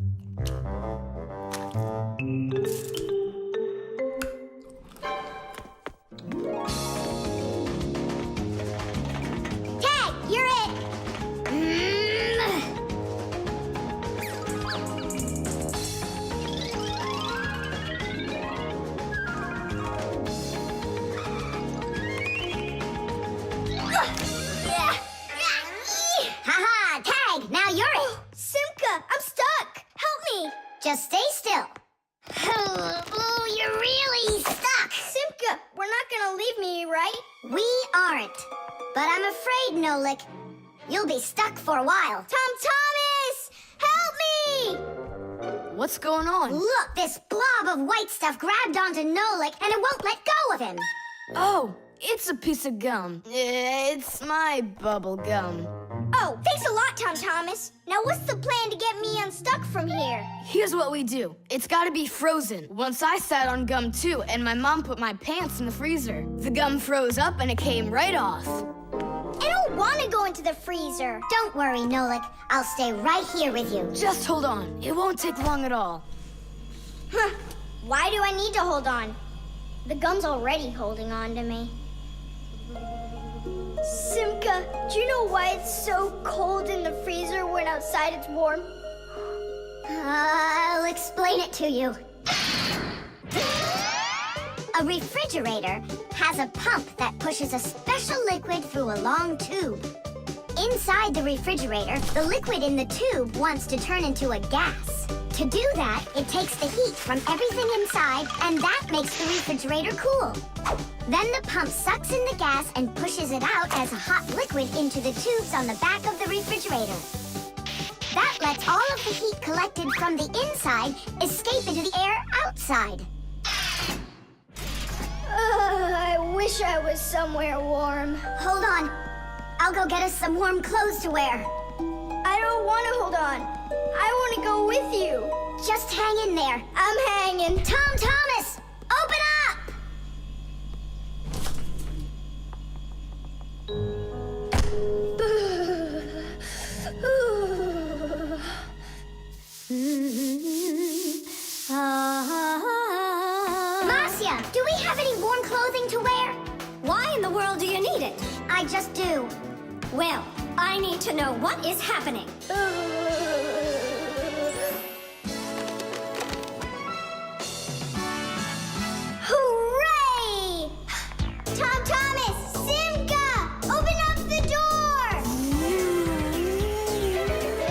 Tag, you're it. just stay still. Oh, you're really stuck. Simka, we're not gonna leave me, right? We aren't. But I'm afraid, Nolik, you'll be stuck for a while. Tom Thomas! Help me! What's going on? Look, this blob of white stuff grabbed onto Nolik and it won't let go of him. Oh, it's a piece of gum. It's my bubble gum. Oh, thanks a lot, Tom Thomas. Now what's the plan to get me unstuck from here? Here's what we do. It's gotta be frozen. Once I sat on gum too, and my mom put my pants in the freezer. The gum froze up and it came right off. I don't want to go into the freezer. Don't worry, Nolik. I'll stay right here with you. Just hold on. It won't take long at all. Huh. Why do I need to hold on? The gum's already holding on to me. Simka, do you know why it's so cold in the freezer when outside it's warm? I'll explain it to you. A refrigerator has a pump that pushes a special liquid through a long tube. Inside the refrigerator, the liquid in the tube wants to turn into a gas. To do that, it takes the heat from everything inside, and that makes the refrigerator cool. Then the pump sucks in the gas and pushes it out as a hot liquid into the tubes on the back of the refrigerator. That lets all of the heat collected from the inside escape into the air outside. I wish I was somewhere warm. Hold on. I'll go get us some warm clothes to wear. I don't want to hold on. I want to go with you. Just hang in there. I'm hanging. Tom Thomas, open up! Marcia, do we have any warm clothing to wear? Why in the world do you need it? I just do. Well, I need to know what is happening. Hooray! Tom Thomas, Simka, open up the door!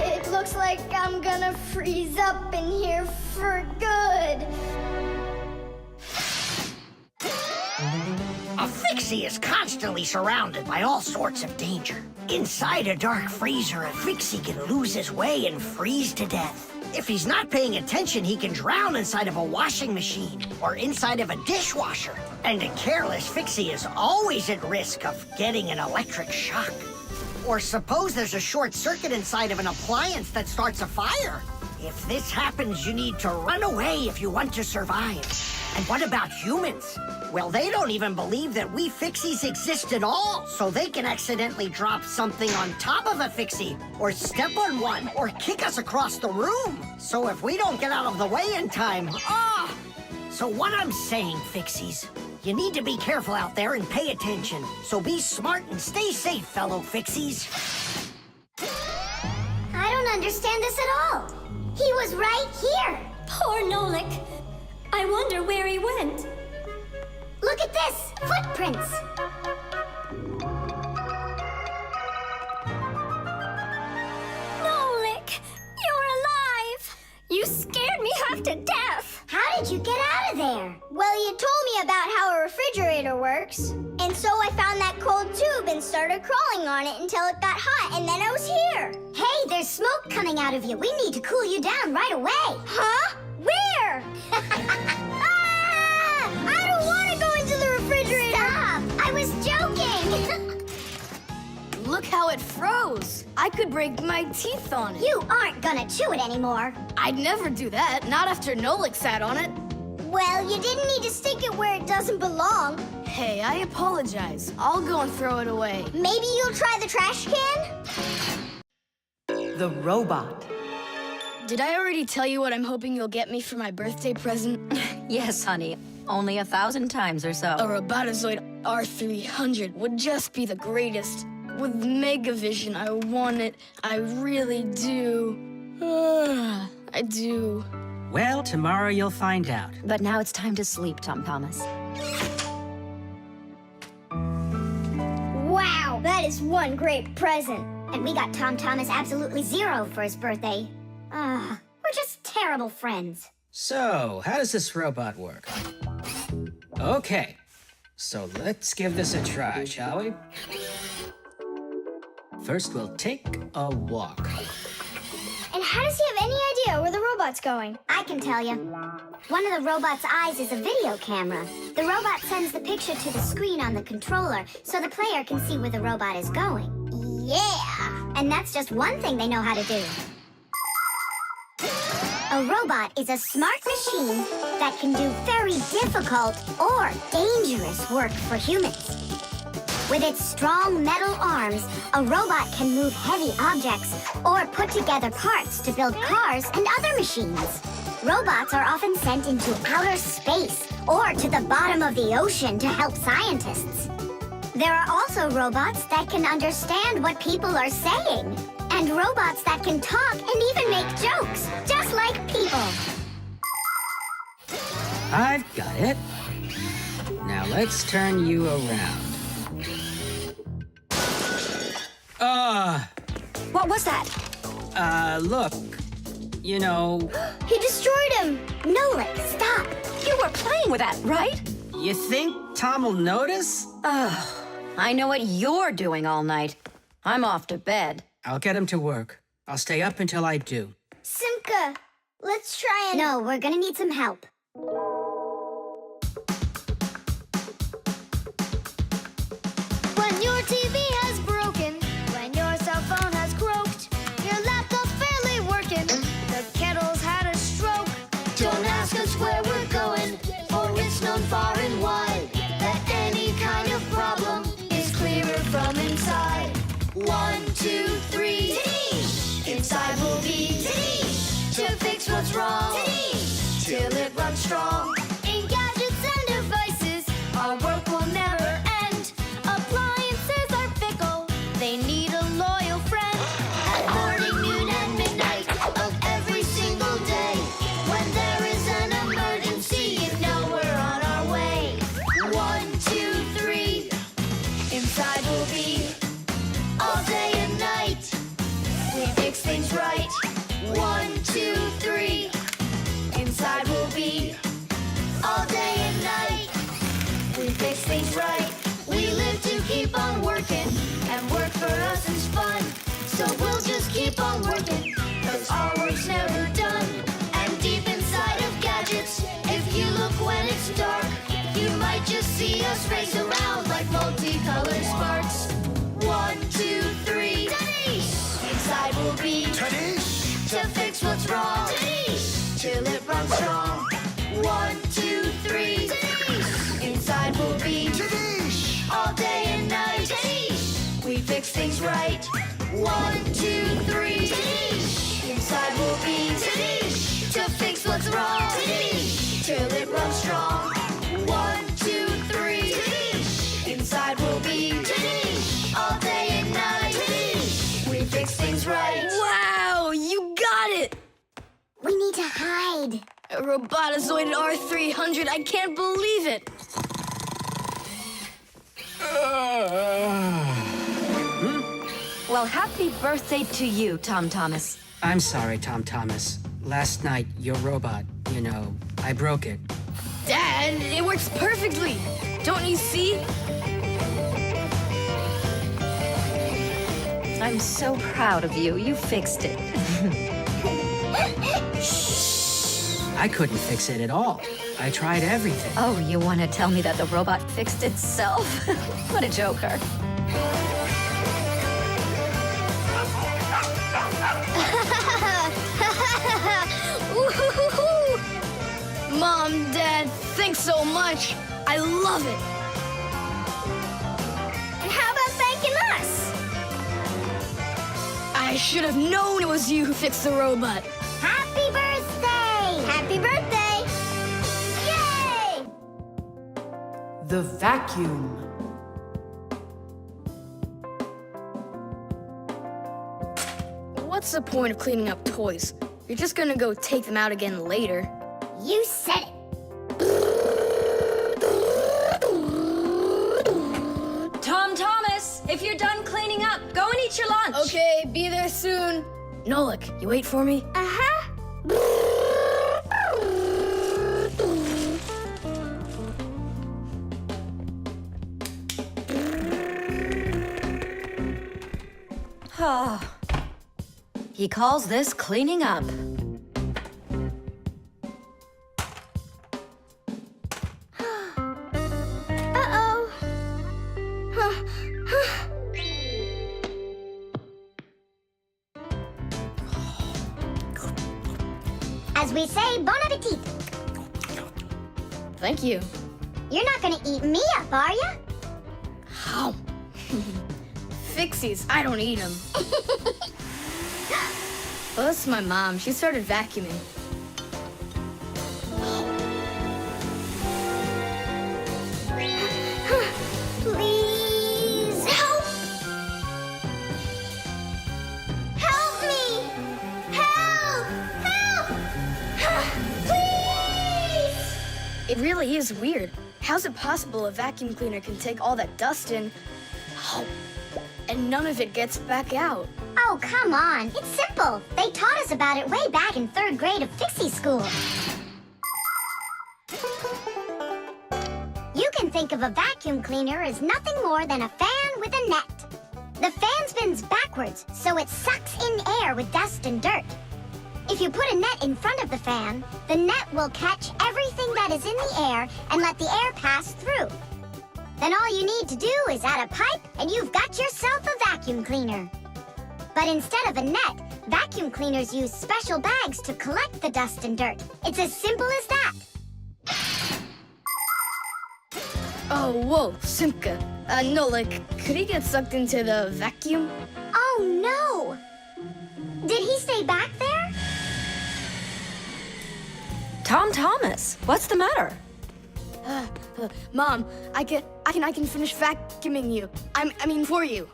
It looks like I'm gonna freeze up in here for good. A Fixie is constantly surrounded by all sorts of danger. Inside a dark freezer, a Fixie can lose his way and freeze to death. If he's not paying attention, he can drown inside of a washing machine or inside of a dishwasher. And a careless Fixie is always at risk of getting an electric shock. Or suppose there's a short circuit inside of an appliance that starts a fire. If this happens, you need to run away if you want to survive. And what about humans? Well, they don't even believe that we Fixies exist at all, so they can accidentally drop something on top of a Fixie, or step on one, or kick us across the room. So if we don't get out of the way in time, So what I'm saying, Fixies, you need to be careful out there and pay attention. So be smart and stay safe, fellow Fixies. I don't understand this at all. He was right here. Poor Nolik. I wonder where he went. Look at this, footprints. Nolik, you're alive. You scared me half to death. How did you get out of there? Well, you told me about how a refrigerator works. And so I found that cold tube and started crawling on it until it got hot, and then I was here. Hey, there's smoke coming out of you. We need to cool you down right away. Huh? Where? I don't want to go into the refrigerator. Stop! I was joking. Look how it froze. I could break my teeth on it. You aren't gonna chew it anymore. I'd never do that, not after Nolik sat on it. Well, you didn't need to stick it where it doesn't belong. Hey, I apologize. I'll go and throw it away. Maybe you'll try the trash can? The robot. Did I already tell you what I'm hoping you'll get me for my birthday present? Yes, honey. Only 1,000 times or so. A Robotazoid R300 would just be the greatest. With Megavision, I want it. I really do. I do. Well, tomorrow you'll find out. But now it's time to sleep, Tom Thomas. Wow, that is one great present. And we got Tom Thomas absolutely zero for his birthday. We're We're just terrible friends. So, how does this robot work? Okay, so let's give this a try, shall we? First, we'll take a walk. And how does he have any idea where the robot's going? I can tell you. One of the robot's eyes is a video camera. The robot sends the picture to the screen on the controller so the player can see where the robot is going. Yeah! And that's just one thing they know how to do. A robot is a smart machine that can do very difficult or dangerous work for humans. With its strong metal arms, a robot can move heavy objects or put together parts to build cars and other machines. Robots are often sent into outer space or to the bottom of the ocean to help scientists. There are also robots that can understand what people are saying, and robots that can talk and even make jokes, just like people. I've got it. Now let's turn you around. What was that? Look. You know, He destroyed him! Nolik, stop! You were playing with that, right? you think Tom will notice? I know what you're doing all night. I'm off to bed. I'll get him to work. I'll stay up until I do. Simka, let's try and... No, we're gonna need some help. When your TV has broken, when your cell phone has croaked, your laptop's barely working, the kettle's had a stroke. Don't ask us where we're going, for it's known far and wide that any kind of problem is clearer from inside. 1, 2, 3, inside will be to fix what's wrong, till it runs strong. In gadgets and devices, our work will never end. Appliances are fickle, they need a loyal friend. At morning, noon, and midnight of every single day, when there is an emergency, you know we're on our way. 1, 2, 3, inside will be all day and night. We fix things right. 1, 2, 3, inside will be all day and night. We fix things right. We live to keep on working, and work for us is fun. So we'll just keep on working, cause our work's never done. And deep inside of gadgets, if you look when it's dark, you might just see us race around like multicolored sparks. 1, 2, 3, inside will be to fix what's wrong, till it runs strong. 1, 2, 3, inside will be all day and night. We fix things right. 1, 2, 3, inside will be to fix what's wrong, till it runs strong. 1, 2, 3, inside will be all day and night. We fix things right. Wow, you got it! We need to hide. A robotizoid R300, I can't believe it! Well, happy birthday to you, Tom Thomas. I'm sorry, Tom Thomas. Last night, your robot, you know, I broke it. Dad, it works perfectly! Don't you see? I'm so proud of you. You fixed it. I couldn't fix it at all. I tried everything. Oh, you want to tell me that the robot fixed itself? What a joker. Mom, Dad, thanks so much. I love it. And how about thanking us? I should have known it was you who fixed the robot. Happy birthday! Happy birthday! Yay! The vacuum. What's the point of cleaning up toys? You're just gonna go take them out again later. You said it. Tom Thomas, if you're done cleaning up, go and eat your lunch. Okay, be there soon. Nolik, you wait for me? Uh-huh. He calls this cleaning up. Uh-oh. As we say, bon appetit. Thank you. You're not gonna eat me up, are ya? Ow. Fixies, I don't eat them. Well, that's my mom. She started vacuuming. Please help! Help me! Help! Help! Please! It really is weird. How's it possible a vacuum cleaner can take all that dust in, and none of it gets back out? Oh, come on. It's simple. They taught us about it way back in 3rd grade of Fixie school. You can think of a vacuum cleaner as nothing more than a fan with a net. The fan spins backwards, so it sucks in air with dust and dirt. If you put a net in front of the fan, the net will catch everything that is in the air and let the air pass through. Then all you need to do is add a pipe and you've got yourself a vacuum cleaner. But instead of a net, vacuum cleaners use special bags to collect the dust and dirt. It's as simple as that. Oh, whoa, Simka. Nolik, could he get sucked into the vacuum? Oh, no! Did he stay back there? Tom Thomas, what's the matter? Mom, I can finish vacuuming you. I mean for you.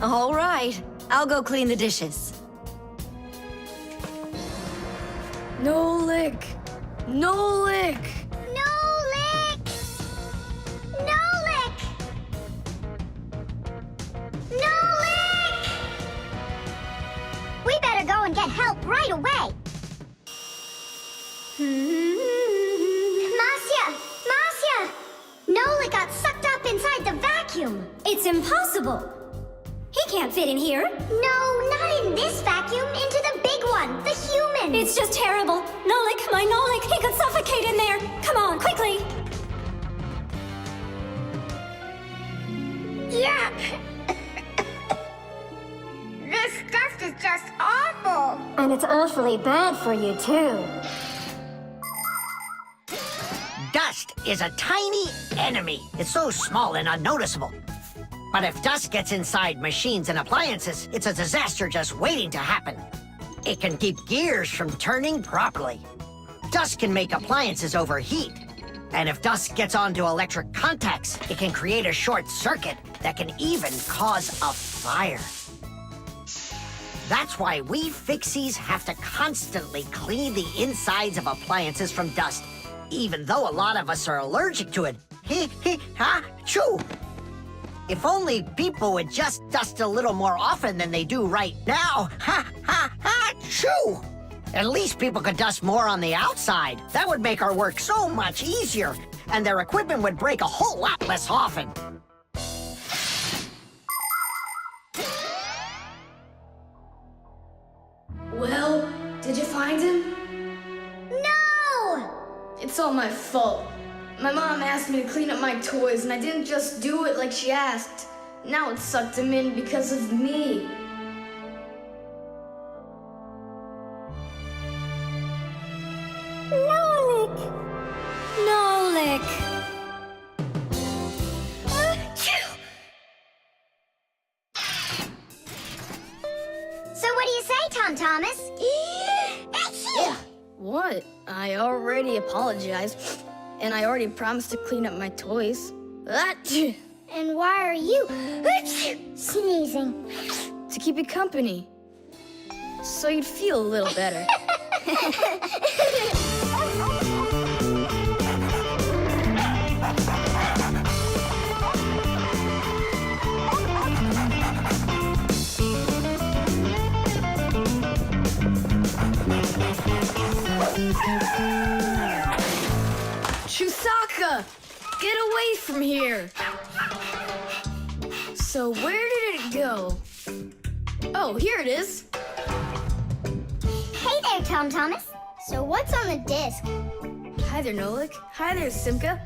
All right, I'll go clean the dishes. Nolik! Nolik! Nolik! Nolik! Nolik! We better go and get help right away. Marcia! Nolik got sucked up inside the vacuum. It's impossible. He can't fit in here. No, not in this vacuum. Into the big one, the human. It's just terrible. Nolik, my Nolik, he could suffocate in there. Come on, quickly. Yuck! This stuff is just awful. And it's awfully bad for you, too. Dust is a tiny enemy. It's so small and unnoticeable. But if dust gets inside machines and appliances, it's a disaster just waiting to happen. It can keep gears from turning properly. Dust can make appliances overheat. And if dust gets onto electric contacts, it can create a short circuit that can even cause a fire. That's why we Fixies have to constantly clean the insides of appliances from dust, even though a lot of us are allergic to it. Choo! If only people would just dust a little more often than they do right now. Choo! At least people could dust more on the outside. That would make our work so much easier, and their equipment would break a whole lot less often. Well, did you find him? No! It's all my fault. My mom asked me to clean up my toys, and I didn't just do it like she asked. Now it sucked him in because of me. Nolik! Nolik! So what do you say, Tom Thomas? What? I already apologized, and I already promised to clean up my toys. And why are you sneezing? To keep you company. So you'd feel a little better. Chusaka! Get away from here! So where did it go? Oh, here it is. Hey there, Tom Thomas. So what's on the disc? Hi there, Nolik. Hi there, Simka.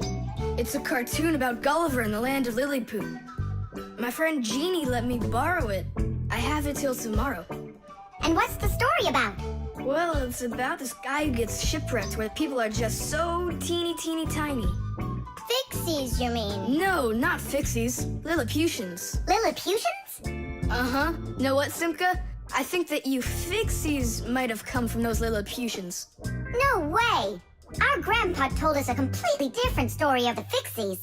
It's a cartoon about Gulliver in the land of Lilliput. My friend Jeannie let me borrow it. I have it till tomorrow. And what's the story about? Well, it's about this guy who gets shipwrecked where people are just so teeny tiny. Fixies, you mean? No, not Fixies. Lilliputians. Lilliputians? Uh-huh. Know what, Simka? I think that you Fixies might have come from those Lilliputians. No way! Our grandpa told us a completely different story of the Fixies.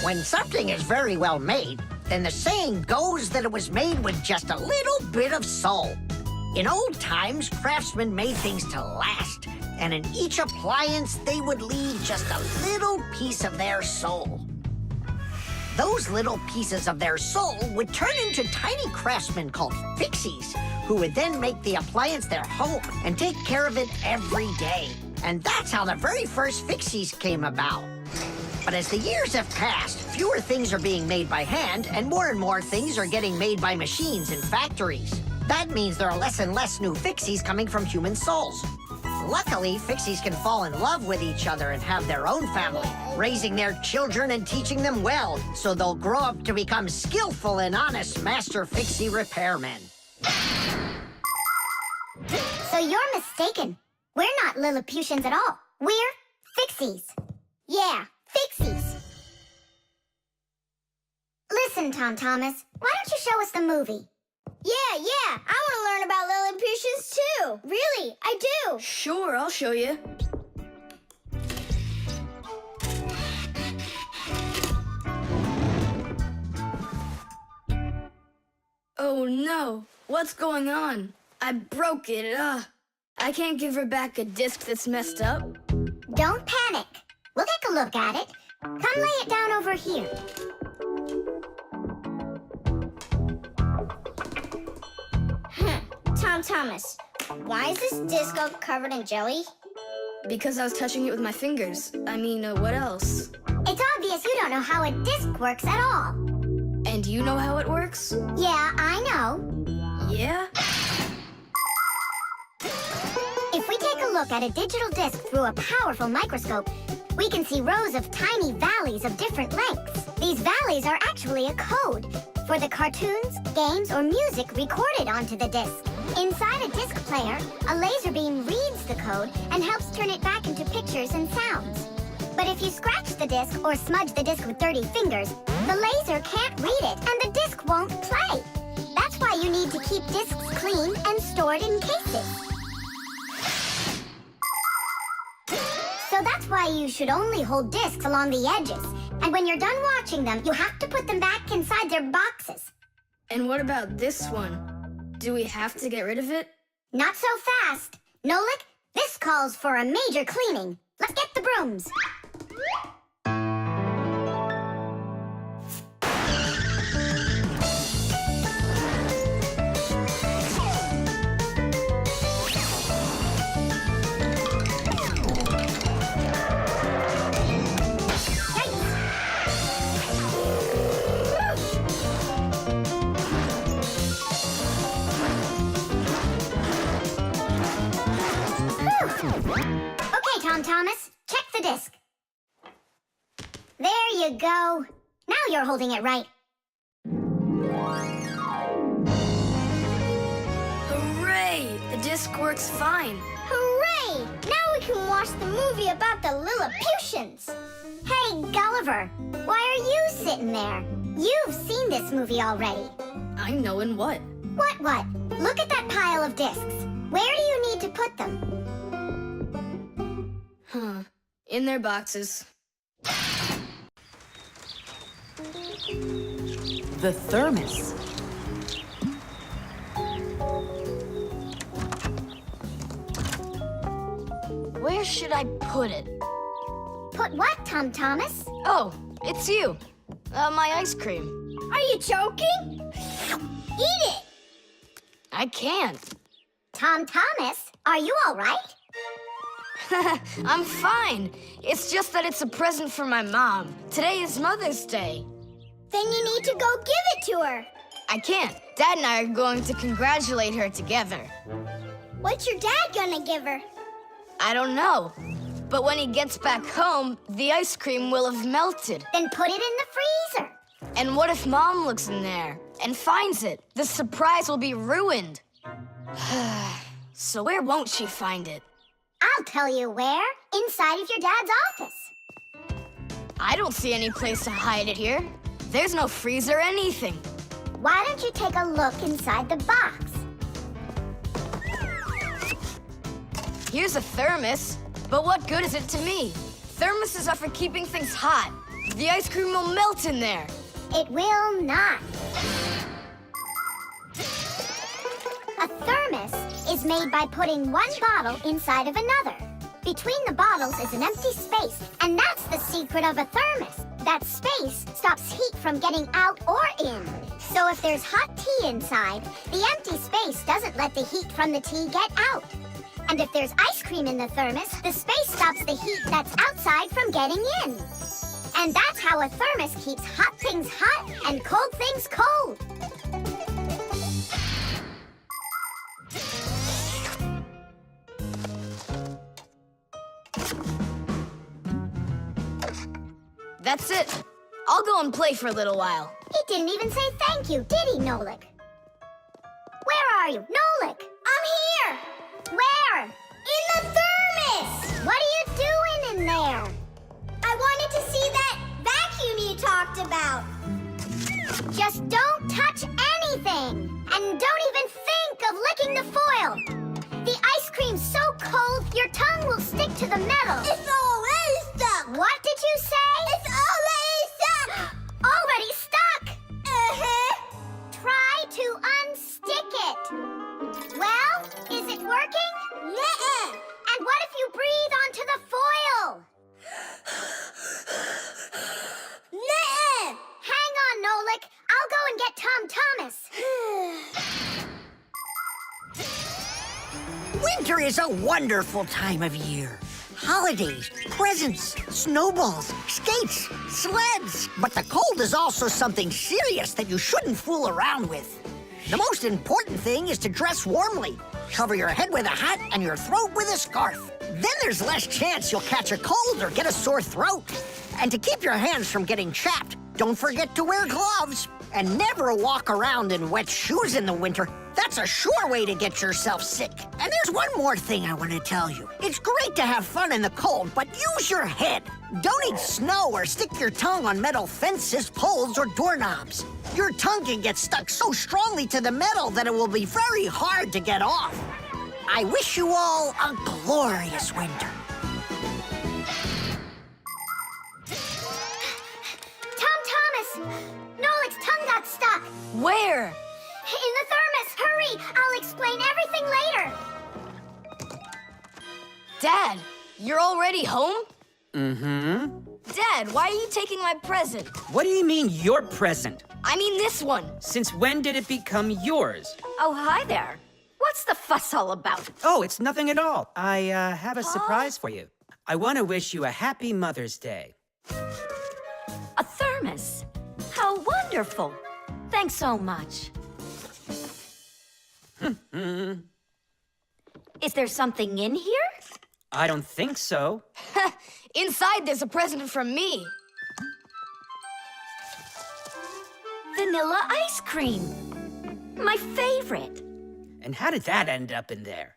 When something is very well made, then the saying goes that it was made with just a little bit of soul. In old times, craftsmen made things to last, and in each appliance, they would leave just a little piece of their soul. Those little pieces of their soul would turn into tiny craftsmen called Fixies, who would then make the appliance their home and take care of it every day. And that's how the very first Fixies came about. But as the years have passed, fewer things are being made by hand, and more things are getting made by machines in factories. That means there are less and less new Fixies coming from human souls. Luckily, Fixies can fall in love with each other and have their own family, raising their children and teaching them well, so they'll grow up to become skillful and honest master Fixie repairmen. So you're mistaken. We're not Lilliputians at all. We're Fixies. Yeah, Fixies. Listen, Tom Thomas, why don't you show us the movie? Yeah, I want to learn about Lilliputians too. Really, I do. Sure, I'll show you. Oh no, what's going on? I broke it, I can't give her back a disc that's messed up. Don't panic. We'll take a look at it. Come lay it down over here. Tom Thomas, why is this disc all covered in jelly? Because I was touching it with my fingers. I mean, what else? It's obvious you don't know how a disc works at all. And you know how it works? Yeah, I know. Yeah? If we take a look at a digital disc through a powerful microscope, we can see rows of tiny valleys of different lengths. These valleys are actually a code for the cartoons, games, or music recorded onto the disc. Inside a disc player, a laser beam reads the code and helps turn it back into pictures and sounds. But if you scratch the disc or smudge the disc with dirty fingers, the laser can't read it and the disc won't play. That's why you need to keep discs clean and stored in cases. So that's why you should only hold discs along the edges. And when you're done watching them, you have to put them back inside their boxes. And what about this one? Do we have to get rid of it? Not so fast. Nolik, this calls for a major cleaning. Let's get the brooms. Okay, Tom Thomas, check the disc. There you go. Now you're holding it right. Hooray! The disc works fine. Hooray! Now we can watch the movie about the Lilliputians. Hey, Gulliver, why are you sitting there? You've seen this movie already. I know in what? What? Look at that pile of discs. Where do you need to put them? Huh. In their boxes. The thermos. Where should I put it? Put what, Tom Thomas? Oh, it's you. My ice cream. Are you joking? Eat it! I can't. Tom Thomas, are you all right? I'm fine. It's just that it's a present for my mom. Today is Mother's Day. Then you need to go give it to her. I can't. Dad and I are going to congratulate her together. What's your dad gonna give her? I don't know. But when he gets back home, the ice cream will have melted. Then put it in the freezer. And what if Mom looks in there and finds it? The surprise will be ruined. So where won't she find it? I'll tell you where. Inside of your dad's office. I don't see any place to hide it here. There's no freezer or anything. Why don't you take a look inside the box? Here's a thermos, but what good is it to me? Thermoses are for keeping things hot. The ice cream will melt in there. It will not. A thermos is made by putting one bottle inside of another. Between the bottles is an empty space, and that's the secret of a thermos. That space stops heat from getting out or in. So if there's hot tea inside, the empty space doesn't let the heat from the tea get out. And if there's ice cream in the thermos, the space stops the heat that's outside from getting in. And that's how a thermos keeps hot things hot and cold things cold. That's it. I'll go and play for a little while. He didn't even say thank you, did he, Nolik? Where are you? Nolik! I'm here! Where? In the thermos! What are you doing in there? I wanted to see that vacuum you talked about. Just don't touch anything! And don't even think of licking the foil! The ice cream's so cold, your tongue will stick to the metal. It's already stuck! What did you say? It's already stuck! Already stuck! Uh-huh. Try to unstick it. Well, is it working? Nuh-uh. And what if you breathe onto the foil? Nuh-uh. Hang on, Nolik. I'll go and get Tom Thomas. Winter is a wonderful time of year. Holidays, presents, snowballs, skates, sleds. But the cold is also something serious that you shouldn't fool around with. The most important thing is to dress warmly. Cover your head with a hat and your throat with a scarf. Then there's less chance you'll catch a cold or get a sore throat. And to keep your hands from getting chapped, don't forget to wear gloves. And never walk around in wet shoes in the winter. That's a sure way to get yourself sick. And there's one more thing I want to tell you. It's great to have fun in the cold, but use your head. Don't eat snow or stick your tongue on metal fences, poles, or doorknobs. Your tongue can get stuck so strongly to the metal that it will be very hard to get off. I wish you all a glorious winter. Tom Thomas! Nolik's tongue got stuck. Where? In the thermos. Hurry! I'll explain everything later. Dad, you're already home? Mm-hmm. Dad, why are you taking my present? What do you mean, your present? I mean this one. Since when did it become yours? Oh, hi there. What's the fuss all about? Oh, it's nothing at all. I have a surprise for you. I want to wish you a happy Mother's Day. A thermos. How wonderful. Thanks so much. Is there something in here? I don't think so. Inside there's a present from me. Vanilla ice cream. My favorite. And how did that end up in there?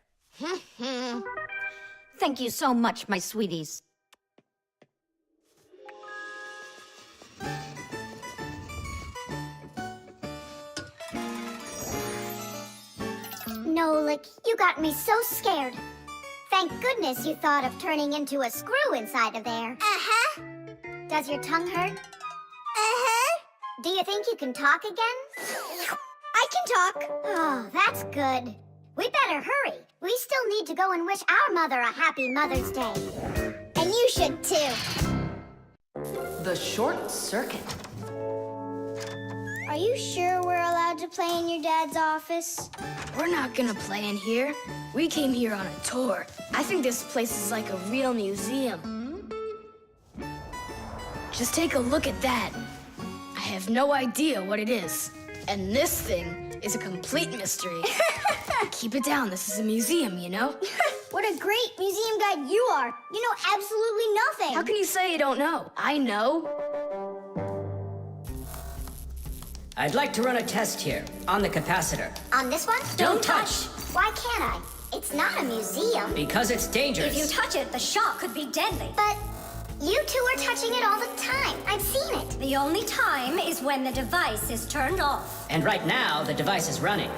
Thank you so much, my sweeties. Nolik, you got me so scared. Thank goodness you thought of turning into a screw inside of there. Uh-huh. Does your tongue hurt? Uh-huh. Do you think you can talk again? I can talk. Oh, that's good. We better hurry. We still need to go and wish our mother a happy Mother's Day. And you should too. The short circuit. Are you sure we're allowed to play in your dad's office? We're not gonna play in here. We came here on a tour. I think this place is like a real museum. Just take a look at that. I have no idea what it is. And this thing is a complete mystery. Keep it down. This is a museum, you know? What a great museum guide you are. You know absolutely nothing. How can you say you don't know? I know. I'd like to run a test here, on the capacitor. On this one? Don't touch! Why can't I? It's not a museum. Because it's dangerous. If you touch it, the shock could be deadly. But you two are touching it all the time. I've seen it. The only time is when the device is turned off. And right now, the device is running.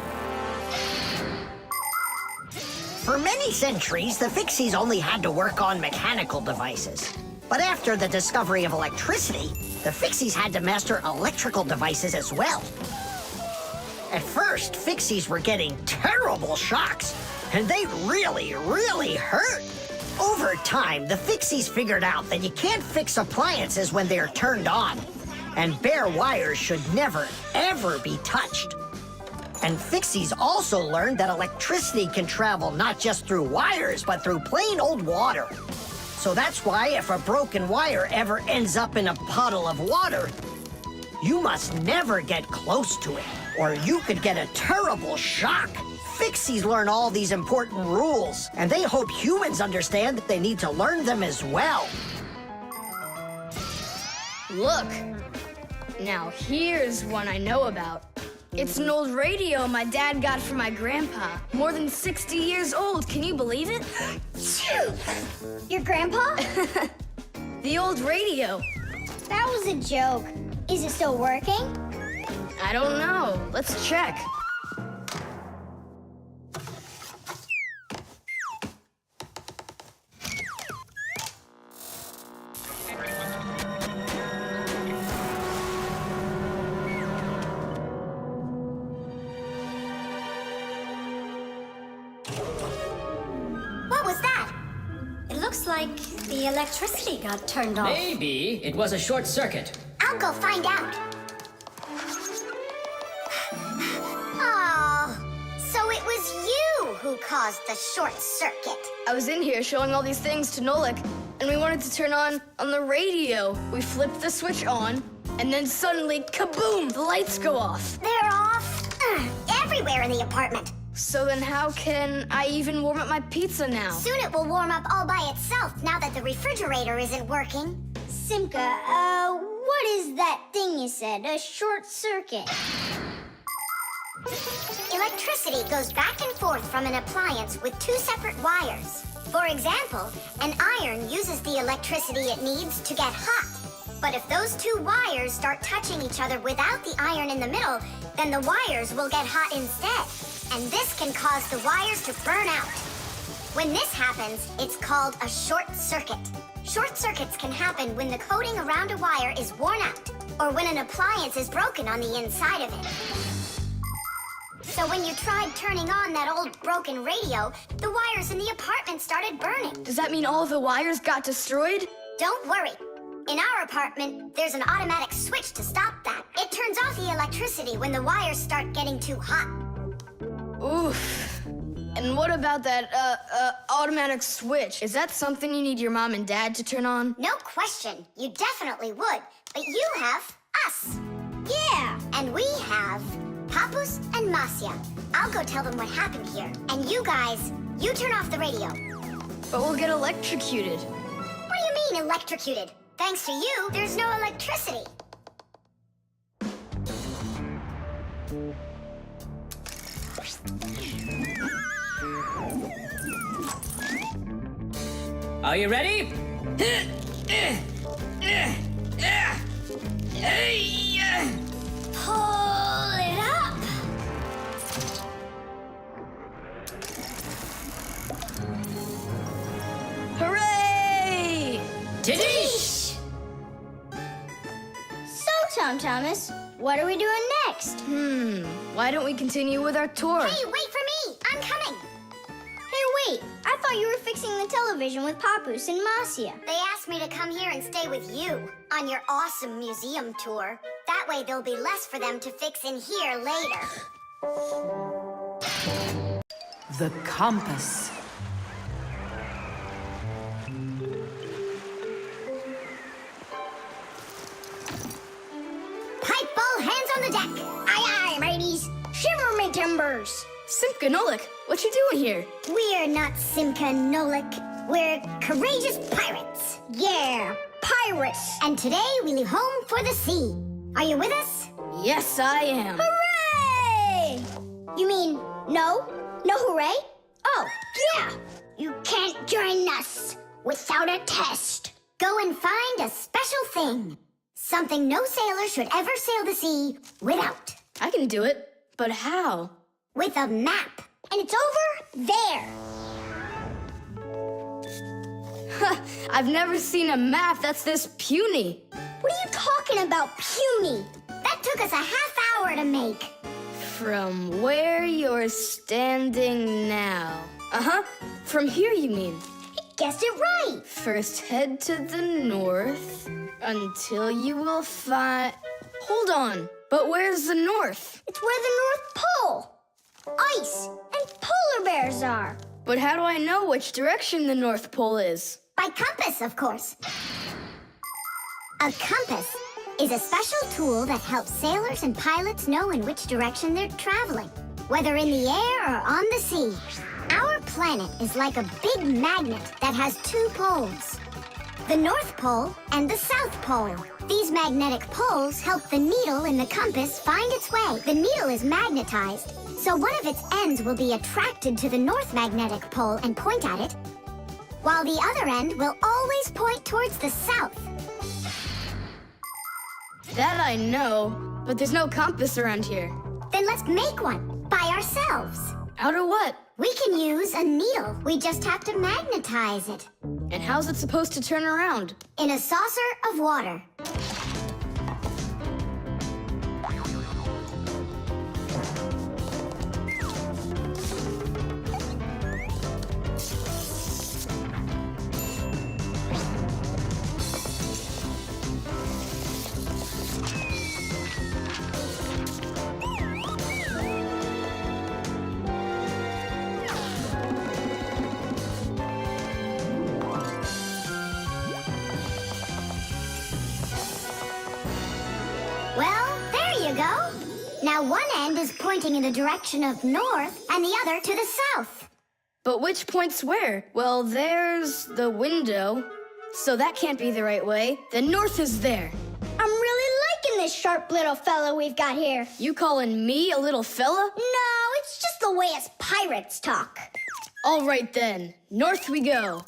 For many centuries, the Fixies only had to work on mechanical devices. But after the discovery of electricity, the Fixies had to master electrical devices as well. At first, Fixies were getting terrible shocks, and they really, really hurt. Over time, the Fixies figured out that you can't fix appliances when they're turned on, and bare wires should never, ever be touched. And Fixies also learned that electricity can travel not just through wires, but through plain old water. So that's why if a broken wire ever ends up in a puddle of water, you must never get close to it, or you could get a terrible shock. Fixies learn all these important rules, and they hope humans understand that they need to learn them as well. Look. Now here's one I know about. It's an old radio my dad got from my grandpa. More than 60 years old, can you believe it? Your grandpa? The old radio. That was a joke. Is it still working? I don't know. Let's check. What was that? It looks like the electricity got turned off. Maybe it was a short circuit. I'll go find out. Oh, so it was you who caused the short circuit. I was in here showing all these things to Nolik, and we wanted to turn on the radio. We flipped the switch on, and then suddenly, kaboom, the lights go off. They're off everywhere in the apartment. So then how can I even warm up my pizza now? Soon it will warm up all by itself now that the refrigerator isn't working. Simka, what is that thing you said? A short circuit. Electricity goes back and forth from an appliance with two separate wires. For example, an iron uses the electricity it needs to get hot. But if those two wires start touching each other without the iron in the middle, then the wires will get hot instead. And this can cause the wires to burn out. When this happens, it's called a short circuit. Short circuits can happen when the coating around a wire is worn out, or when an appliance is broken on the inside of it. So when you tried turning on that old broken radio, the wires in the apartment started burning. Does that mean all of the wires got destroyed? Don't worry. In our apartment, there's an automatic switch to stop that. It turns off the electricity when the wires start getting too hot. Oof. And what about that, automatic switch? Is that something you need your mom and dad to turn on? No question. You definitely would. But you have us. Yeah. And we have Papus and Masya. I'll go tell them what happened here. And you guys, you turn off the radio. But we'll get electrocuted. What do you mean electrocuted? Thanks to you, there's no electricity. Are you ready? Pull it up. Hooray! Tidish! So, Tom Thomas, what are we doing next? Why don't we continue with our tour? Hey, wait for me! I'm coming! Hey, wait. I thought you were fixing the television with Papus and Masya. They asked me to come here and stay with you on your awesome museum tour. That way there'll be less for them to fix in here later. The compass. numbers. Simka and Nolik, what you doing here? We're not Simka and Nolik. We're courageous pirates. Yeah, pirates. And today we leave home for the sea. Are you with us? Yes, I am. Hooray! You mean no? No hooray? Oh, yeah. You can't join us without a test. Go and find a special thing. Something no sailor should ever sail the sea without. I can do it, but how? With a map. And it's over there. I've never seen a map that's this puny. What are you talking about, puny? That took us a half hour to make. From where you're standing now. Uh-huh. From here, you mean? Guessed it right. First, head to the north until you will find... Hold on. But where's the north? It's where the North Pole, ice, and polar bears are. But how do I know which direction the North Pole is? By compass, of course. A compass is a special tool that helps sailors and pilots know in which direction they're traveling, whether in the air or on the sea. Our planet is like a big magnet that has two poles, the North Pole and the South Pole. These magnetic poles help the needle in the compass find its way. The needle is magnetized, so one of its ends will be attracted to the North Magnetic Pole and point at it, while the other end will always point towards the South. That I know, but there's no compass around here. Then let's make one, by ourselves. Out of what? We can use a needle. We just have to magnetize it. And how's it supposed to turn around? In a saucer of water. Well, there you go. Now one end is pointing in the direction of north and the other to the south. But which points where? Well, there's the window, so that can't be the right way. The north is there. I'm really liking this sharp little fella we've got here. You calling me a little fella? No, it's just the way us pirates talk. All right then, north we go.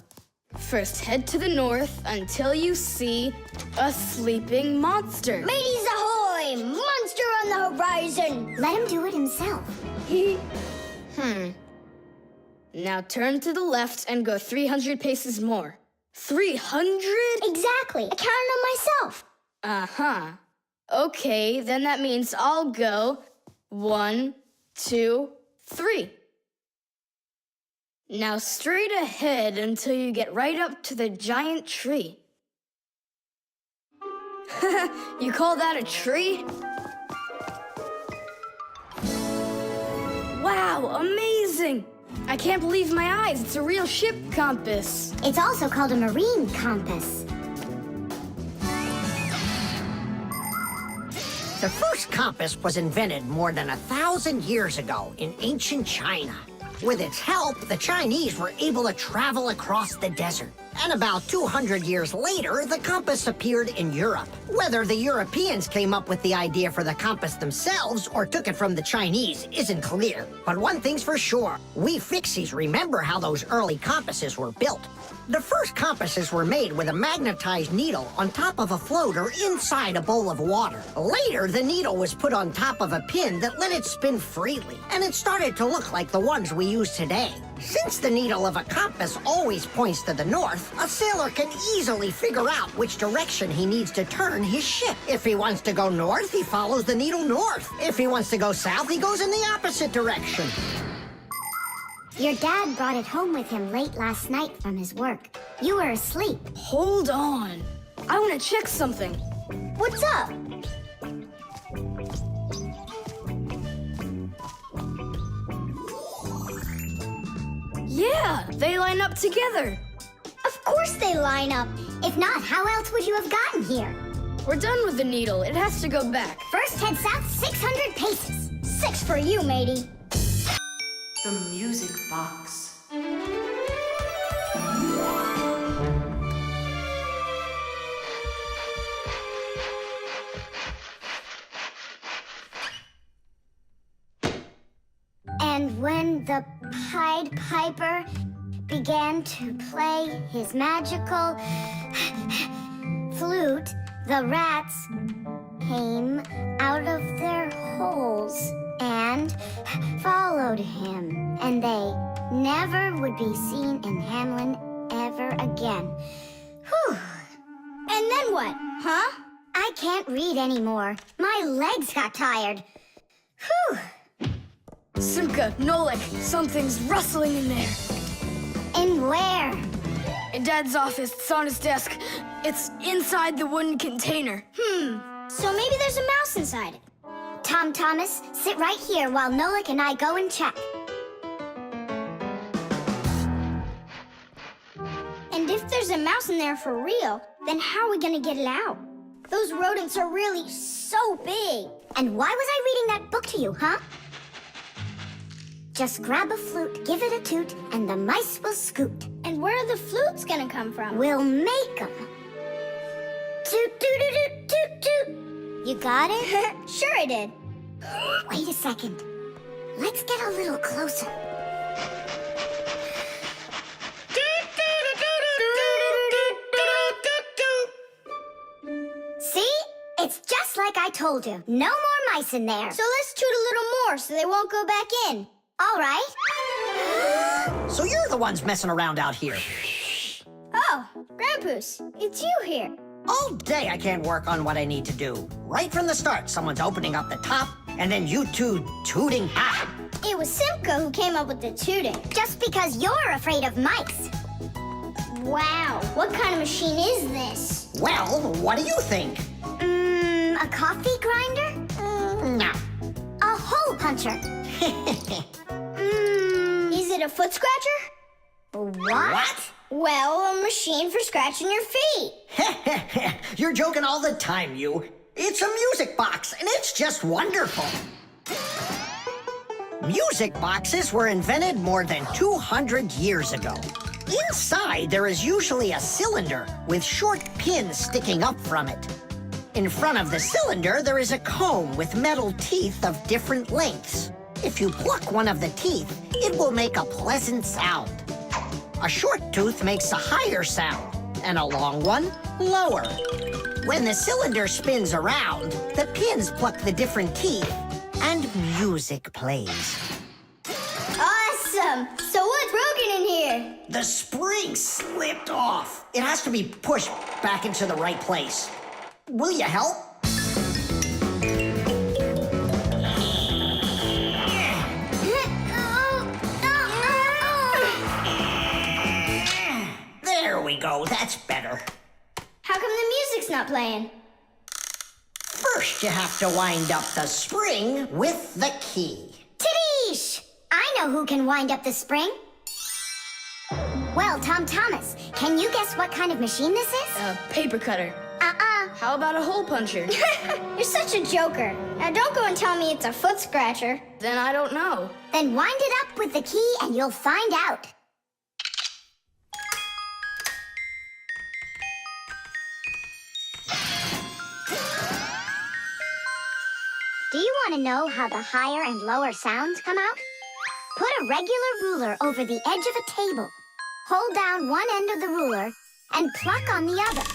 First, head to the north until you see a sleeping monster. Mateys ahoy! Monster on the horizon! Let him do it himself. Now turn to the left and go 300 paces more. 300? Exactly. I counted on myself. Uh-huh. Okay, then that means I'll go 1, 2, 3. Now straight ahead until you get right up to the giant tree. You call that a tree? Wow, amazing! I can't believe my eyes. It's a real ship compass. It's also called a marine compass. The first compass was invented more than 1,000 years ago in ancient China. With its help, the Chinese were able to travel across the desert. And about 200 years later, the compass appeared in Europe. Whether the Europeans came up with the idea for the compass themselves or took it from the Chinese isn't clear. But one thing's for sure, we Fixies remember how those early compasses were built. The first compasses were made with a magnetized needle on top of a floater inside a bowl of water. Later, the needle was put on top of a pin that let it spin freely, and it started to look like the ones we use today. Since the needle of a compass always points to the north, a sailor can easily figure out which direction he needs to turn his ship. If he wants to go north, he follows the needle north. If he wants to go south, he goes in the opposite direction. Your dad brought it home with him late last night from his work. You were asleep. Hold on. I want to check something. What's up? Yeah, they line up together. Of course they line up. If not, how else would you have gotten here? We're done with the needle. It has to go back. First, head south 600 paces. 6 for you, matey. The music box. And when the Pied Piper began to play his magical flute, the rats came out of their holes and followed him. And they never would be seen in Hamlin ever again. Whew. And then what, huh? I can't read anymore. My legs got tired. Whew. Simka, Nolik, something's rustling in there. In where? In Dad's office, it's on his desk. It's inside the wooden container. So maybe there's a mouse inside it. Tom Thomas, sit right here while Nolik and I go and check. And if there's a mouse in there for real, then how are we gonna get it out? Those rodents are really so big. And why was I reading that book to you, huh? Just grab a flute, give it a toot, and the mice will scoot. And where are the flutes gonna come from? We'll make 'em. Toot, toot, toot, toot, toot. You got it? Sure I did. Wait a second. Let's get a little closer. See? It's just like I told you. No more mice in there. So let's toot a little more so they won't go back in. All right. So you're the ones messing around out here. Oh, Grandpus, it's you here. All day I can't work on what I need to do. Right from the start, someone's opening up the top, and then you two tooting. It was Simka who came up with the tooting. Just because you're afraid of mice. Wow, what kind of machine is this? Well, what do you think? A coffee grinder? No. A hole puncher? Is it a foot scratcher? What? Well, a machine for scratching your feet. You're joking all the time, you. It's a music box, and it's just wonderful. Music boxes were invented more than 200 years ago. Inside, there is usually a cylinder with short pins sticking up from it. In front of the cylinder, there is a comb with metal teeth of different lengths. If you pluck one of the teeth, it will make a pleasant sound. A short tooth makes a higher sound, and a long one, lower. When the cylinder spins around, the pins pluck the different teeth, and music plays. Awesome! So what's broken in here? The spring slipped off. It has to be pushed back into the right place. Will you help? There we go, that's better. How come the music's not playing? First, you have to wind up the spring with the key. Tidish! I know who can wind up the spring. Well, Tom Thomas, can you guess what kind of machine this is? A paper cutter. How about a hole puncher? You're such a joker. Now don't go and tell me it's a foot scratcher. Then I don't know. Then wind it up with the key and you'll find out. Do you want to know how the higher and lower sounds come out? Put a regular ruler over the edge of a table. Hold down one end of the ruler and pluck on the other.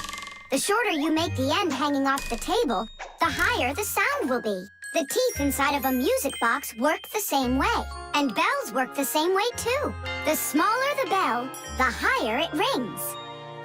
The shorter you make the end hanging off the table, the higher the sound will be. The teeth inside of a music box work the same way, and bells work the same way too. The smaller the bell, the higher it rings.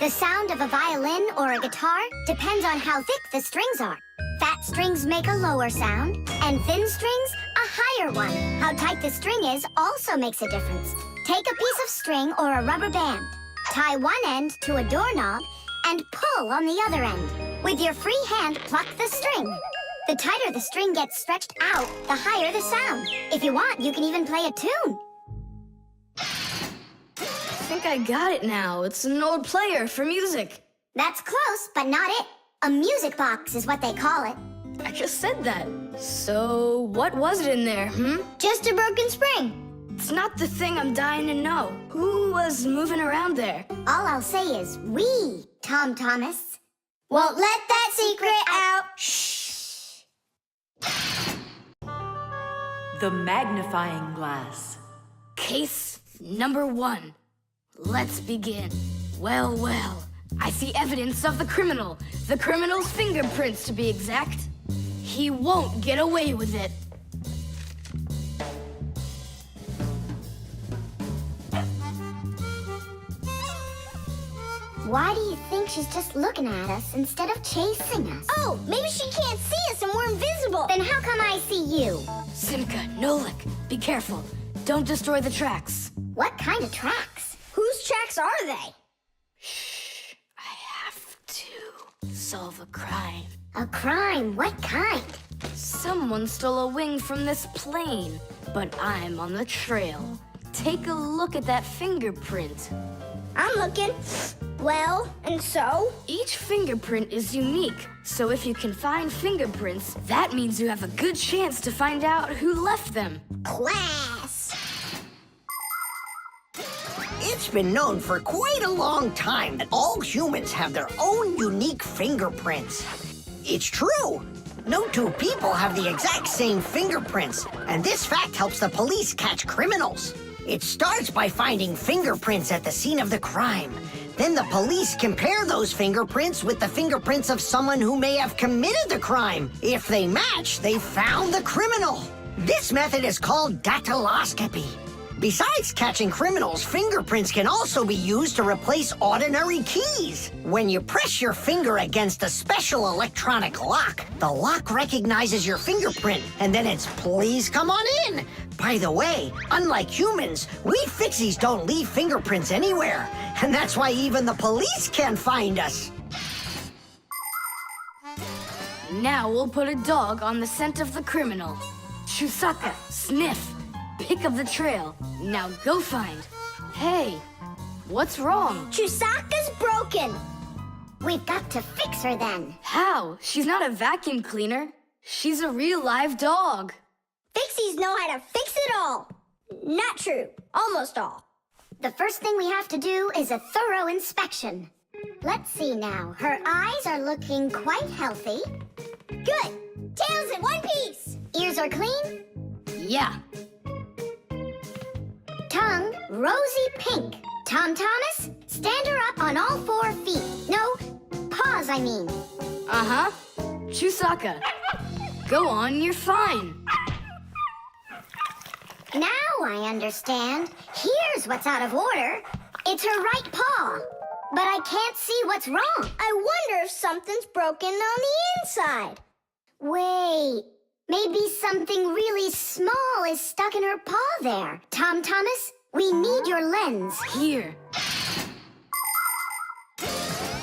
The sound of a violin or a guitar depends on how thick the strings are. Fat strings make a lower sound, and thin strings, a higher one. How tight the string is also makes a difference. Take a piece of string or a rubber band. Tie one end to a doorknob and pull on the other end. With your free hand, pluck the string. The tighter the string gets stretched out, the higher the sound. If you want, you can even play a tune. I think I got it now. It's an old player for music. That's close, but not it. A music box is what they call it. I just said that. So what was it in there, Just a broken spring. It's not the thing I'm dying to know. Who was moving around there? All I'll say is we, Tom Thomas, won't let that secret out. Shh. The magnifying glass. Case number 1. Let's begin. Well, well. I see evidence of the criminal. The criminal's fingerprints, to be exact. He won't get away with it. Why do you think she's just looking at us instead of chasing us? Oh, maybe she can't see us and we're invisible. Then how come I see you? Simka, Nolik, be careful. Don't destroy the tracks. What kind of tracks? Whose tracks are they? Shh. I have to solve a crime. A crime? What kind? Someone stole a wing from this plane, but I'm on the trail. Take a look at that fingerprint. I'm looking. Well, and so? Each fingerprint is unique, so if you can find fingerprints, that means you have a good chance to find out who left them. Class. It's been known for quite a long time that all humans have their own unique fingerprints. It's true. No two people have the exact same fingerprints, and this fact helps the police catch criminals. It starts by finding fingerprints at the scene of the crime. Then the police compare those fingerprints with the fingerprints of someone who may have committed the crime. If they match, they found the criminal. This method is called dactyloscopy. Besides catching criminals, fingerprints can also be used to replace ordinary keys. When you press your finger against a special electronic lock, the lock recognizes your fingerprint, and then it's please come on in. By the way, unlike humans, we Fixies don't leave fingerprints anywhere, and that's why even the police can't find us. Now we'll put a dog on the scent of the criminal. Chusaka, sniff. Pick up the trail. Now go find. Hey, what's wrong? Chusaka's broken. We've got to fix her then. How? She's not a vacuum cleaner. She's a real live dog. Fixies know how to fix it all. Not true. Almost all. The first thing we have to do is a thorough inspection. Let's see now. Her eyes are looking quite healthy. Good. Tails in one piece. Ears are clean. Yeah. Tongue, rosy pink. Tom Thomas, stand her up on all 4 feet. No, paws, I mean. Uh-huh. Chusaka, go on, you're fine. Now I understand. Here's what's out of order. It's her right paw. But I can't see what's wrong. I wonder if something's broken on the inside. Wait. Maybe something really small is stuck in her paw there. Tom Thomas, we need your lens. Here.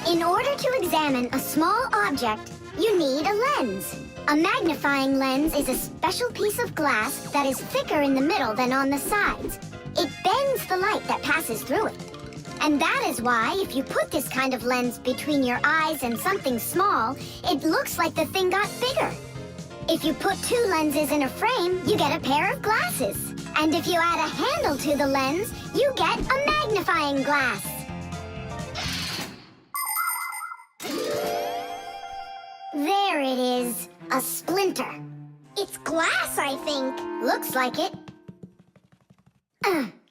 In order to examine a small object, you need a lens. A magnifying lens is a special piece of glass that is thicker in the middle than on the sides. It bends the light that passes through it. And that is why if you put this kind of lens between your eyes and something small, it looks like the thing got bigger. If you put 2 lenses in a frame, you get a pair of glasses. And if you add a handle to the lens, you get a magnifying glass. There it is, a splinter. It's glass, I think. Looks like it.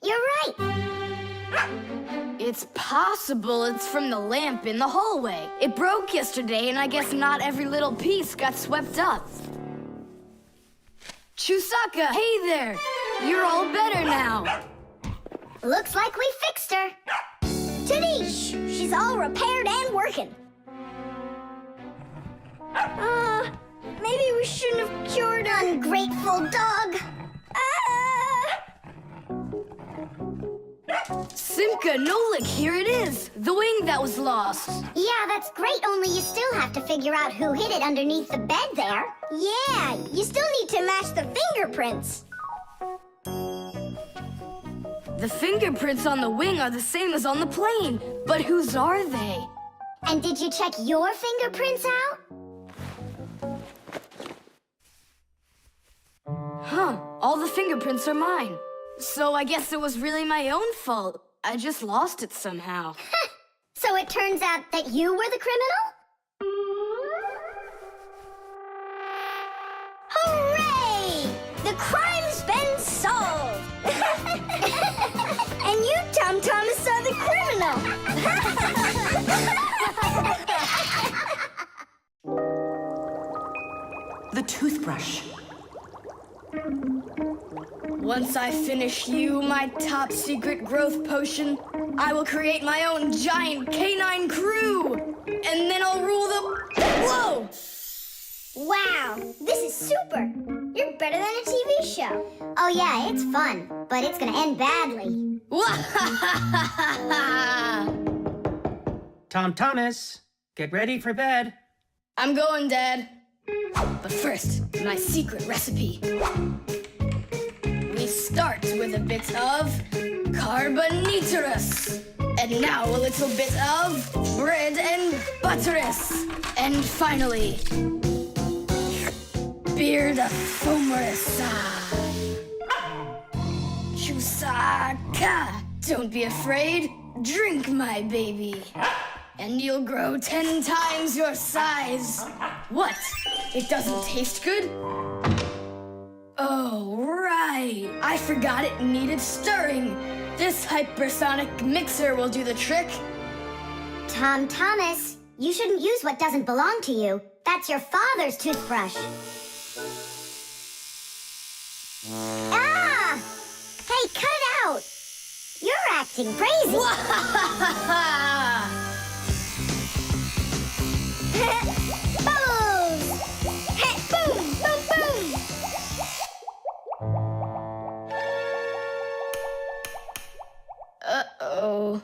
You're right. It's possible it's from the lamp in the hallway. It broke yesterday, and I guess not every little piece got swept up. Chusaka, hey there! You're all better now. Looks like we fixed her. Tadish! She's all repaired and working. Maybe we shouldn't have cured her. Ungrateful dog. Simka, Nolik, here it is. The wing that was lost. Yeah, that's great, only you still have to figure out who hid it underneath the bed there. Yeah, you still need to match the fingerprints. The fingerprints on the wing are the same as on the plane. But whose are they? And did you check your fingerprints out? Huh, all the fingerprints are mine. So I guess it was really my own fault. I just lost it somehow. So it turns out that you were the criminal? Hooray! The crime's been solved! And you, Tom Thomas, are the criminal! The toothbrush. Once I finish you, my top secret growth potion, I will create my own giant canine crew! And then I'll rule the... Whoa! Wow, this is super! You're better than a TV show. Oh yeah, it's fun, but it's gonna end badly. Tom Thomas, get ready for bed. I'm going, Dad. But first, my secret recipe. We start with a bit of carbonatorous. And now a little bit of bread and butterous. And finally, beard foamerous. Chusaka. Don't be afraid. Drink, my baby. And you'll grow 10 times your size. What? It doesn't taste good? Oh, right. I forgot it needed stirring. This hypersonic mixer will do the trick. Tom Thomas, you shouldn't use what doesn't belong to you. That's your father's toothbrush. Ah! Hey, cut it out! You're acting crazy. Bubbles! Boom! Boom! Boom! Uh-oh.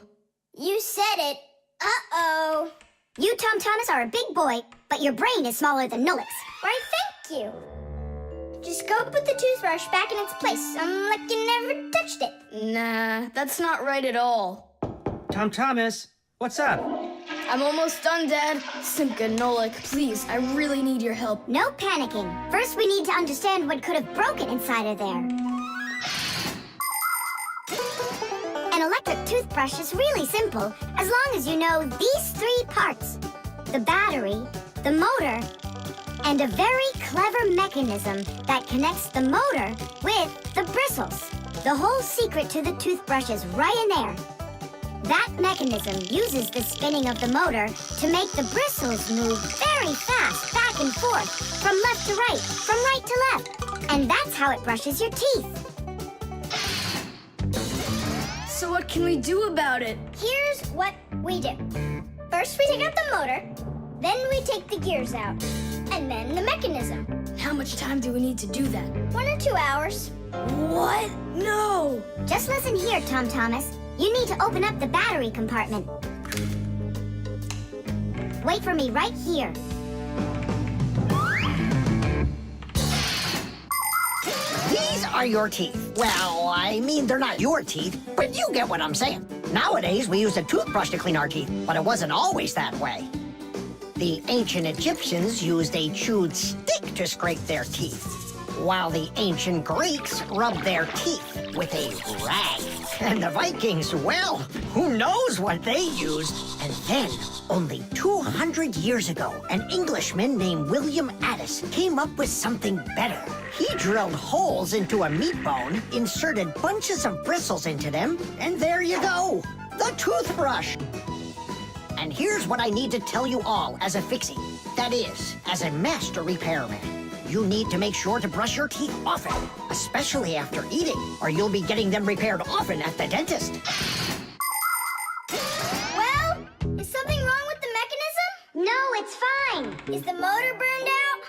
You said it. Uh-oh. You, Tom Thomas, are a big boy, but your brain is smaller than Nolik's. Why, thank you. Just go put the toothbrush back in its place, like you never touched it. Nah, that's not right at all. Tom Thomas, what's up? I'm almost done, Dad. Simka and Nolik, please, I really need your help. No panicking. First, we need to understand what could have broken inside of there. An electric toothbrush is really simple, as long as you know these 3 parts. The battery, the motor, and a very clever mechanism that connects the motor with the bristles. The whole secret to the toothbrush is right in there. That mechanism uses the spinning of the motor to make the bristles move very fast back and forth, from left to right, from right to left. And that's how it brushes your teeth. So what can we do about it? Here's what we do. First, we take out the motor. Then we take the gears out. And then the mechanism. How much time do we need to do that? 1 or 2 hours. What? No! Just listen here, Tom Thomas. You need to open up the battery compartment. Wait for me right here. These are your teeth. Well, I mean, they're not your teeth, but you get what I'm saying. Nowadays, we use a toothbrush to clean our teeth, but it wasn't always that way. The ancient Egyptians used a chewed stick to scrape their teeth, while the ancient Greeks rubbed their teeth with a rag. And the Vikings, well, who knows what they used? And then, only 200 years ago, an Englishman named William Addis came up with something better. He drilled holes into a meat bone, inserted bunches of bristles into them, and there you go, the toothbrush. And here's what I need to tell you all as a Fixie. That is, as a master repairman. You need to make sure to brush your teeth often, especially after eating, or you'll be getting them repaired often at the dentist. Well, is something wrong with the mechanism? No, it's fine. Is the motor burned out?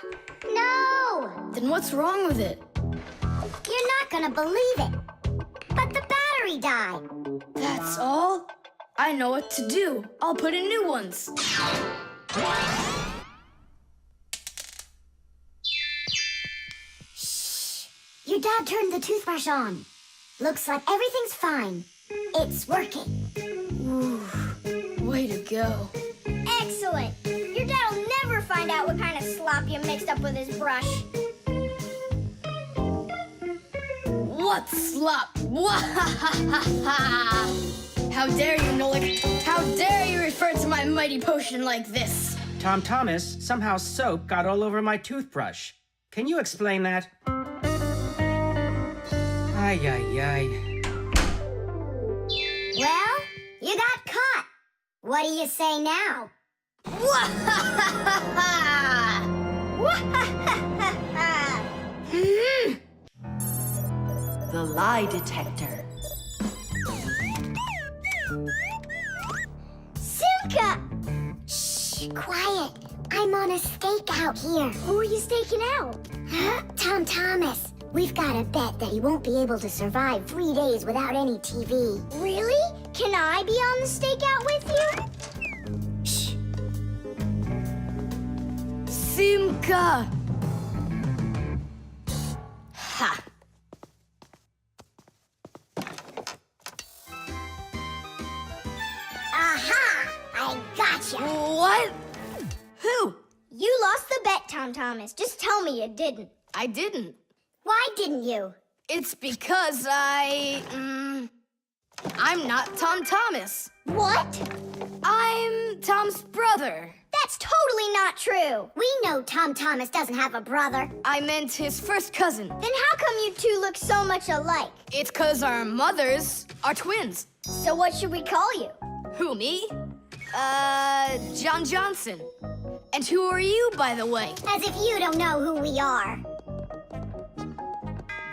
No! Then what's wrong with it? You're not gonna believe it. But the battery died. That's all? I know what to do. I'll put in new ones. Your dad turned the toothbrush on. Looks like everything's fine. It's working. Ooh, way to go. Excellent. Your dad will never find out what kind of slop you mixed up with his brush. What slop? How dare you, Nolik? How dare you refer to my mighty potion like this? Tom Thomas, somehow soap got all over my toothbrush. Can you explain that? Ay, ay, ay. Well, you got caught. What do you say now? The lie detector. Simka! Shh, quiet. I'm on a stakeout here. Who are you staking out? Tom Thomas. We've got a bet that he won't be able to survive 3 days without any TV. Really? Can I be on the stakeout with you? Shh. Simka! Ha! Aha! I gotcha! What? Who? You lost the bet, Tom Thomas. Just tell me you didn't. I didn't. Why didn't you? It's because I'm not Tom Thomas. What? I'm Tom's brother. That's totally not true. We know Tom Thomas doesn't have a brother. I meant his first cousin. Then how come you two look so much alike? It's 'cause our mothers are twins. So what should we call you? Who, me? John Johnson. And who are you, by the way? As if you don't know who we are.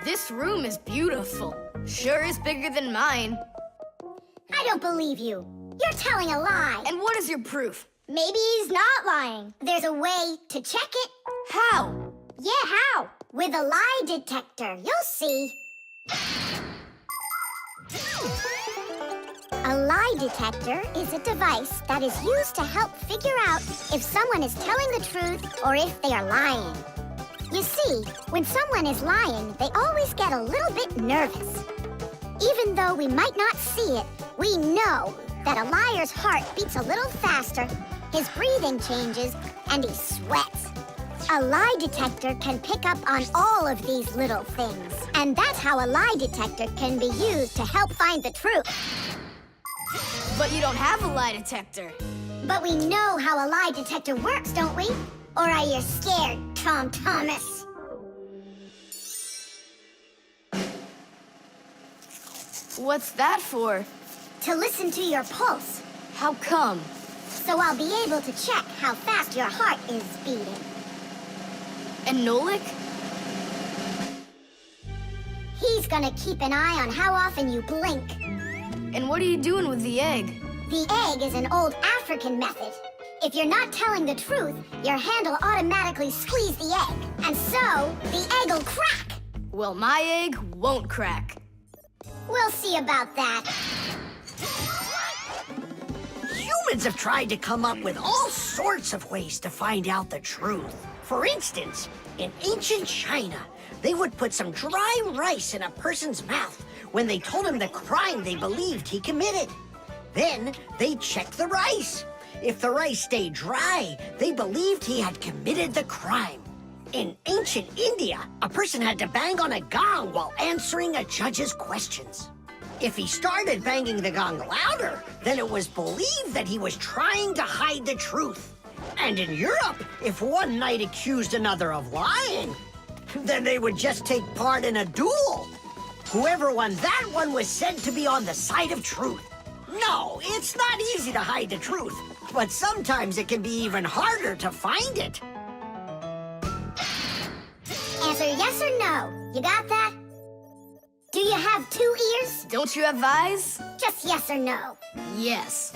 This room is beautiful. Sure is bigger than mine. I don't believe you. You're telling a lie. And what is your proof? Maybe he's not lying. There's a way to check it. How? Yeah, how? With a lie detector. You'll see. A lie detector is a device that is used to help figure out if someone is telling the truth or if they are lying. You see, when someone is lying, they always get a little bit nervous. Even though we might not see it, we know that a liar's heart beats a little faster, his breathing changes, and he sweats. A lie detector can pick up on all of these little things. And that's how a lie detector can be used to help find the truth. But you don't have a lie detector. But we know how a lie detector works, don't we? Or are you scared, Tom Thomas? What's that for? To listen to your pulse. How come? So I'll be able to check how fast your heart is beating. And Nolik? He's gonna keep an eye on how often you blink. And what are you doing with the egg? The egg is an old African method. If you're not telling the truth, your hand will automatically squeeze the egg. And so, the egg will crack. Well, my egg won't crack. We'll see about that. Humans have tried to come up with all sorts of ways to find out the truth. For instance, in ancient China, they would put some dry rice in a person's mouth when they told him the crime they believed he committed. Then they'd check the rice. If the rice stayed dry, they believed he had committed the crime. In ancient India, a person had to bang on a gong while answering a judge's questions. If he started banging the gong louder, then it was believed that he was trying to hide the truth. And in Europe, if one knight accused another of lying, then they would just take part in a duel. Whoever won that one was said to be on the side of truth. No, it's not easy to hide the truth, but sometimes it can be even harder to find it. Answer yes or no. You got that? Do you have 2 ears? Don't you have eyes? Just yes or no. Yes.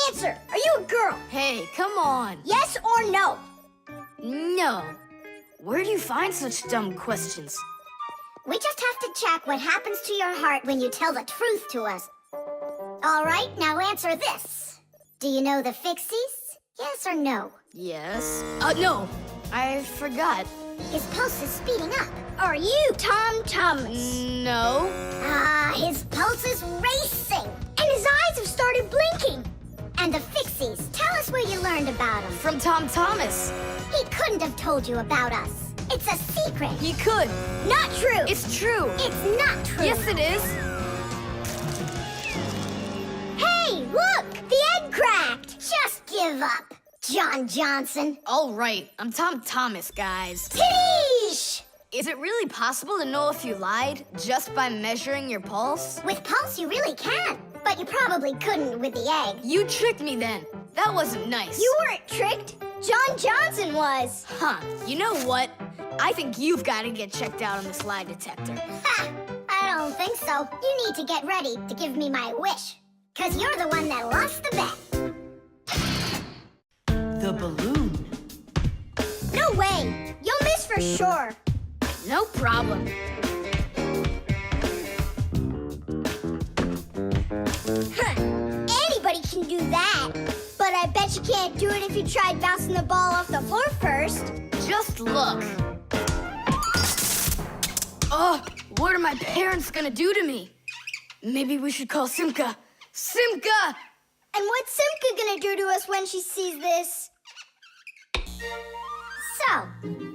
Answer! Are you a girl? Hey, come on. Yes or no? No. Where do you find such dumb questions? We just have to check what happens to your heart when you tell the truth to us. All right, now answer this. Do you know the Fixies? Yes or no? Yes. No. I forgot. His pulse is speeding up. Are you Tom Thomas? No. His pulse is racing. And his eyes have started blinking. And the Fixies, tell us where you learned about them. From Tom Thomas. He couldn't have told you about us. It's a secret. He could. Not true. It's true. It's not true. Yes, it is. Hey, look! The egg cracked! Just give up, John Johnson. All right, I'm Tom Thomas, guys. Tidish! Is it really possible to know if you lied just by measuring your pulse? With pulse, you really can. But you probably couldn't with the egg. You tricked me then. That wasn't nice. You weren't tricked. John Johnson was. Huh. You know what? I think you've got to get checked out on this lie detector. Ha! I don't think so. You need to get ready to give me my wish. 'Cause you're the one that lost the bet. The balloon. No way. You'll miss for sure. No problem. Huh. Anybody can do that. But I bet you can't do it if you tried bouncing the ball off the floor first. Just look. Oh, what are my parents gonna do to me? Maybe we should call Simka. Simka! And what's Simka gonna do to us when she sees this? So,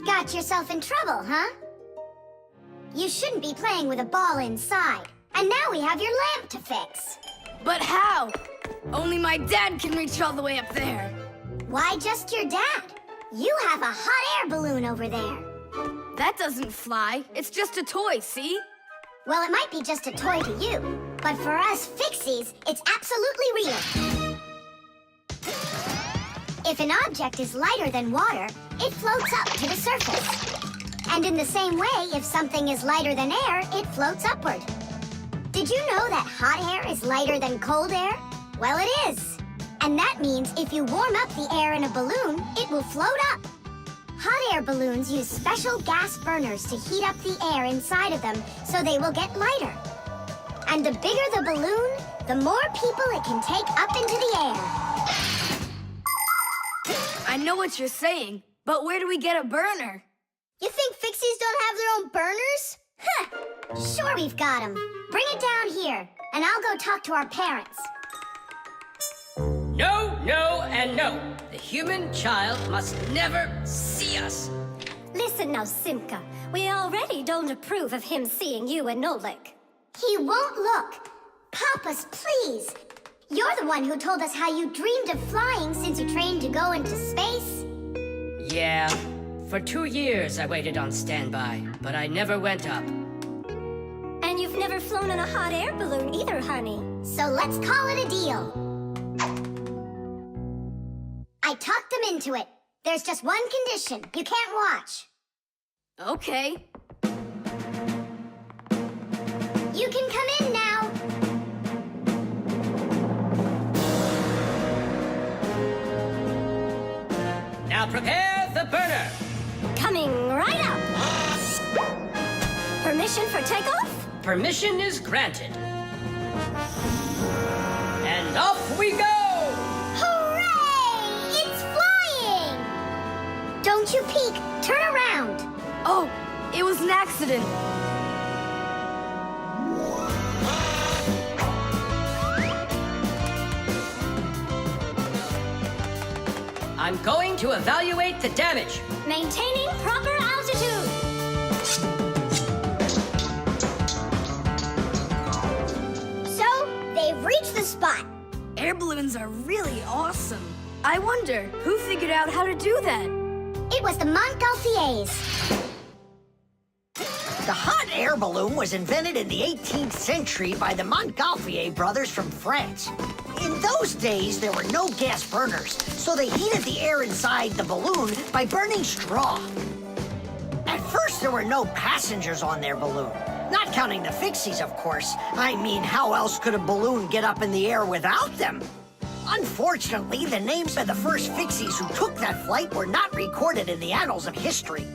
got yourself in trouble, huh? You shouldn't be playing with a ball inside. And now we have your lamp to fix. But how? Only my dad can reach all the way up there. Why just your dad? You have a hot air balloon over there. That doesn't fly. It's just a toy, see? Well, it might be just a toy to you, but for us Fixies, it's absolutely real. If an object is lighter than water, it floats up to the surface. And in the same way, if something is lighter than air, it floats upward. Did you know that hot air is lighter than cold air? Well, it is. And that means if you warm up the air in a balloon, it will float up. Hot air balloons use special gas burners to heat up the air inside of them so they will get lighter. And the bigger the balloon, the more people it can take up into the air. I know what you're saying, but where do we get a burner? You think Fixies don't have their own burners? Huh! Sure we've got them. Bring it down here, and I'll go talk to our parents. No, no, and no. The human child must never see us. Listen now, Simka. We already don't approve of him seeing you and Nolik. He won't look. Papus, please. You're the one who told us how you dreamed of flying since you trained to go into space. Yeah, for 2 years I waited on standby, but I never went up. And you've never flown in a hot air balloon either, honey. So let's call it a deal. I talked them into it. There's just one condition. You can't watch. Okay. You can come in now. Now prepare the burner. Coming right up. Permission for takeoff? Permission is granted. And off we go! Hooray! It's flying! Don't you peek. Turn around. Oh, it was an accident. I'm going to evaluate the damage. Maintaining proper altitude. So, they've reached the spot. Air balloons are really awesome. I wonder, who figured out how to do that? It was the Montgolfiers. The hot air balloon was invented in the 18th century by the Montgolfier brothers from France. In those days, there were no gas burners, so they heated the air inside the balloon by burning straw. At first, there were no passengers on their balloon. Not counting the Fixies, of course. I mean, how else could a balloon get up in the air without them? Unfortunately, the names of the first Fixies who took that flight were not recorded in the annals of history.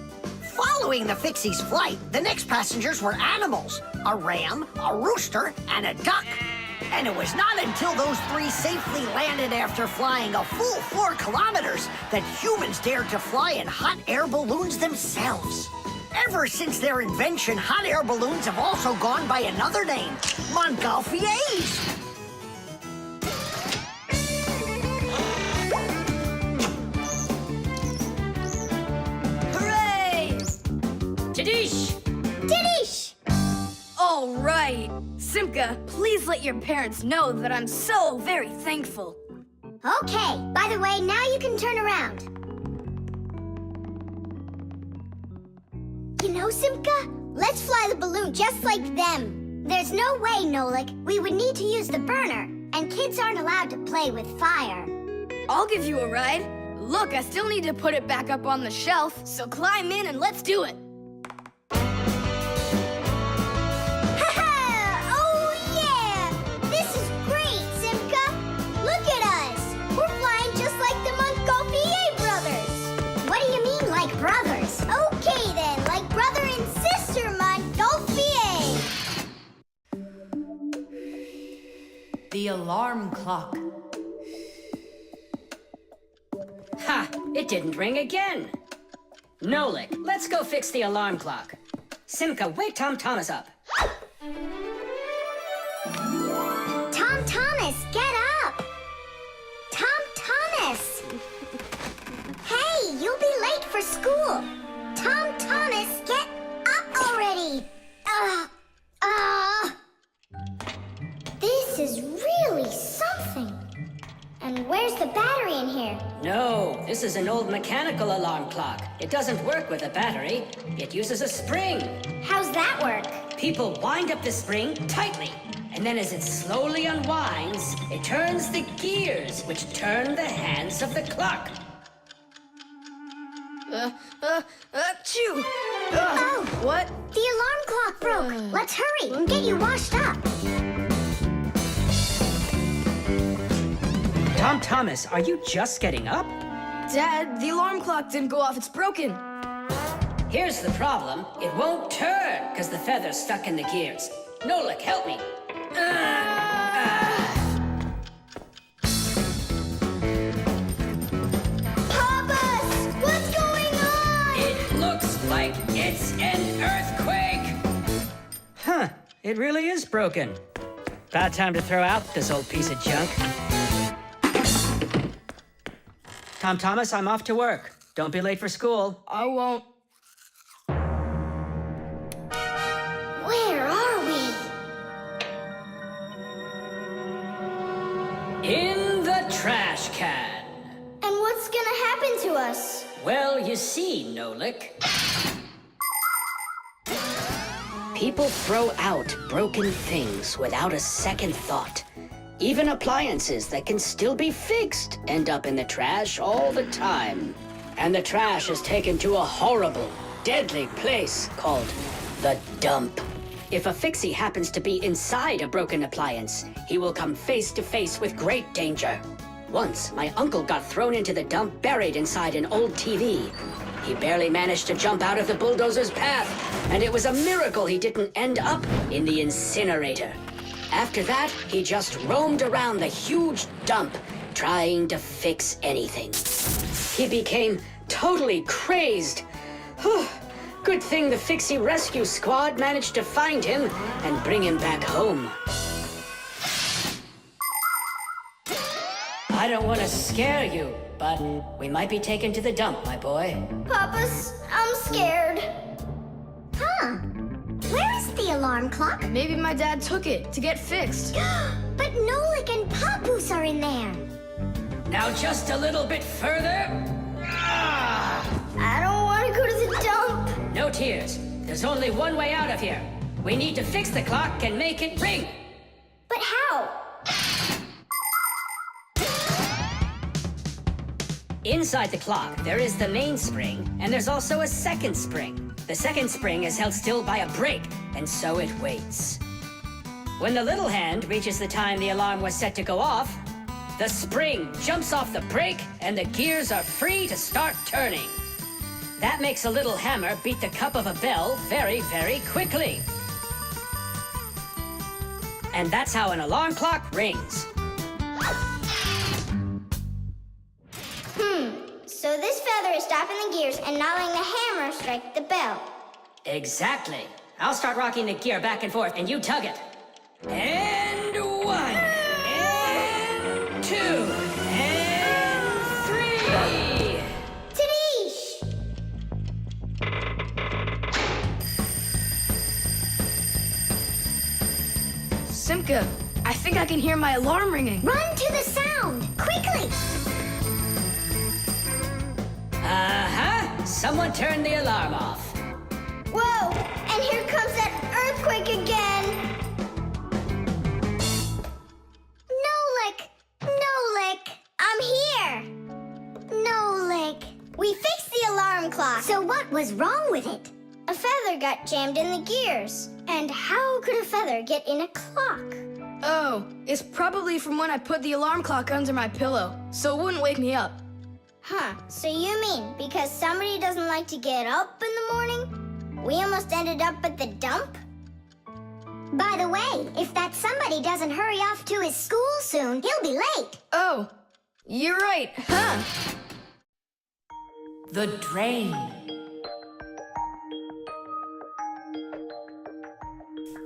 Following the Fixies' flight, the next passengers were animals: a ram, a rooster, and a duck. And it was not until those three safely landed after flying a full 4 kilometers that humans dared to fly in hot air balloons themselves. Ever since their invention, hot air balloons have also gone by another name: Montgolfiers. Hooray! Tidish! Tidish! All right. Simka, please let your parents know that I'm so very thankful. Okay, by the way, now you can turn around. You know, Simka, let's fly the balloon just like them. There's no way, Nolik. We would need to use the burner, and kids aren't allowed to play with fire. I'll give you a ride. Look, I still need to put it back up on the shelf, so climb in and let's do it. Oh, yeah! This is great, Simka! Look at us! We're flying just like the Montgolfier brothers! What do you mean, like brothers? Okay, then, like brother and sister Montgolfier! The alarm clock. Ha! It didn't ring again. Nolik, let's go fix the alarm clock. Simka, wake Tom Thomas up. Tom Thomas, get up! Tom Thomas! Hey, you'll be late for school! Tom Thomas, get up already! This is really something. And where's the battery in here? No, this is an old mechanical alarm clock. It doesn't work with a battery. It uses a spring. How's that work? People wind up the spring tightly, and then as it slowly unwinds, it turns the gears, which turn the hands of the clock. Achoo! Oh! What? The alarm clock broke. Let's hurry and get you washed up. Tom Thomas, are you just getting up? Dad, the alarm clock didn't go off. It's broken. Here's the problem. It won't turn because the feather's stuck in the gears. Nolik, help me. Papus! What's going on? It looks like it's an earthquake. Huh, it really is broken. About time to throw out this old piece of junk. Tom Thomas, I'm off to work. Don't be late for school. I won't. Where are we? In the trash can. And what's gonna happen to us? Well, you see, Nolik. People throw out broken things without a second thought. Even appliances that can still be fixed end up in the trash all the time. And the trash is taken to a horrible, deadly place called the dump. If a Fixie happens to be inside a broken appliance, he will come face to face with great danger. Once, my uncle got thrown into the dump buried inside an old TV. He barely managed to jump out of the bulldozer's path, and it was a miracle he didn't end up in the incinerator. After that, he just roamed around the huge dump, trying to fix anything. He became totally crazed. Good thing the Fixie Rescue Squad managed to find him and bring him back home. I don't want to scare you, but we might be taken to the dump, my boy. Papus, I'm scared. Huh? Where is the alarm clock? Maybe my dad took it to get fixed. But Nolik and Papus are in there. Now just a little bit further. I don't want to go to the dump. No tears. There's only one way out of here. We need to fix the clock and make it ring. But how? Inside the clock, there is the main spring, and there's also a second spring. The second spring is held still by a brake, and so it waits. When the little hand reaches the time the alarm was set to go off, the spring jumps off the brake, and the gears are free to start turning. That makes a little hammer beat the cup of a bell very, very quickly. And that's how an alarm clock rings. So this feather is stopping the gears and not letting the hammer strike the bell. Exactly. I'll start rocking the gear back and forth, and you tug it. And 1, and 2, and 3. Tidish! Simka, I think I can hear my alarm ringing. Run to the sound, quickly! Uh-huh. Someone turned the alarm off. Whoa! And here comes that earthquake again! Nolik! I'm here! Nolik! We fixed the alarm clock. So what was wrong with it? A feather got jammed in the gears. And how could a feather get in a clock? Oh, it's probably from when I put the alarm clock under my pillow, so it wouldn't wake me up. Huh, so you mean because somebody doesn't like to get up in the morning? We almost ended up at the dump? By the way, if that somebody doesn't hurry off to his school soon, he'll be late. Oh, you're right, huh? The drain.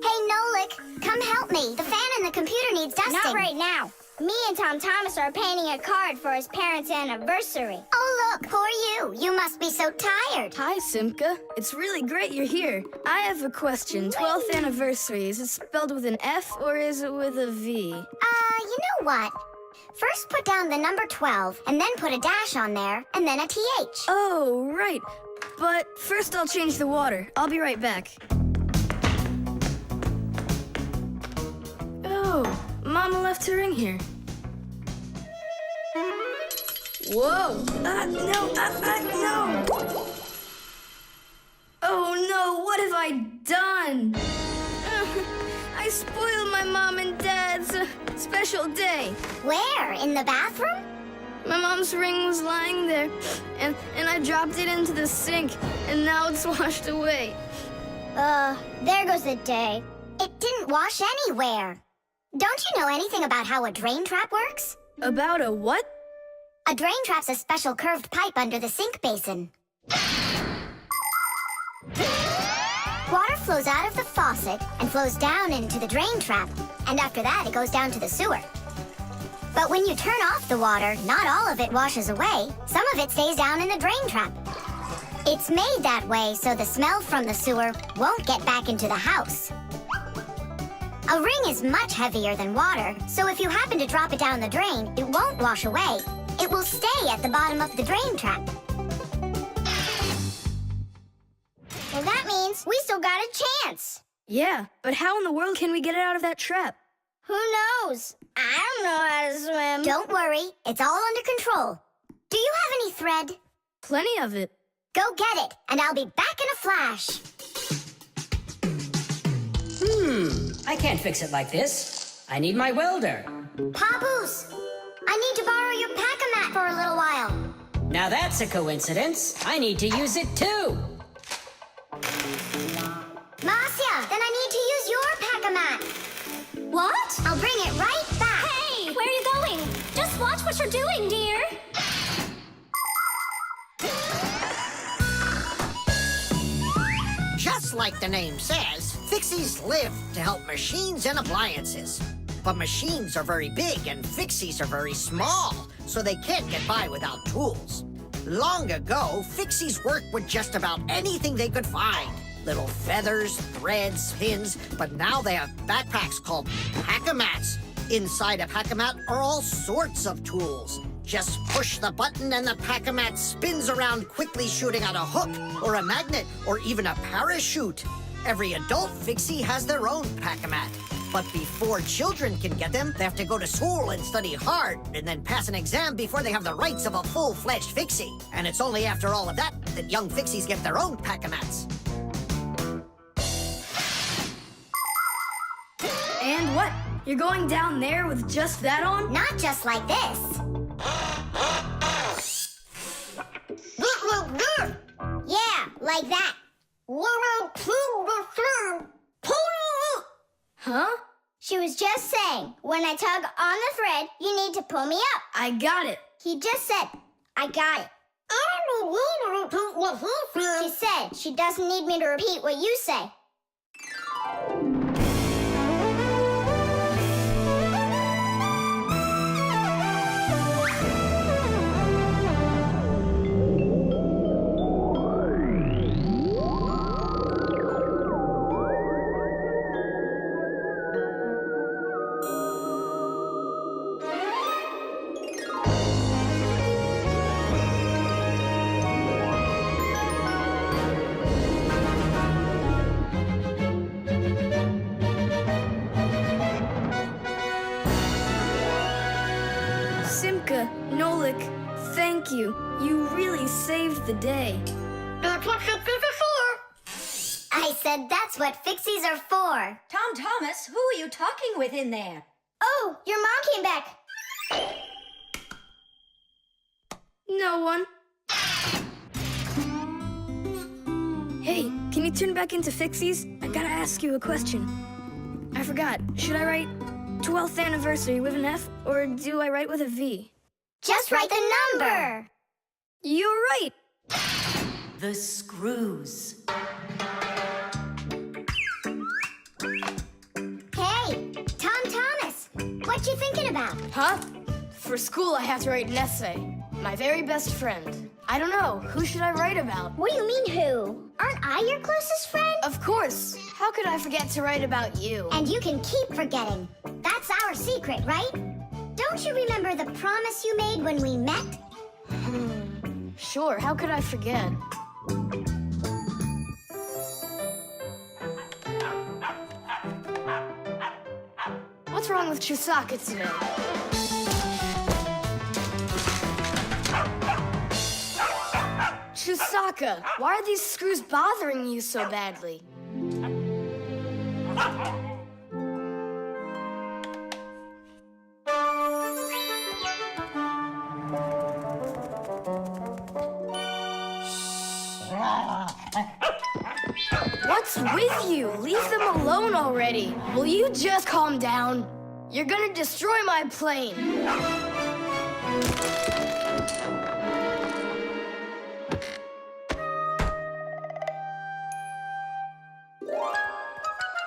Hey, Nolik, come help me. The fan in the computer needs dusting. Not right now. Me and Tom Thomas are painting a card for his parents' anniversary. Oh, look, poor you. You must be so tired. Hi, Simka. It's really great you're here. I have a question. 12th anniversary, is it spelled with an F or is it with a V? You know what? First put down the number 12, and then put a dash on there, and then a TH. Oh, right. But first I'll change the water. I'll be right back. Oh, Mama left her ring here. Whoa! No! Oh no, what have I done? I spoiled my mom and dad's special day. Where? In the bathroom? My mom's ring was lying there, and I dropped it into the sink, and now it's washed away. There goes the day. It didn't wash anywhere. Don't you know anything about how a drain trap works? About a what? A drain trap's a special curved pipe under the sink basin. Water flows out of the faucet and flows down into the drain trap, and after that it goes down to the sewer. But when you turn off the water, not all of it washes away. Some of it stays down in the drain trap. It's made that way so the smell from the sewer won't get back into the house. A ring is much heavier than water, so if you happen to drop it down the drain, it won't wash away. It will stay at the bottom of the drain trap. Well, that means we still got a chance. Yeah, but how in the world can we get it out of that trap? Who knows? I don't know how to swim. Don't worry, it's all under control. Do you have any thread? Plenty of it. Go get it, and I'll be back in a flash. I can't fix it like this. I need my welder. Papus, I need to borrow your pack-a-mat for a little while. Now that's a coincidence. I need to use it too. Marcia, then I need to use your pack-a-mat. What? I'll bring it right back. Hey, where are you going? Just watch what you're doing, dear. Just like the name says, Fixies live to help machines and appliances. But machines are very big and Fixies are very small, so they can't get by without tools. Long ago, Fixies worked with just about anything they could find. Little feathers, threads, pins, but now they have backpacks called pack-a-mats. Inside a pack-a-mat are all sorts of tools. Just push the button and the pack-a-mat spins around, quickly shooting out a hook or a magnet or even a parachute. Every adult Fixie has their own pack-a-mat. But before children can get them, they have to go to school and study hard and then pass an exam before they have the rights of a full-fledged Fixie. And it's only after all of that that young Fixies get their own pack-a-mats. And what? You're going down there with just that on? Not just like this. Yeah, like that. Huh? She was just saying, when I tug on the thread, you need to pull me up. I got it. He just said, I got it. I don't need to repeat what he said. She said she doesn't need me to repeat what you say. Nolik, thank you. You really saved the day. That's what Fixies are for. I said that's what Fixies are for. Tom Thomas, who are you talking with in there? Oh, your mom came back. No one. Hey, can you turn back into Fixies? I gotta ask you a question. I forgot. Should I write 12th anniversary with an F, or do I write with a V? Just write the number. You're right. The screws. Hey, Tom Thomas, what you thinking about? Huh? For school, I have to write an essay. My very best friend. I don't know. Who should I write about? What do you mean, who? Aren't I your closest friend? Of course. How could I forget to write about you? And you can keep forgetting. That's our secret, right? Don't you remember the promise you made when we met? Sure, how could I forget? What's wrong with Chusaka today? Chusaka, why are these screws bothering you so badly? What's with you? Leave them alone already. Will you just calm down? You're gonna destroy my plane.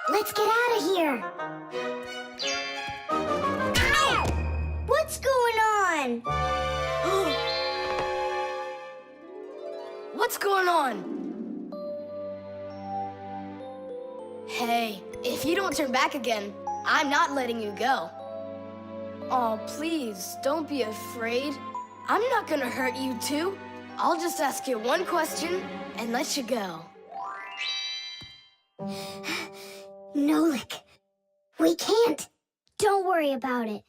Let's get out of here. Ow! What's going on? What's going on? Hey, if you don't turn back again, I'm not letting you go. Oh, please, don't be afraid. I'm not gonna hurt you too. I'll just ask you one question and let you go. Nolik, we can't. Don't worry about it.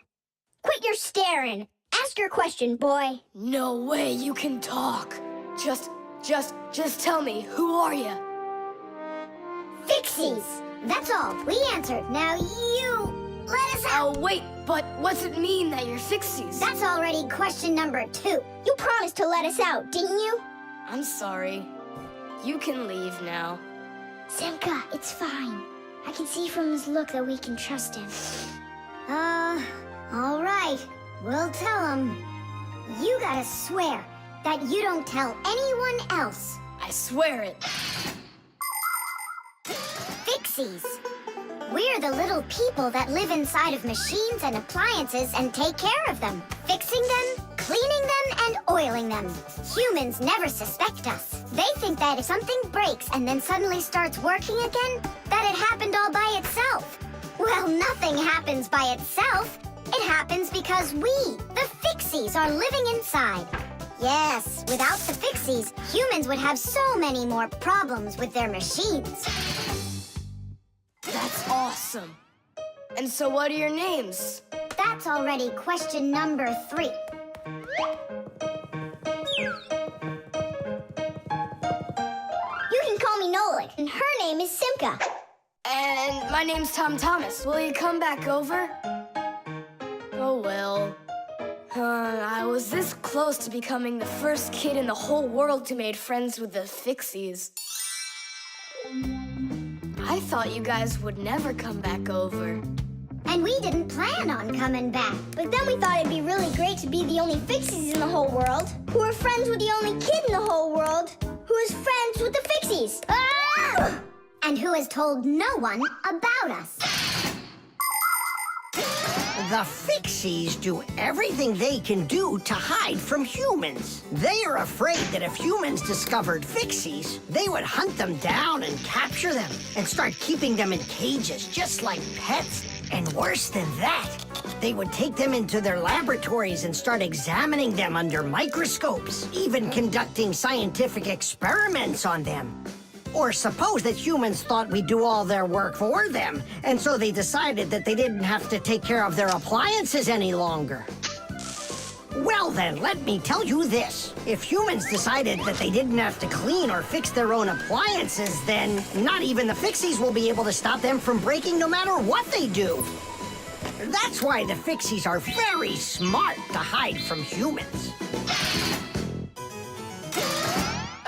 Quit your staring. Ask your question, boy. No way you can talk. Just tell me, who are you? Fixies. That's all. We answered. Now you let us out. Oh, wait, but what's it mean that you're Fixies? That's already question number 2. You promised to let us out, didn't you? I'm sorry. You can leave now. Simka, it's fine. I can see from his look that we can trust him. All right. We'll tell him. You gotta swear that you don't tell anyone else. I swear it. Fixies. We're the little people that live inside of machines and appliances and take care of them, fixing them, cleaning them, and oiling them. Humans never suspect us. They think that if something breaks and then suddenly starts working again, that it happened all by itself. Well, nothing happens by itself. It happens because we, the Fixies, are living inside. Yes, without the Fixies, humans would have so many more problems with their machines. That's awesome. And so what are your names? That's already question number 3. You can call me Nolik, and her name is Simka. And my name's Tom Thomas. Will you come back over? Oh, well. I was this close to becoming the first kid in the whole world who made friends with the Fixies. I thought you guys would never come back over. And we didn't plan on coming back. But then we thought it'd be really great to be the only Fixies in the whole world, who are friends with the only kid in the whole world, who is friends with the Fixies. Ah! And who has told no one about us. The Fixies do everything they can do to hide from humans. They are afraid that if humans discovered Fixies, they would hunt them down and capture them and start keeping them in cages, just like pets. And worse than that, they would take them into their laboratories and start examining them under microscopes, even conducting scientific experiments on them. Or suppose that humans thought we'd do all their work for them, and so they decided that they didn't have to take care of their appliances any longer. Well then, let me tell you this. If humans decided that they didn't have to clean or fix their own appliances, then not even the Fixies will be able to stop them from breaking no matter what they do. That's why the Fixies are very smart to hide from humans.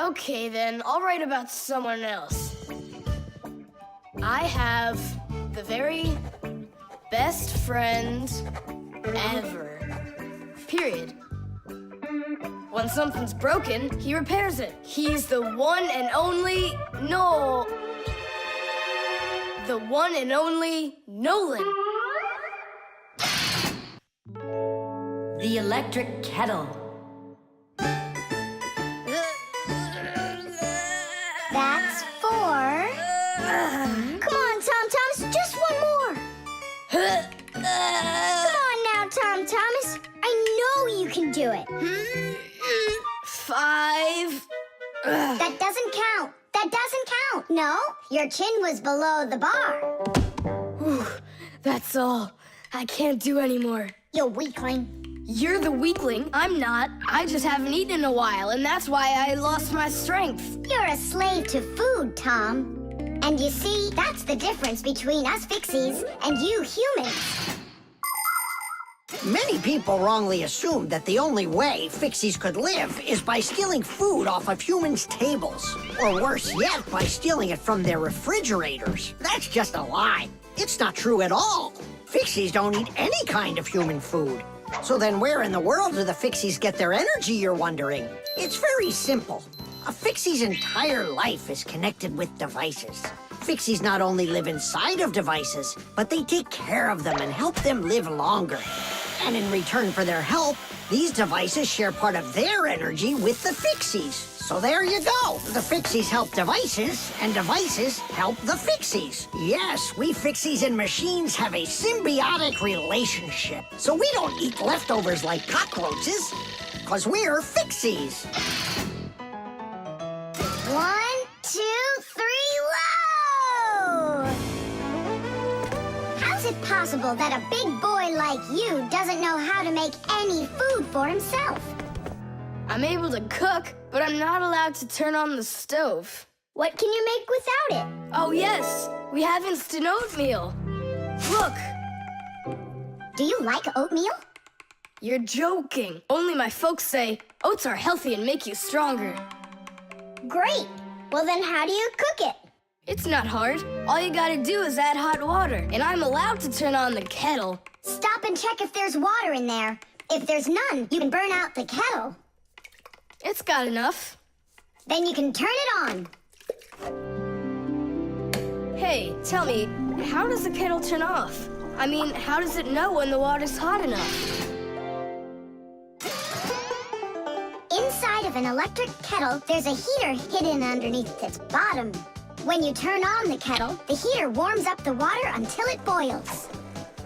Okay, then, I'll write about someone else. I have the very best friend ever. Period. When something's broken, he repairs it. He's the one and only the one and only Nolan. The electric kettle. That's 4. Come on, Tom Thomas, just one more. Come on now, Tom Thomas. I know you can do it. 5. That doesn't count. That doesn't count. No, your chin was below the bar. Whew, that's all. I can't do anymore. You weakling. You're the weakling. I'm not. I just haven't eaten in a while, and that's why I lost my strength. You're a slave to food, Tom. And you see, that's the difference between us Fixies and you humans. Many people wrongly assume that the only way Fixies could live is by stealing food off of humans' tables. Or worse yet, by stealing it from their refrigerators. That's just a lie. It's not true at all. Fixies don't eat any kind of human food. So then where in the world do the Fixies get their energy, you're wondering? It's very simple. A Fixie's entire life is connected with devices. Fixies not only live inside of devices, but they take care of them and help them live longer. And in return for their help, these devices share part of their energy with the Fixies. So there you go. The Fixies help devices, and devices help the Fixies. Yes, we Fixies and machines have a symbiotic relationship. So we don't eat leftovers like cockroaches, because we're Fixies. 1, 2, 3, load! How's it possible that a big boy like you doesn't know how to make any food for himself? I'm able to cook, but I'm not allowed to turn on the stove. What can you make without it? Oh, yes. We have instant oatmeal. Look. Do you like oatmeal? You're joking. Only my folks say oats are healthy and make you stronger. Great. Well, then how do you cook it? It's not hard. All you gotta do is add hot water, and I'm allowed to turn on the kettle. Stop and check if there's water in there. If there's none, you can burn out the kettle. It's got enough. Then you can turn it on. Hey, tell me, how does the kettle turn off? I mean, how does it know when the water's hot enough? Inside of an electric kettle, there's a heater hidden underneath its bottom. When you turn on the kettle, the heater warms up the water until it boils.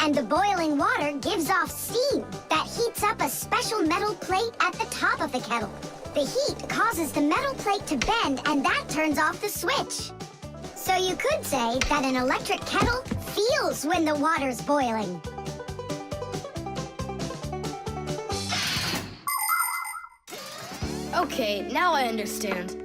And the boiling water gives off steam that heats up a special metal plate at the top of the kettle. The heat causes the metal plate to bend, and that turns off the switch. So you could say that an electric kettle feels when the water's boiling. Okay, now I understand.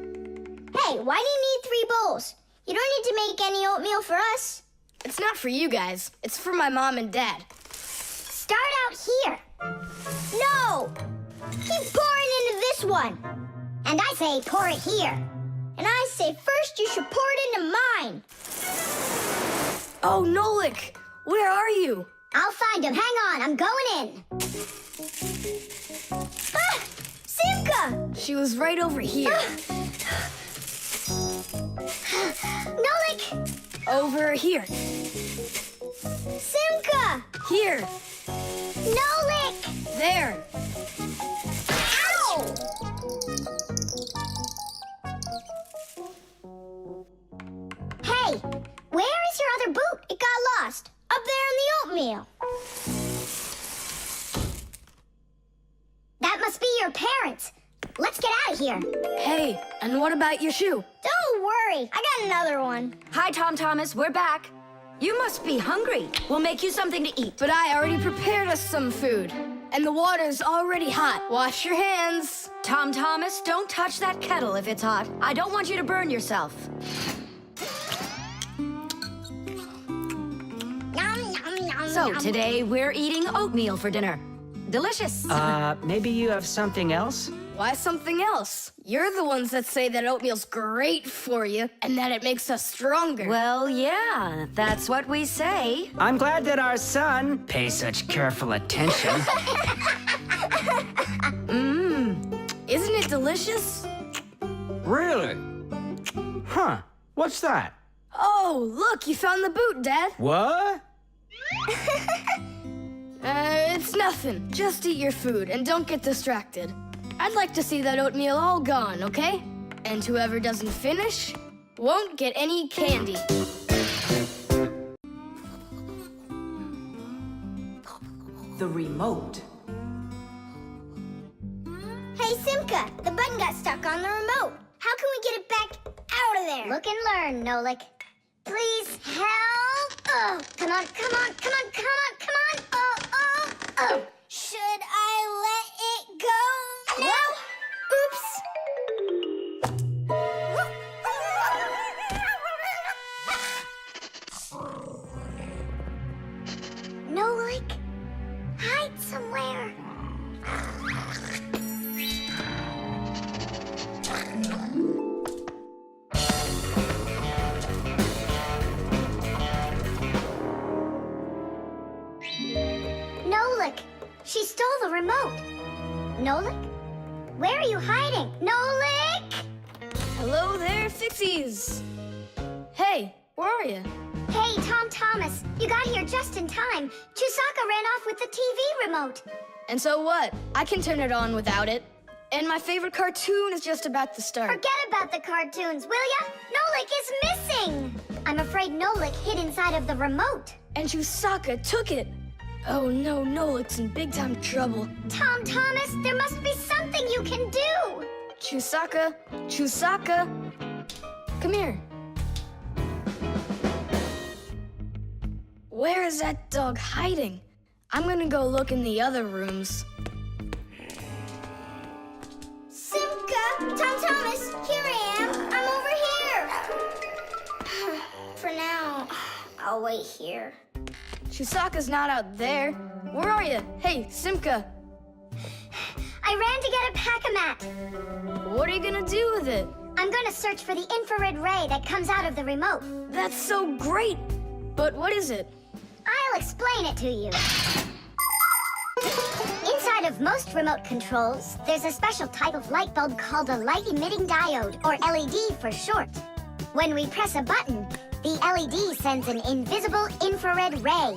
Hey, why do you need 3 bowls? You don't need to make any oatmeal for us. It's not for you guys. It's for my mom and dad. Start out here. No! Keep pouring into this one. And I say pour it here. And I say first you should pour it into mine. Oh, Nolik! Where are you? I'll find him. Hang on, I'm going in. Ah! Simka! She was right over here. Nolik! Over here. Simka! Here. Nolik! There. Ow! Hey, where is your other boot? It got lost. Up there in the oatmeal. That must be your parents. Let's get out of here. Hey, and what about your shoe? Don't worry. I got another one. Hi, Tom Thomas. We're back. You must be hungry. We'll make you something to eat. But I already prepared us some food. And the water's already hot. Wash your hands. Tom Thomas, don't touch that kettle if it's hot. I don't want you to burn yourself. So today we're eating oatmeal for dinner. Delicious. Maybe you have something else? Why something else? You're the ones that say that oatmeal's great for you and that it makes us stronger. Well, yeah, that's what we say. I'm glad that our son pays such careful attention. Isn't it delicious? Really? Huh. What's that? Oh, look, you found the boot, Dad. What? It's nothing. Just eat your food and don't get distracted. I'd like to see that oatmeal all gone, okay? And whoever doesn't finish won't get any candy. The remote. Hey, Simka, the button got stuck on the remote. How can we get it back out of there? Look and learn, Nolik. Please help! Oh, come on, come on, come on, come on, come on! Oh, oh, oh! Should I let it go now? Oops. Nolik, hide somewhere. Nolik, she stole the remote. Nolik? Where are you hiding? Nolik! Hello there, Fixies. Hey, where are you? Hey, Tom Thomas, you got here just in time. Chusaka ran off with the TV remote. And so what? I can turn it on without it. And my favorite cartoon is just about to start. Forget about the cartoons, will ya? Nolik is missing! I'm afraid Nolik hid inside of the remote. And Chusaka took it. Oh no, Nolik's in big time trouble. Tom Thomas, there must be something you can do! Chusaka, Chusaka, come here. Where is that dog hiding? I'm gonna go look in the other rooms. Simka, Tom Thomas, here I am. I'm over here. For now, I'll wait here. Chusaka's not out there. Where are you? Hey, Simka. I ran to get a pack-a-mat. What are you gonna do with it? I'm gonna search for the infrared ray that comes out of the remote. That's so great. But what is it? I'll explain it to you. Inside of most remote controls, there's a special type of light bulb called a light-emitting diode, or LED for short. When we press a button, the LED sends an invisible infrared ray.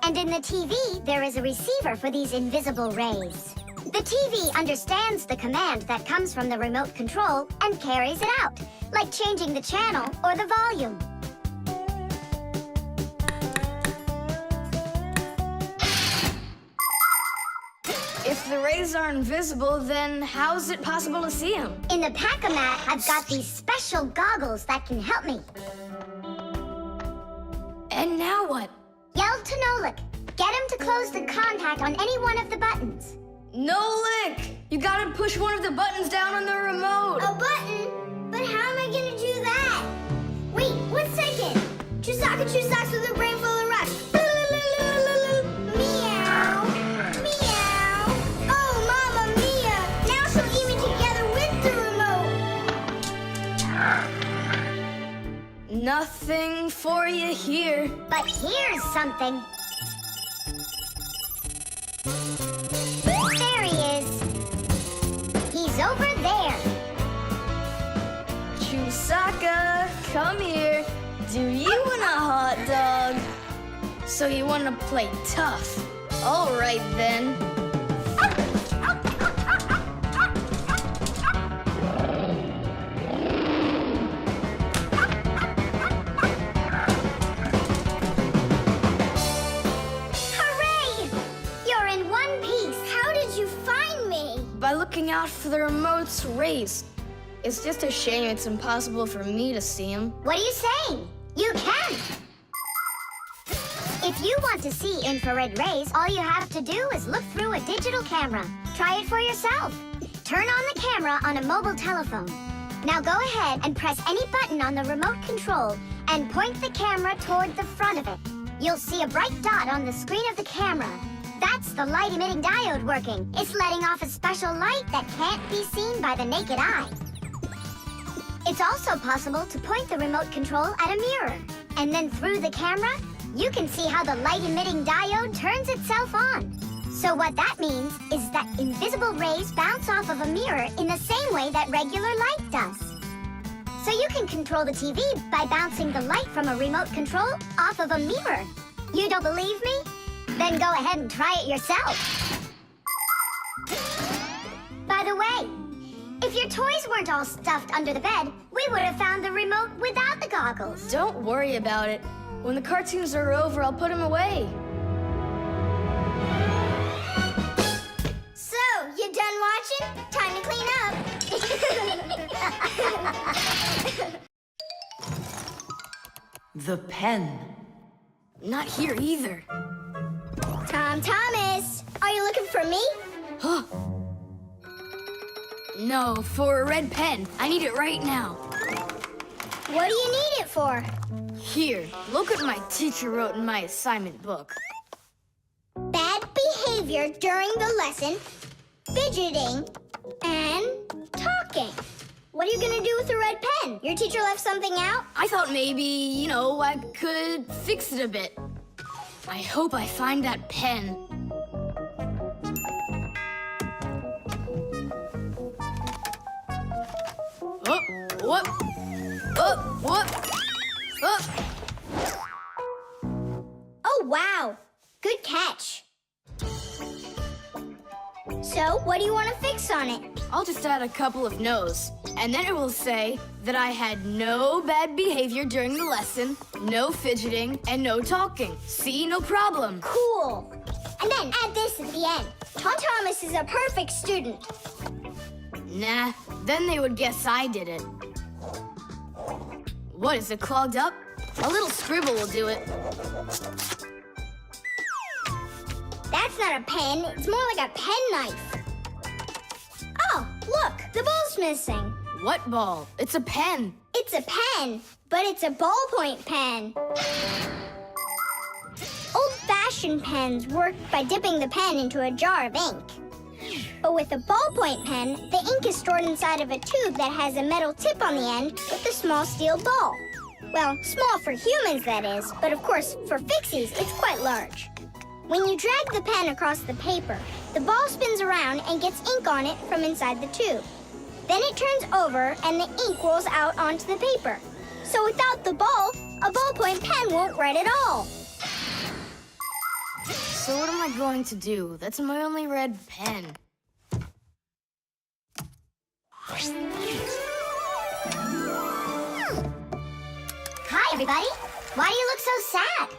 And in the TV, there is a receiver for these invisible rays. The TV understands the command that comes from the remote control and carries it out, like changing the channel or the volume. If the rays are invisible, then how's it possible to see them? In the pack-a-mat, I've got these special goggles that can help me. And now what? Yell to Nolik. Get him to close the contact on any one of the buttons. Nolik! You gotta push one of the buttons down on the remote. A button? But how am I gonna do that? Wait, 1 second. Chusaka Chusaks with a brain full of rocks. Meow. Meow. Oh, Mama Mia. Now she'll eat me together with the remote. Nothing for you here. But here's something. There he is. He's over there. Chusaka, come here. Do you want a hot dog? So you want to play tough? All right then. Hooray! You're in one piece. How did you find me? By looking out for the remote's rays. It's just a shame it's impossible for me to see him. What are you saying? You can. If you want to see infrared rays, all you have to do is look through a digital camera. Try it for yourself. Turn on the camera on a mobile telephone. Now go ahead and press any button on the remote control and point the camera toward the front of it. You'll see a bright dot on the screen of the camera. That's the light-emitting diode working. It's letting off a special light that can't be seen by the naked eye. It's also possible to point the remote control at a mirror. And then through the camera, you can see how the light-emitting diode turns itself on. So what that means is that invisible rays bounce off of a mirror in the same way that regular light does. So you can control the TV by bouncing the light from a remote control off of a mirror. You don't believe me? Then go ahead and try it yourself. By the way, if your toys weren't all stuffed under the bed, we would have found the remote without the goggles. Don't worry about it. When the cartoons are over, I'll put them away. So, you done watching? Time to clean up. The pen. Not here either. Tom Thomas, are you looking for me? No, for a red pen. I need it right now. What do you need it for? Here, look what my teacher wrote in my assignment book. Bad behavior during the lesson, fidgeting, and talking. What are you gonna do with the red pen? Your teacher left something out? I thought maybe, I could fix it a bit. I hope I find that pen. Oh, what? Oh, what? Oh. Oh, wow. Good catch. So, what do you want to fix on it? I'll just add a couple of no's, and then it will say that I had no bad behavior during the lesson, no fidgeting, and no talking. See, no problem. Cool. And then add this at the end. Tom Thomas is a perfect student. Nah, then they would guess I did it. What, is it clogged up? A little scribble will do it. That's not a pen, it's more like a penknife. Oh, look, the ball's missing. What ball? It's a pen. It's a pen, but it's a ballpoint pen. Old-fashioned pens work by dipping the pen into a jar of ink. But with a ballpoint pen, the ink is stored inside of a tube that has a metal tip on the end with a small steel ball. Well, small for humans, that is, but of course, for Fixies, it's quite large. When you drag the pen across the paper, the ball spins around and gets ink on it from inside the tube. Then it turns over and the ink rolls out onto the paper. So without the ball, a ballpoint pen won't write at all. So what am I going to do? That's my only red pen. Hi, everybody. Why do you look so sad?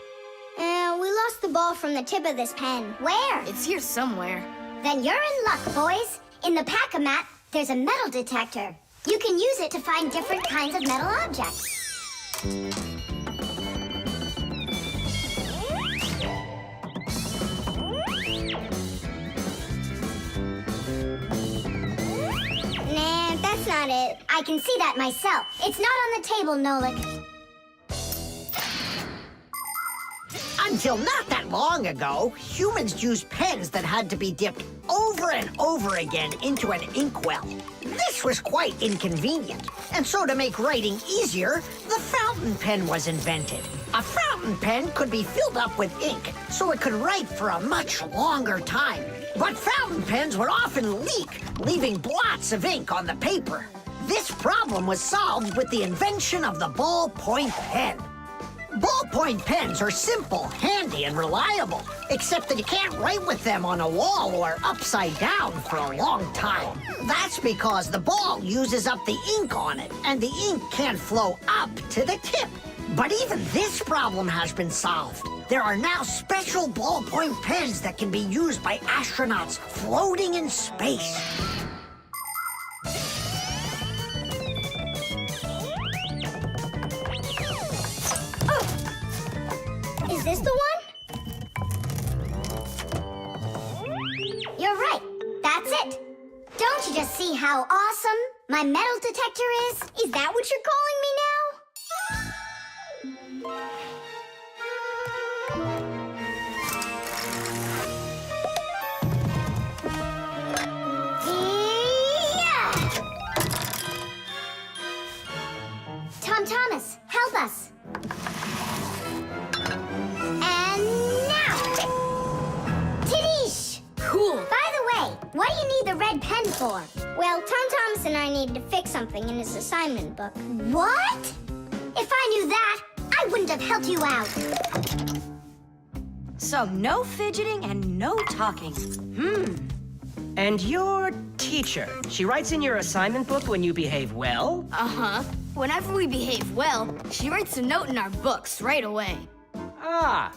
We lost the ball from the tip of this pen. Where? It's here somewhere. Then you're in luck, boys. In the pack-a-mat, there's a metal detector. You can use it to find different kinds of metal objects. Nah, that's not it. I can see that myself. It's not on the table, Nolik. Until not that long ago, humans used pens that had to be dipped over and over again into an inkwell. This was quite inconvenient, and so to make writing easier, the fountain pen was invented. A fountain pen could be filled up with ink, so it could write for a much longer time. But fountain pens would often leak, leaving blots of ink on the paper. This problem was solved with the invention of the ballpoint pen. Ballpoint pens are simple, handy, and reliable, except that you can't write with them on a wall or upside down for a long time. That's because the ball uses up the ink on it, and the ink can't flow up to the tip. But even this problem has been solved. There are now special ballpoint pens that can be used by astronauts floating in space. Is this the one? See how awesome my metal detector is? Is that what you're calling me now? Tom Thomas, help us. And now! Tidish! Cool. By the way, what do you need the red pen for? Well, Tom Thomas and I need to fix something in his assignment book. What? If I knew that, I wouldn't have helped you out. So no fidgeting and no talking. And your teacher, she writes in your assignment book when you behave well? Uh-huh. Whenever we behave well, she writes a note in our books right away. Ah,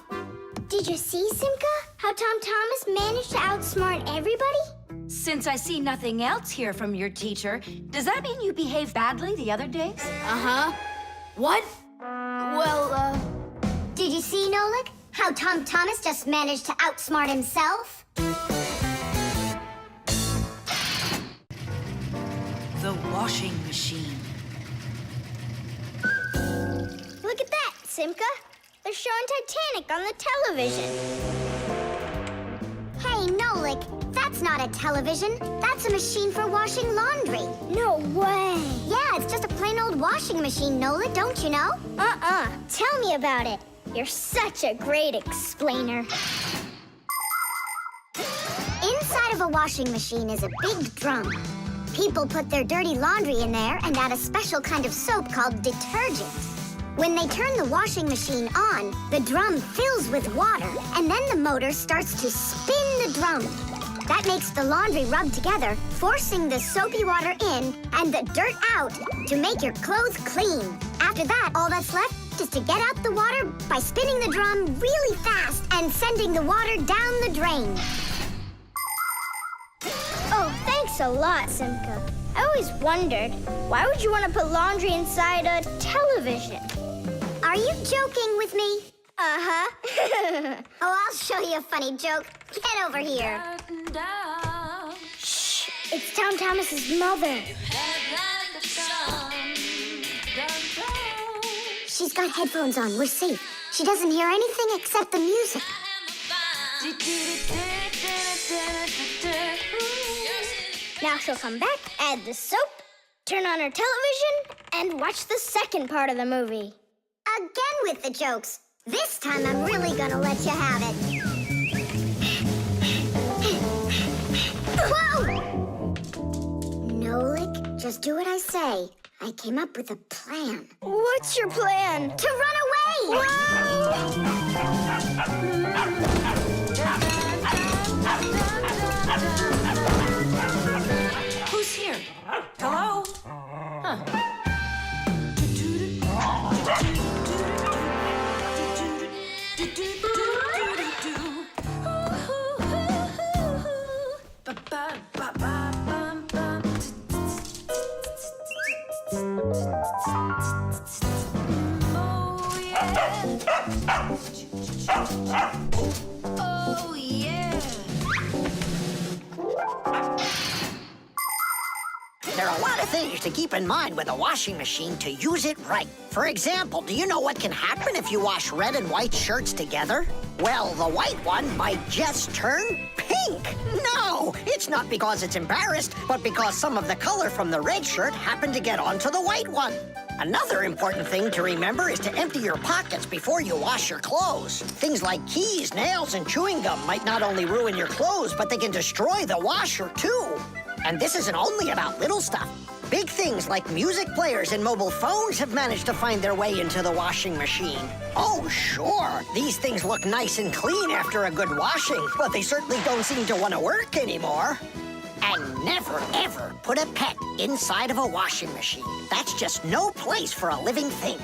Did you see, Simka? How Tom Thomas managed to outsmart everybody? Since I see nothing else here from your teacher, does that mean you behaved badly the other days? Uh-huh. What? Well, Did you see, Nolik? How Tom Thomas just managed to outsmart himself? The washing machine. Look at that, Simka. They're showing Titanic on the television. Hey, Nolik, that's not a television. That's a machine for washing laundry. No way. Yeah, it's just a plain old washing machine, Nolik, don't you know? Tell me about it. You're such a great explainer. Inside of a washing machine is a big drum. People put their dirty laundry in there and add a special kind of soap called detergent. When they turn the washing machine on, the drum fills with water, and then the motor starts to spin the drum. That makes the laundry rub together, forcing the soapy water in and the dirt out to make your clothes clean. After that, all that's left is to get out the water by spinning the drum really fast and sending the water down the drain. Oh, thanks a lot, Simka. I always wondered, why would you want to put laundry inside a television? Are you joking with me? Uh-huh. Oh, I'll show you a funny joke. Get over here. Shh, it's Tom Thomas's mother. She's got headphones on. We're safe. She doesn't hear anything except the music. Now she'll come back, add the soap, turn on her television, and watch the second part of the movie. Again with the jokes. This time I'm really gonna let you have it. Whoa! Nolik, just do what I say. I came up with a plan. What's your plan? To run away! Who's here? Hello? Huh. Oh, yeah. There are a lot of things to keep in mind with a washing machine to use it right. For example, do you know what can happen if you wash red and white shirts together? Well, the white one might just turn pink. No, it's not because it's embarrassed, but because some of the color from the red shirt happened to get onto the white one. Another important thing to remember is to empty your pockets before you wash your clothes. Things like keys, nails, and chewing gum might not only ruin your clothes, but they can destroy the washer, too. And this isn't only about little stuff. Big things like music players and mobile phones have managed to find their way into the washing machine. Oh, sure, these things look nice and clean after a good washing, but they certainly don't seem to want to work anymore. And never, ever put a pet inside of a washing machine. That's just no place for a living thing.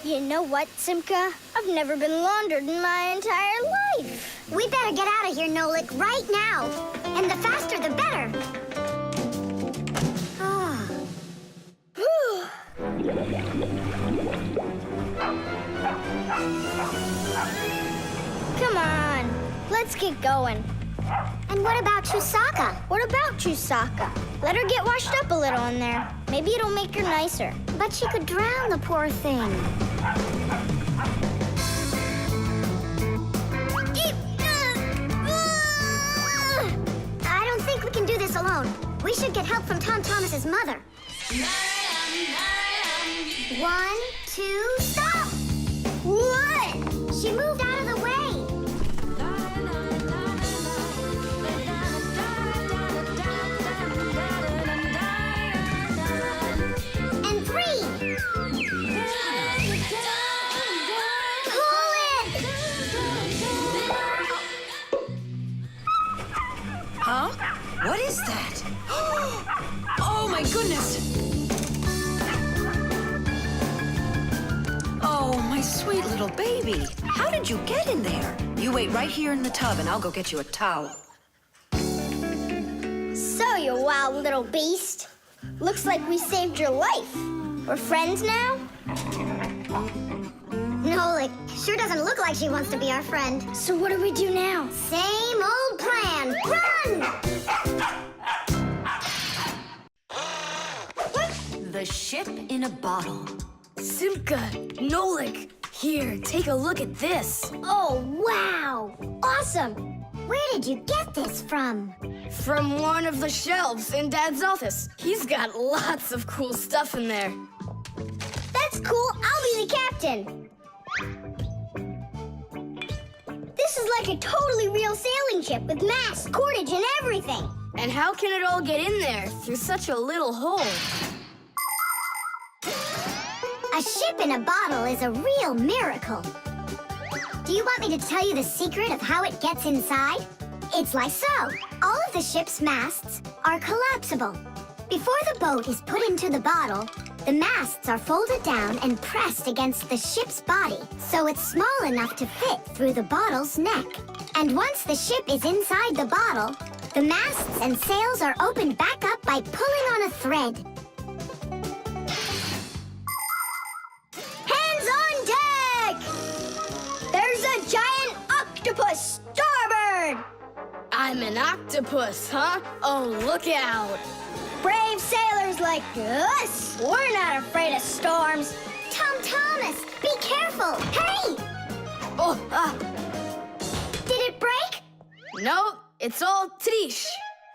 You know what, Simka? I've never been laundered in my entire life. We better get out of here, Nolik, right now. And the faster, the better. get going. And what about Chusaka? What about Chusaka? Let her get washed up a little in there. Maybe it'll make her nicer. But she could drown the poor thing. I don't think we can do this alone. We should get help from Tom Thomas's mother. 1, 2, stop! What? She moved out of the way. And 3. Pull it! Huh? What is that? Oh my goodness! Oh, my sweet little baby. How did you get in there? You wait right here in the tub and I'll go get you a towel. So, you wild little beast. Looks like we saved your life. We're friends now? Nolik sure doesn't look like she wants to be our friend. So what do we do now? Same old plan. Run! The ship in a bottle. Simka, Nolik, here, take a look at this. Oh, wow! Awesome! Where did you get this from? From one of the shelves in Dad's office. He's got lots of cool stuff in there. That's cool. I'll be the captain. This is like a totally real sailing ship with masts, cordage, and everything. And how can it all get in there through such a little hole? A ship in a bottle is a real miracle. Do you want me to tell you the secret of how it gets inside? It's like so. All of the ship's masts are collapsible. Before the boat is put into the bottle, the masts are folded down and pressed against the ship's body, so it's small enough to fit through the bottle's neck. And once the ship is inside the bottle, the masts and sails are opened back up by pulling on a thread. Hands on deck! There's a giant octopus starboard! I'm an octopus, huh? Oh, look out. Brave sailors like us, we're not afraid of storms. Tom Thomas, be careful! Hey! Oh, Did it break? no, it's all Trish.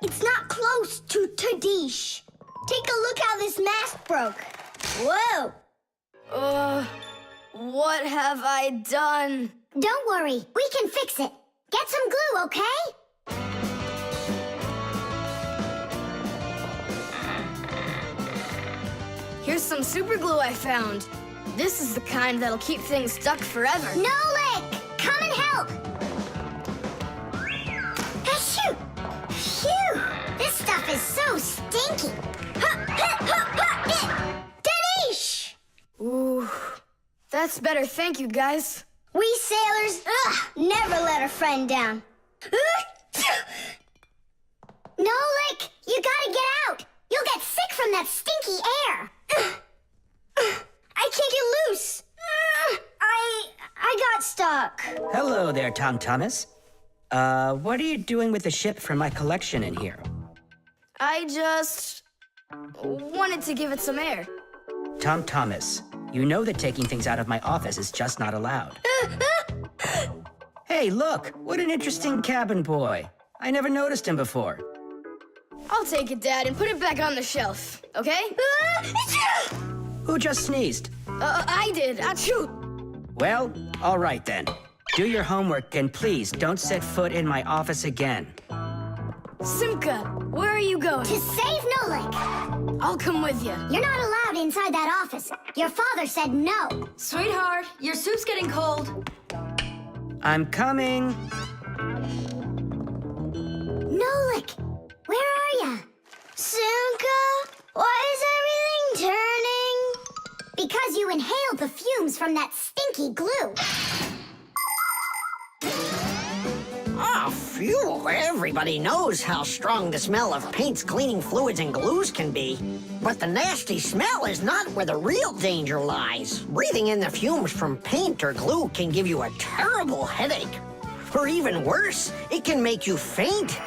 It's not close to Tadish. Take a look how this mast broke. Whoa! What have I done? Don't worry, we can fix it. Get some glue, okay? Here's some super glue I found. This is the kind that'll keep things stuck forever. Nolik, come and help! Achoo! Phew! This stuff is so stinky. Danish! Ooh, that's better. Thank you, guys. We sailors, never let a friend down. Nolik, you gotta get out! You'll get sick from that stinky air! I can't get loose. I got stuck. Hello there, Tom Thomas. What are you doing with the ship from my collection in here? I just wanted to give it some air. Tom Thomas, you know that taking things out of my office is just not allowed. Hey, look, what an interesting cabin boy. I never noticed him before. I'll take it, Dad, and put it back on the shelf, okay? Who just sneezed? I did. Achoo! Well, all right then. Do your homework and please don't set foot in my office again. Simka, where are you going? To save Nolik! I'll come with you. You're not allowed inside that office. Your father said no. Sweetheart, your soup's getting cold. I'm coming. Nolik, where are ya? Simka, why is everything turning? Because you inhaled the fumes from that stinky glue. Ah, phew. Everybody knows how strong the smell of paints, cleaning fluids, and glues can be. But the nasty smell is not where the real danger lies. Breathing in the fumes from paint or glue can give you a terrible headache. Or even worse, it can make you faint.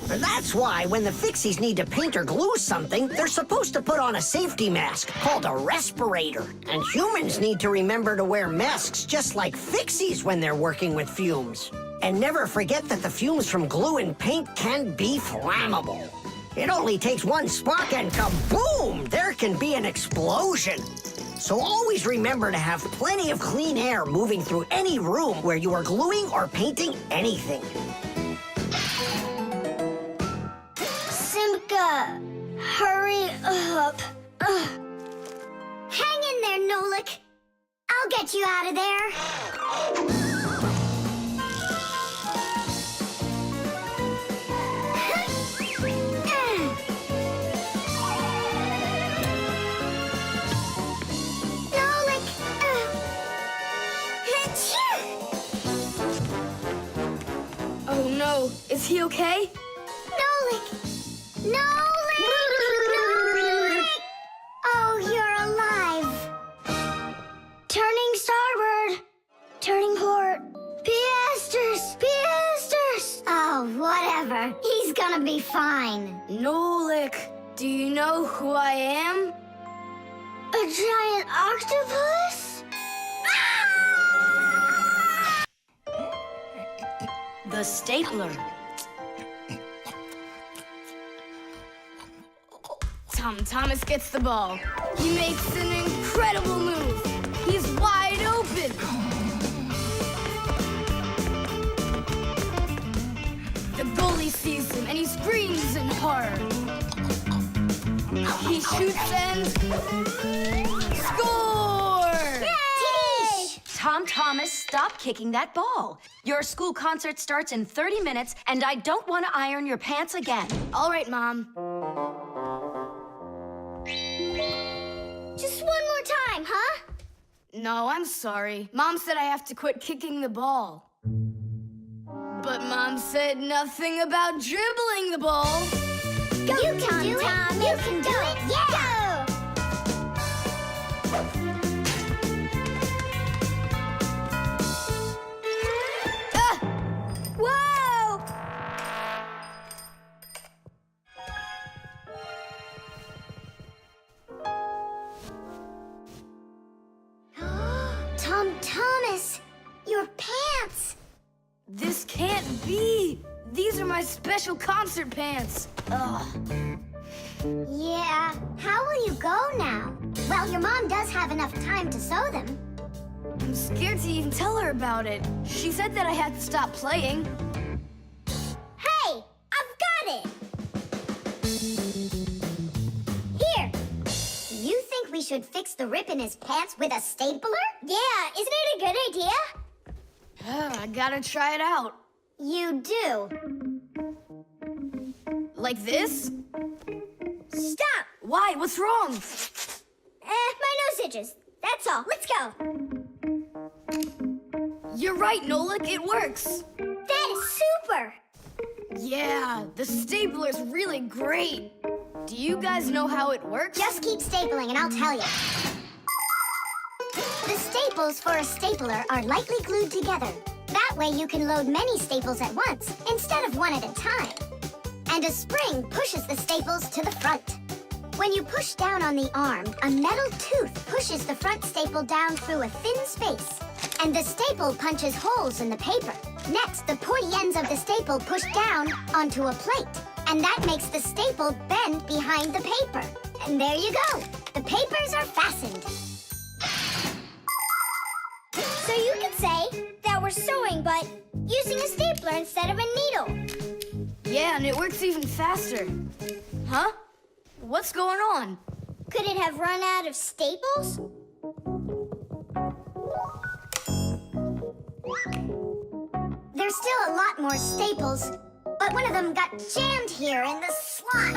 That's why when the Fixies need to paint or glue something, they're supposed to put on a safety mask called a respirator. And humans need to remember to wear masks just like Fixies when they're working with fumes. And never forget that the fumes from glue and paint can be flammable. It only takes one spark and kaboom! There can be an explosion. So always remember to have plenty of clean air moving through any room where you are gluing or painting anything. Simka, hurry up. Hang in there, Nolik. I'll get you out of there. Oh no, is he okay? Nolik! Nolik! Nolik! Oh, you're alive. Turning starboard. Turning port. Piasters! Piasters! Oh, whatever. He's gonna be fine. Nolik, do you know who I am? A giant octopus? The stapler. Thomas gets the ball. He makes an incredible move. He's wide open. The goalie sees him and he screams in horror. He shoots and score! Yay! Thomas, stop kicking that ball. Your school concert starts in 30 minutes, and I don't want to iron your pants again. All right, Mom. Just one more time, huh? No, I'm sorry. Mom said I have to quit kicking the ball. But Mom said nothing about dribbling the ball. Go, you can do it. You can do it. Yeah! Whoa! Thomas, your pants. This can't be. These are my special concert pants. Ugh. Yeah, how will you go now? Well, your mom does have enough time to sew them. I'm scared to even tell her about it. She said that I had to stop playing. Hey, I've got it! Here. You think we should fix the rip in his pants with a stapler? Yeah, isn't it a good idea? I gotta try it out. You do. Like this? Stop! Why? What's wrong? My nose itches. That's all. Let's go. You're right, Nolik. It works. That is super! Yeah, the stapler's really great. Do you guys know how it works? Just keep stapling and I'll tell you. The staples for a stapler are lightly glued together. That way you can load many staples at once instead of one at a time. And a spring pushes the staples to the front. When you push down on the arm, a metal tooth pushes the front staple down through a thin space. And the staple punches holes in the paper. Next, the pointy ends of the staple push down onto a plate. And that makes the staple bend behind the paper. And there you go. The papers are fastened. So you could say that we're sewing, but using a stapler instead of a needle. Yeah, and it works even faster. Huh? What's going on? Could it have run out of staples? There's still a lot more staples, but one of them got jammed here in the slot.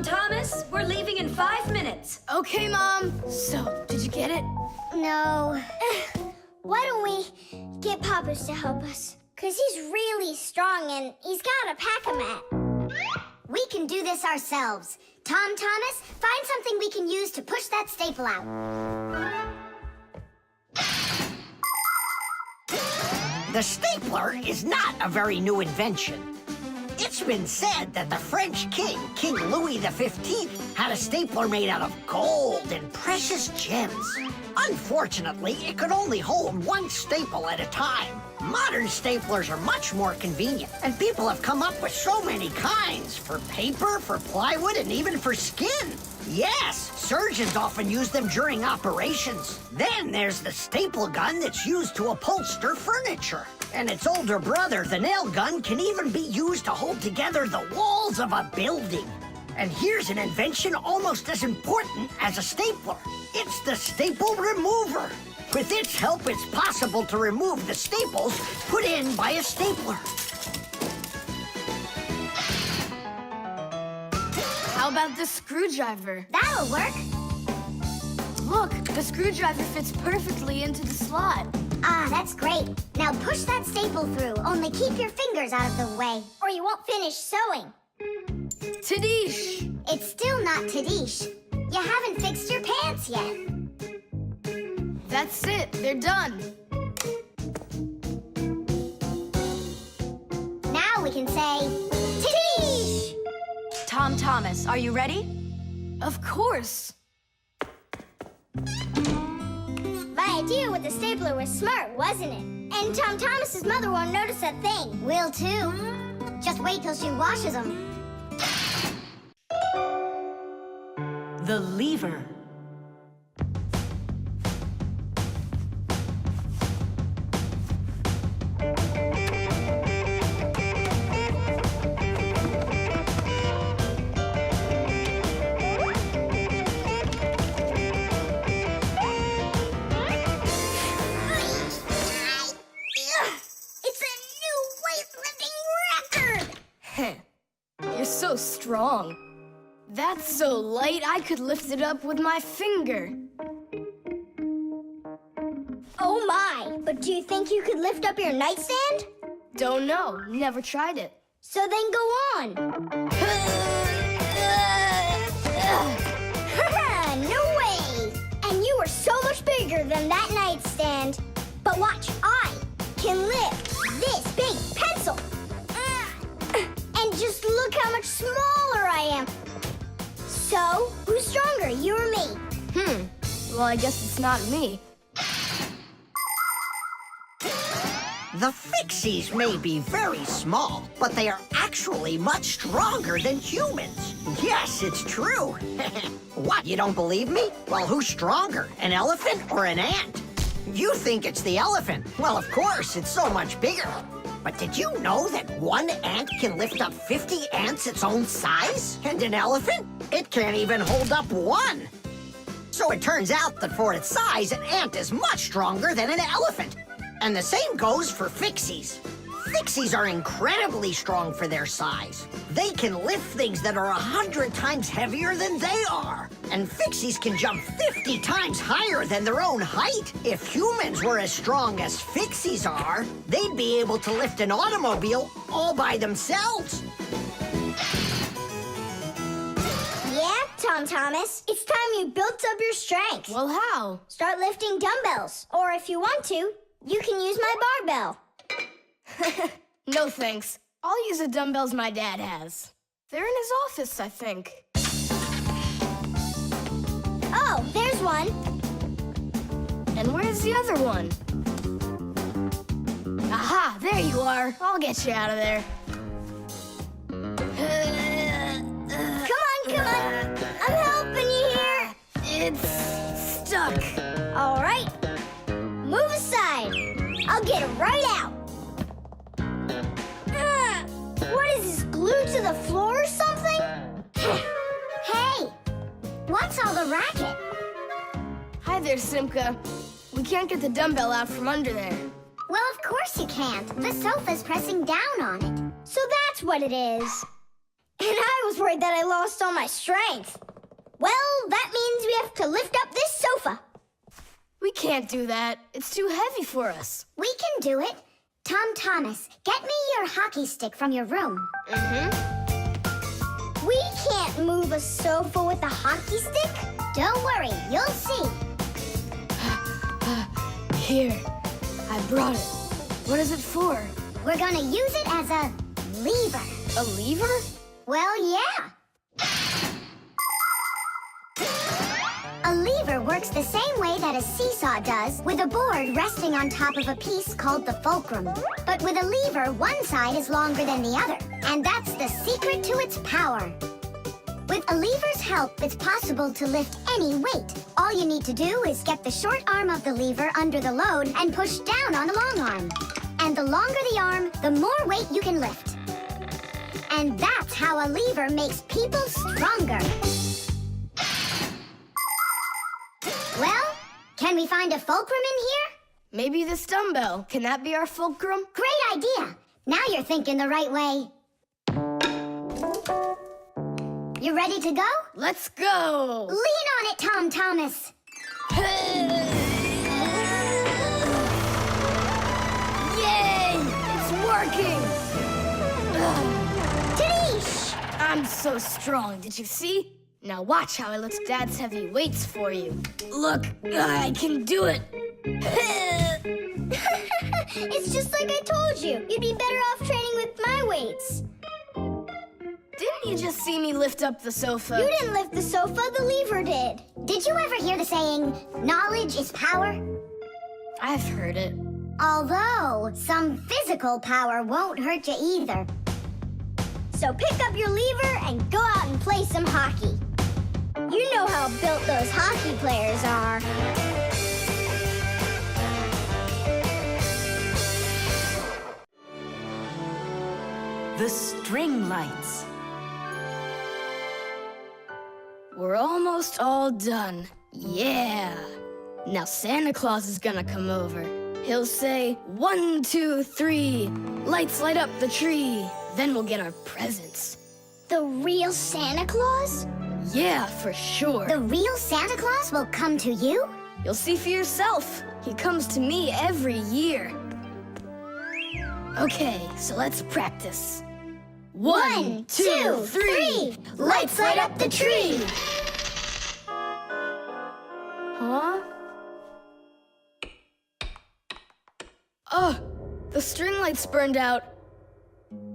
Thomas, we're leaving in 5 minutes. Okay, Mom. So, did you get it? No. Why don't we get Papus to help us? Because he's really strong and he's got a pack-a-mat. We can do this ourselves. Tom Thomas, find something we can use to push that staple out. The stapler is not a very new invention. It's been said that the French king, King Louis XV, had a stapler made out of gold and precious gems. Unfortunately, it could only hold one staple at a time. Modern staplers are much more convenient, and people have come up with so many kinds for paper, for plywood, and even for skin. Yes, surgeons often use them during operations. Then there's the staple gun that's used to upholster furniture. And its older brother, the nail gun, can even be used to hold together the walls of a building. And here's an invention almost as important as a stapler. It's the staple remover. With its help, it's possible to remove the staples put in by a stapler. How about the screwdriver? That'll work. Look, the screwdriver fits perfectly into the slot. Ah, that's great. Now push that staple through, only keep your fingers out of the way, or you won't finish sewing. Tadish! It's still not Tadish. You haven't fixed your pants yet. That's it, they're done. Now we can say, Tadish! Tom Thomas, are you ready? Of course. My idea with the stapler was smart, wasn't it? And Tom Thomas's mother won't notice a thing. Will too. Just wait till she washes them. The lever. You're so strong. That's so light, I could lift it up with my finger. Oh my, but do you think you could lift up your nightstand? Don't know, never tried it. So then go on. No way! And you are so much bigger than that nightstand. But watch, I can lift this big pencil. And just look how much smaller I am. So, who's stronger, you or me? Well, I guess it's not me. The Fixies may be very small, but they are actually much stronger than humans. Yes, it's true. What, you don't believe me? Well, who's stronger, an elephant or an ant? You think it's the elephant. Well, of course, it's so much bigger. But did you know that one ant can lift up 50 ants its own size? And an elephant? It can't even hold up one. So it turns out that for its size, an ant is much stronger than an elephant. And the same goes for Fixies. Fixies are incredibly strong for their size. They can lift things that are 100 times heavier than they are. And Fixies can jump 50 times higher than their own height. If humans were as strong as Fixies are, they'd be able to lift an automobile all by themselves. Yeah, Tom Thomas, it's time you built up your strength. Well, how? Start lifting dumbbells. Or if you want to, you can use my barbell. No thanks. I'll use the dumbbells my dad has. They're in his office, I think. Oh, there's one. And where's the other one? Aha, there you are. I'll get you out of there. Come on. I'm helping you here. It's stuck. All right. Move aside. I'll get it right out. What is this, glued to the floor or something? Hey, what's all the racket? Hi there, Simka. We can't get the dumbbell out from under there. Well, of course you can't. The sofa's pressing down on it. So that's what it is. And I was worried that I lost all my strength. Well, that means we have to lift up this sofa. We can't do that. It's too heavy for us. We can do it. Tom Thomas, get me your hockey stick from your room. can't move a sofa with a hockey stick? Don't worry, you'll see. Here, I brought it. What is it for? We're gonna use it as a lever. A lever? Well, yeah. A lever works the same way that a seesaw does, with a board resting on top of a piece called the fulcrum. But with a lever, one side is longer than the other, and that's the secret to its power. With a lever's help, it's possible to lift any weight. All you need to do is get the short arm of the lever under the load and push down on the long arm. And the longer the arm, the more weight you can lift. And that's how a lever makes people stronger. Well, can we find a fulcrum in here? Maybe this dumbbell. Can that be our fulcrum? Great idea! Now you're thinking the right way. You ready to go? Let's go! Lean on it, Tom Thomas. Yay! It's working! Tadish! I'm so strong, did you see? Now watch how I lift Dad's heavy weights for you. Look, I can do it. It's just like I told you. You'd be better off training with my weights. Didn't you just see me lift up the sofa? You didn't lift the sofa, the lever did. Did you ever hear the saying, knowledge is power? I've heard it. Although, some physical power won't hurt you either. So pick up your lever and go out and play some hockey. You know how built those hockey players are. The string lights. We're almost all done. Yeah. Now Santa Claus is gonna come over. He'll say, 1, 2, 3, lights light up the tree. Then we'll get our presents. The real Santa Claus? Yeah, for sure. The real Santa Claus will come to you? You'll see for yourself. He comes to me every year. Okay, so let's practice. 1, 2, 3, lights light up the tree. Huh? Oh, the string light's burned out.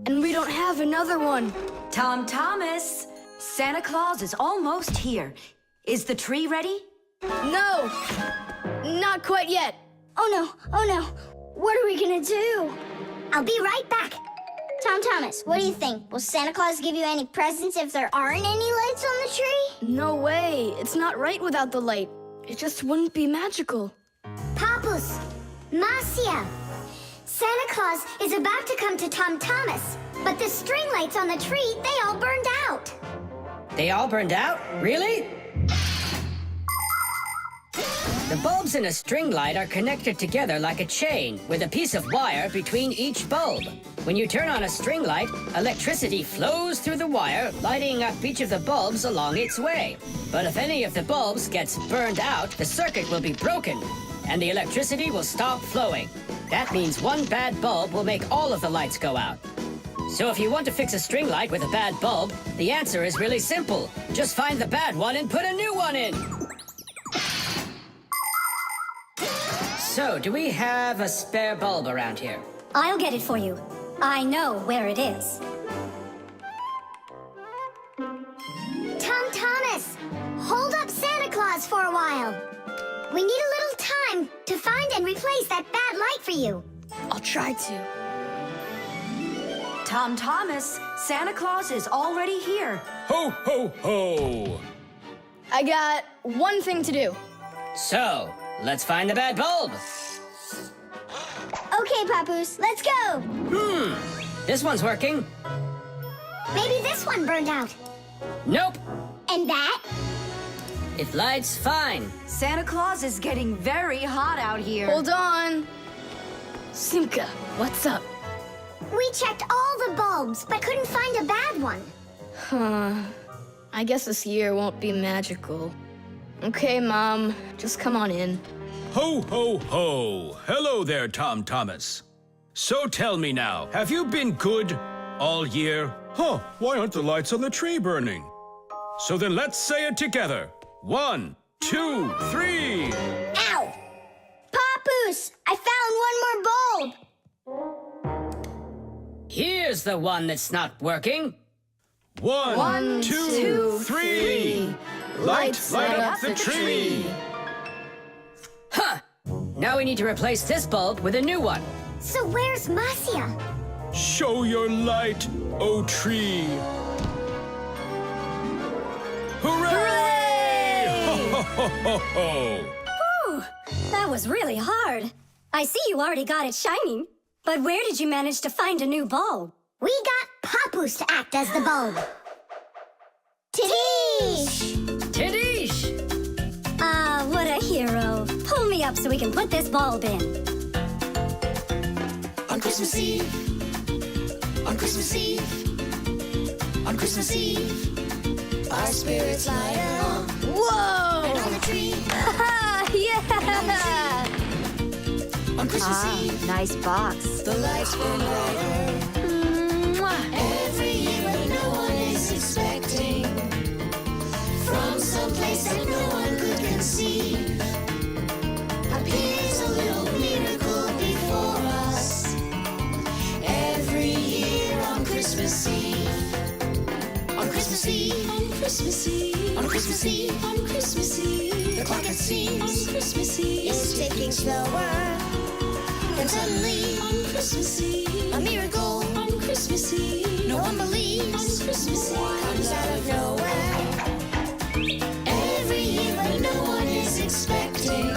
And we don't have another one. Tom Thomas, Santa Claus is almost here. Is the tree ready? No, not quite yet. Oh no. What are we gonna do? I'll be right back. Tom Thomas, what do you think? Will Santa Claus give you any presents if there aren't any lights on the tree? No way. It's not right without the light. It just wouldn't be magical. Papus, Marcia, Santa Claus is about to come to Tom Thomas, but the string lights on the tree, they all burned out. They all burned out? Really? The bulbs in a string light are connected together like a chain with a piece of wire between each bulb. When you turn on a string light, electricity flows through the wire, lighting up each of the bulbs along its way. But if any of the bulbs gets burned out, the circuit will be broken, and the electricity will stop flowing. That means one bad bulb will make all of the lights go out. So if you want to fix a string light with a bad bulb, the answer is really simple. Just find the bad one and put a new one in. So, do we have a spare bulb around here? I'll get it for you. I know where it is. Tom Thomas, hold up Santa Claus for a while. We need a little time to find and replace that bad light for you. I'll try to. Tom Thomas, Santa Claus is already here. Ho, ho, ho! I got one thing to do. So, let's find the bad bulb. Okay, Papus, let's go. This one's working. Maybe this one burned out. Nope. And that? It lights fine. Santa Claus is getting very hot out here. Hold on. Simka, what's up? We checked all the bulbs, but couldn't find a bad one. I guess this year won't be magical. Okay, Mom, just come on in. Ho, ho, ho! Hello there, Tom Thomas. So tell me now, have you been good all year? Huh, why aren't the lights on the tree burning? So then let's say it together. 1, 2, 3. Ow! Papus, I found one more bulb. Here's the one that's not working. 1, 2, 3. Light up the tree. Huh! Now we need to replace this bulb with a new one. So where's Marcia? Show your light, O tree. Hooray! Ho, ho, ho, ho. Whew, that was really hard. I see you already got it shining. But where did you manage to find a new bulb? We got Papus to act as the bulb. Tidish! Tidish! Ah, what a hero. Pull me up so we can put this bulb in. On Christmas Eve, on Christmas Eve, on Christmas Eve, our spirits light up. Whoa! And on the tree, Yeah! on Christmas Eve, Nice box. the lights burn brighter. Every year when no one is expecting, from some place that no one could conceive, appears a little miracle before us. Every year on Christmas Eve, on Christmas Eve, on Christmas Eve, on Christmas Eve, on Christmas Eve, the clock it seems on Christmas Eve is ticking slower. Then suddenly on Christmas Eve, a miracle on Christmas Eve, no one believes on Christmas Eve comes out of nowhere. Every year when no one is expecting,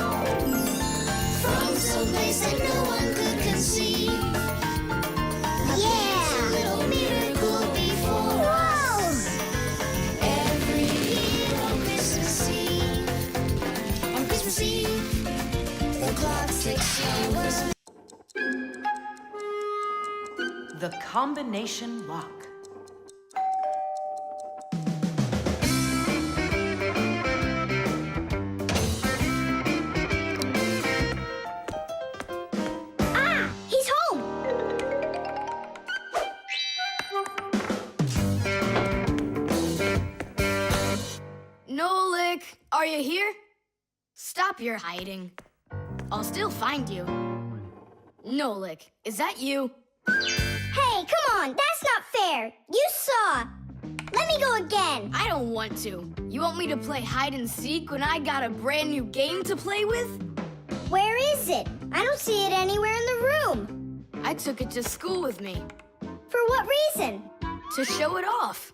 from some place that no one could conceive, a little miracle before us. Every year on Christmas Eve, on Christmas Eve, the clock ticks slower. The combination lock. He's home. Nolik, are you here? Stop your hiding. I'll still find you. Nolik, is that you? Hey, come on, that's not fair. You saw. Let me go again. I don't want to. You want me to play hide and seek when I got a brand new game to play with? Where is it? I don't see it anywhere in the room. I took it to school with me For what reason? to show it off.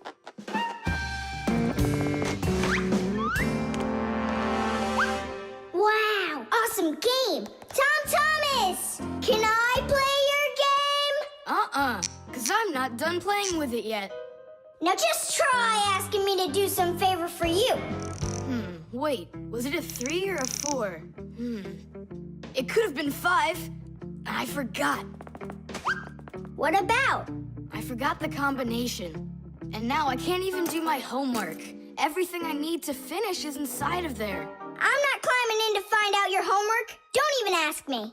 Wow, awesome game. Tom Thomas, can I play your game? Because I'm not done playing with it yet. Now just try asking me to do some favor for you. Wait, was it a 3 or a 4? It could have been 5. I forgot. What about? I forgot the combination. And now I can't even do my homework. Everything I need to finish is inside of there. I'm not climbing in to find out your homework. Don't even ask me.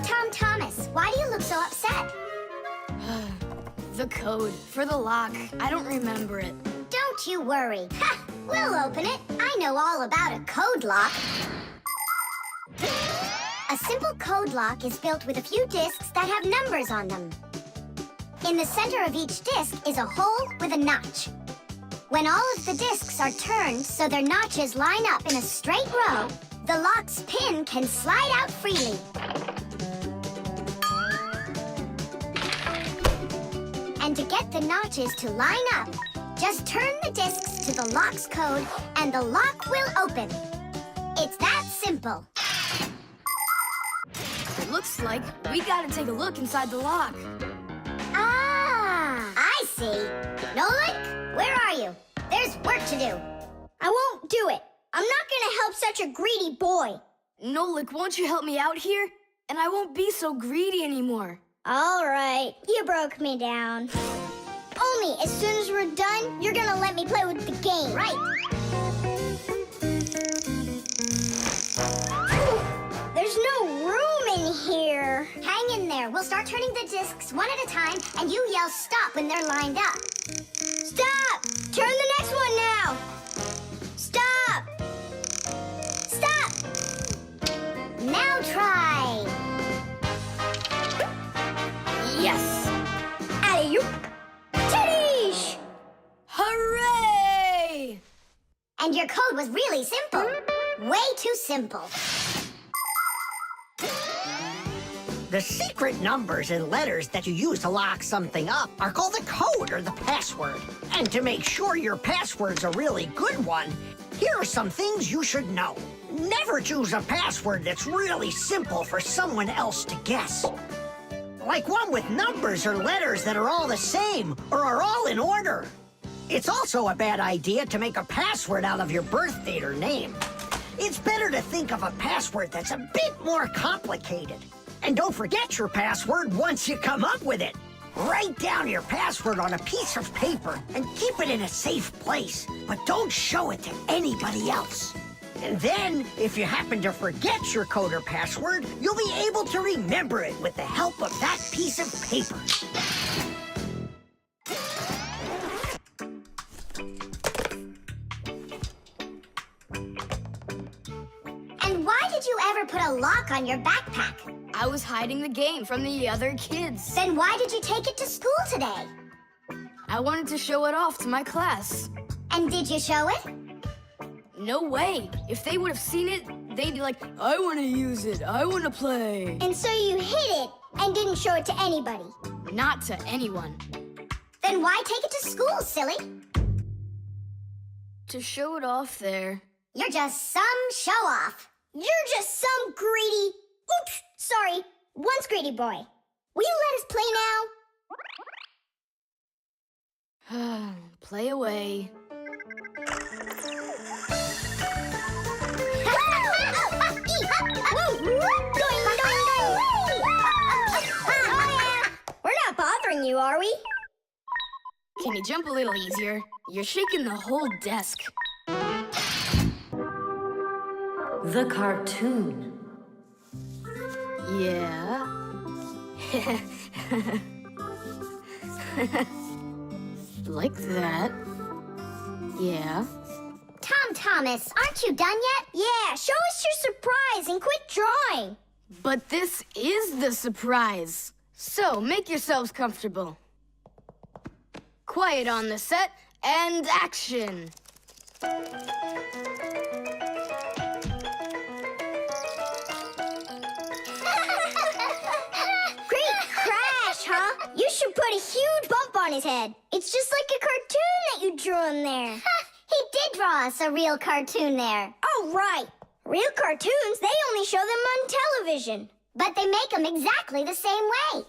Tom Thomas, why do you look so upset? The code for the lock. I don't remember it. Don't you worry. Ha! We'll open it. I know all about a code lock. A simple code lock is built with a few discs that have numbers on them. In the center of each disc is a hole with a notch. When all of the discs are turned so their notches line up in a straight row, the lock's pin can slide out freely. And to get the notches to line up, just turn the discs to the lock's code and the lock will open. It's that simple. It looks like we gotta take a look inside the lock. Ah, I see. Nolik, where are you? There's work to do. I won't do it. I'm not gonna help such a greedy boy. Nolik, won't you help me out here? And I won't be so greedy anymore. All right, you broke me down. Only as soon as we're done, you're gonna let me play with the game. Right. There's no room in here. more. Hang in there. We'll start turning the discs one at a time, and you yell stop when they're lined up. Stop! Turn the next one now! Stop! Stop! Now try. Yes! Alley-oop! Titties! Hooray! And your code was really simple. Way too simple. The secret numbers and letters that you use to lock something up are called the code or the password. And to make sure your password's a really good one, here are some things you should know. Never choose a password that's really simple for someone else to guess. Like one with numbers or letters that are all the same or are all in order. It's also a bad idea to make a password out of your birth date or name. It's better to think of a password that's a bit more complicated. And don't forget your password once you come up with it. Write down your password on a piece of paper and keep it in a safe place, but don't show it to anybody else. And then, if you happen to forget your code or password, you'll be able to remember it with the help of that piece of paper. And why did you ever put a lock on your backpack? I was hiding the game from the other kids. Then why did you take it to school today? I wanted to show it off to my class. And did you show it? No way. If they would have seen it, they'd be like, I want to use it. I want to play. And so you hid it and didn't show it to anybody. Not to anyone. Then why take it to school, silly? To show it off there. You're just some show-off. You're just some greedy... Oops, sorry. Once greedy boy. Will you let us play now? Play away. We're not bothering you, are we? Can you jump a little easier? You're shaking the whole desk. The cartoon. Yeah. Like that. Yeah. Tom Thomas, aren't you done yet? Yeah, show us your surprise and quit drawing. But this is the surprise. So make yourselves comfortable. Quiet on the set and action. Great crash, huh? You should put a huge bump on his head. It's just like a cartoon that you drew in there. He did draw us a real cartoon there. Oh, right. Real cartoons, they only show them on television. But they make them exactly the same way.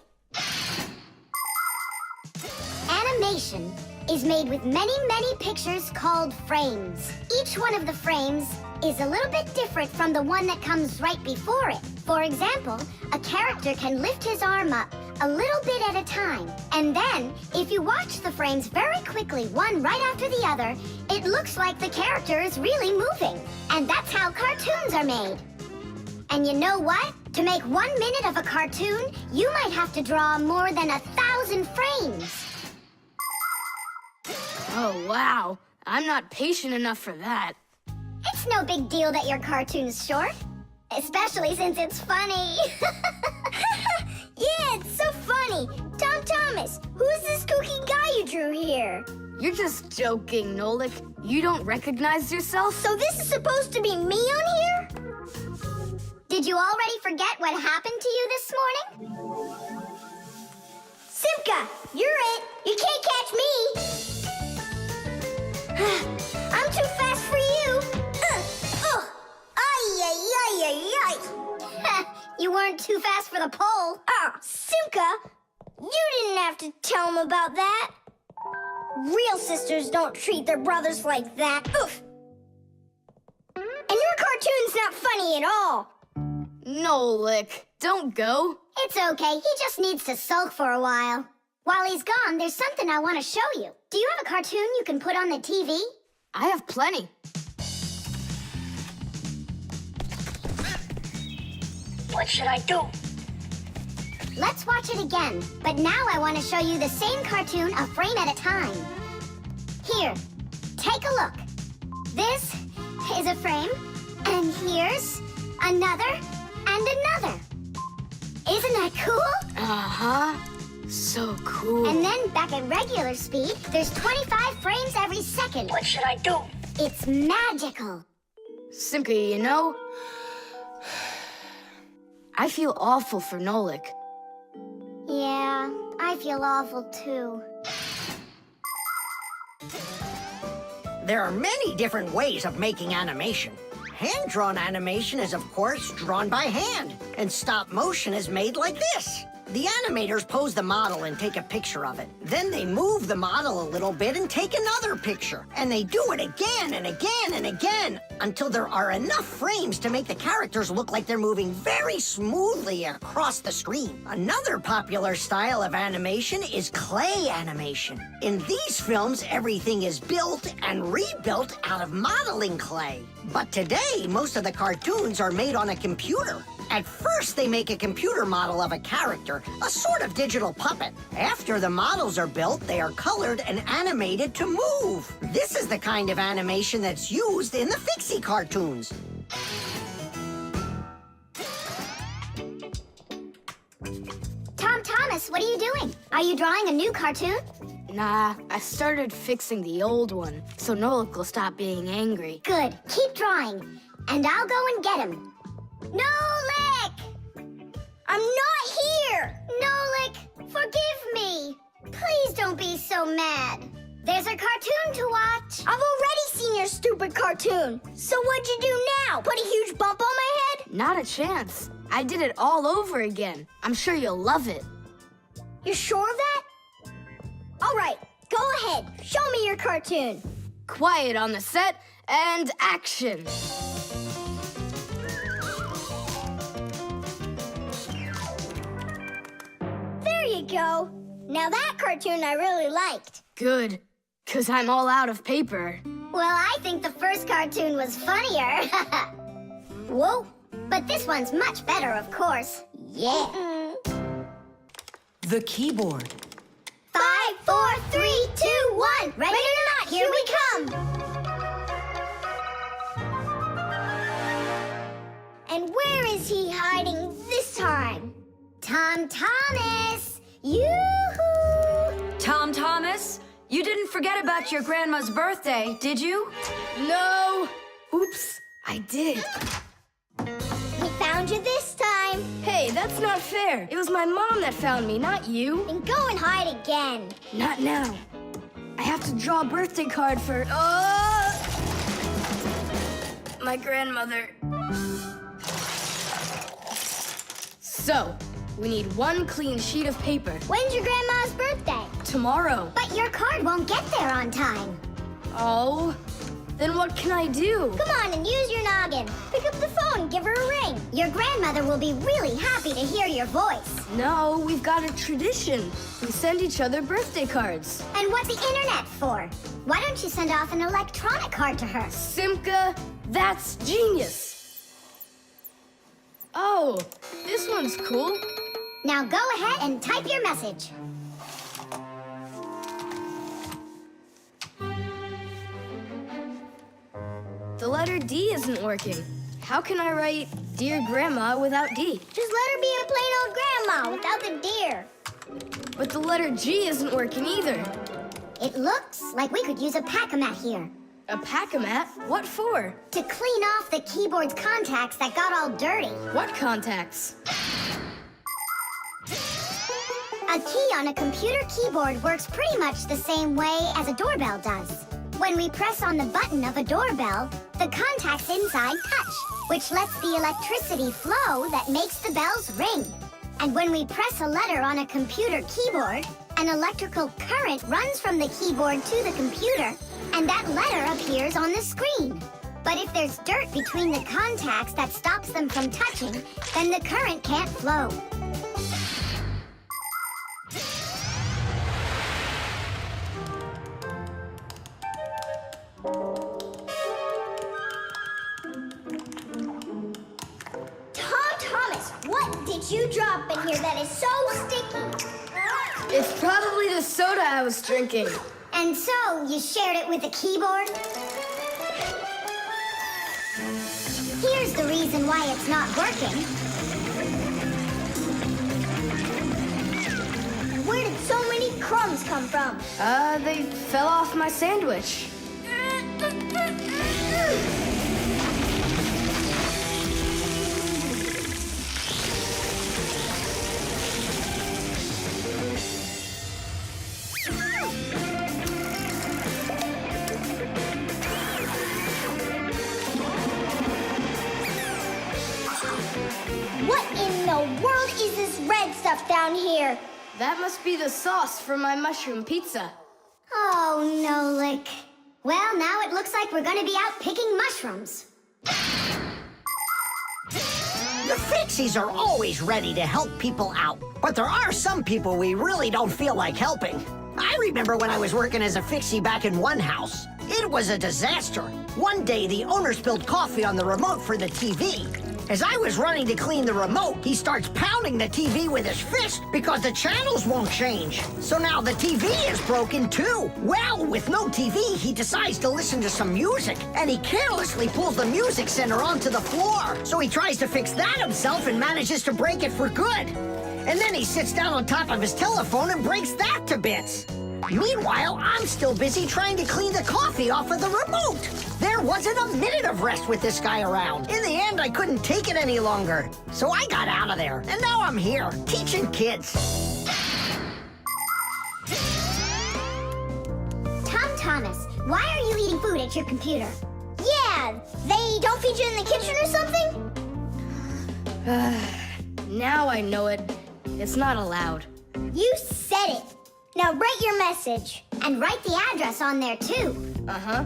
Animation is made with many, many pictures called frames. Each one of the frames is a little bit different from the one that comes right before it. For example, a character can lift his arm up a little bit at a time. And then, if you watch the frames very quickly, one right after the other, it looks like the character is really moving. And that's how cartoons are made. And you know what? To make 1 minute of a cartoon, you might have to draw more than 1,000 frames. Oh, wow. I'm not patient enough for that. It's no big deal that your cartoon's short. Especially since it's funny. Yeah, it's so funny. Tom Thomas, who's this kooky guy you drew here? You're just joking, Nolik. You don't recognize yourself? So this is supposed to be me on here? Did you already forget what happened to you this morning? Simka, you're it. You can't catch me. I'm too fast for you. You weren't too fast for the pole. Simka, you didn't have to tell him about that. Real sisters don't treat their brothers like that. Oof. And your cartoon's not funny at all. Nolik, don't go. It's okay. He just needs to sulk for a while. While he's gone, there's something I want to show you. Do you have a cartoon you can put on the TV? I have plenty. What should I do? Let's watch it again. But now I want to show you the same cartoon a frame at a time. Here, take a look. This is a frame, and here's another and another. Isn't that cool? Uh-huh. So cool. And then back at regular speed, there's 25 frames every second. What should I do? It's magical. Simka, you know, I feel awful for Nolik. Yeah, I feel awful too. There are many different ways of making animation. Hand-drawn animation is, of course, drawn by hand, and stop motion is made like this. The animators pose the model and take a picture of it. Then they move the model a little bit and take another picture. And they do it again and again and again until there are enough frames to make the characters look like they're moving very smoothly across the screen. Another popular style of animation is clay animation. In these films, everything is built and rebuilt out of modeling clay. But today, most of the cartoons are made on a computer. At first, they make a computer model of a character, a sort of digital puppet. After the models are built, they are colored and animated to move. This is the kind of animation that's used in the Fixie cartoons. Tom Thomas, what are you doing? Are you drawing a new cartoon? Nah, I started fixing the old one, so Nolik will stop being angry. Good. Keep drawing, and I'll go and get him. Nolik! I'm not here! Nolik, forgive me. Please don't be so mad. There's a cartoon to watch. I've already seen your stupid cartoon. So what'd you do now? Put a huge bump on my head? Not a chance. I did it all over again. I'm sure you'll love it. You sure of that? All right, go ahead. Show me your cartoon. Quiet on the set, and action. There you go. Now that cartoon I really liked. Good, 'cause I'm all out of paper. Well, I think the first cartoon was funnier. Whoa, but this one's much better, of course. Yeah. The keyboard. 5, 4, 3, 2, 1. Ready or not, here we come. And where is he hiding this time? Tom Thomas! Yoo-hoo! Tom Thomas, you didn't forget about your grandma's birthday, did you? No! Oops, I did. We found you this time. Hey, that's not fair. It was my mom that found me, not you. Then go and hide again. Not now. I have to draw a birthday card for... my grandmother. So, we need one clean sheet of paper. When's your grandma's birthday? Tomorrow. But your card won't get there on time. Oh, then what can I do? Come on and use your noggin. Pick up the phone and give her a ring. Your grandmother will be really happy to hear your voice. No, we've got a tradition. We send each other birthday cards. And what's the internet for? Why don't you send off an electronic card to her? Simka, that's genius. Oh, this one's cool. Now go ahead and type your message. The letter D isn't working. How can I write Dear Grandma without D? Just let her be a plain old grandma without the dear. But the letter G isn't working either. It looks like we could use a pack-a-mat here. A pack-a-mat? What for? To clean off the keyboard's contacts that got all dirty. What contacts? A key on a computer keyboard works pretty much the same way as a doorbell does. When we press on the button of a doorbell, the contacts inside touch, which lets the electricity flow that makes the bells ring. And when we press a letter on a computer keyboard, an electrical current runs from the keyboard to the computer, and that letter appears on the screen. But if there's dirt between the contacts that stops them from touching, then the current can't flow. Tom Thomas, what did did you drop in here that is so sticky? It's probably the soda I was drinking. And so, you shared it with the keyboard? Here's the reason why it's not working. Where did so many crumbs come from? They fell off my sandwich. What in the world is this red stuff down here? That must be the sauce for my mushroom pizza. Oh, Nolik. Well, now it looks like we're gonna be out picking mushrooms. The Fixies are always ready to help people out, but there are some people we really don't feel like helping. I remember when I was working as a Fixie back in one house. It was a disaster. One day, the owner spilled coffee on the remote for the TV. As I was running to clean the remote, he starts pounding the TV with his fist because the channels won't change. So now the TV is broken too. Well, with no TV, he decides to listen to some music, and he carelessly pulls the music center onto the floor. So he tries to fix that himself and manages to break it for good. And then he sits down on top of his telephone and breaks that to bits. Meanwhile, I'm still busy trying to clean the coffee off of the remote. There wasn't a minute of rest with this guy around. In the end, I couldn't take it any longer. So I got out of there, and now I'm here, teaching kids. Tom Thomas, why are you eating food at your computer? Yeah, they don't feed you in the kitchen or something? Now I know it. It's not allowed. You said it. Now write your message. And write the address on there, too. Uh-huh.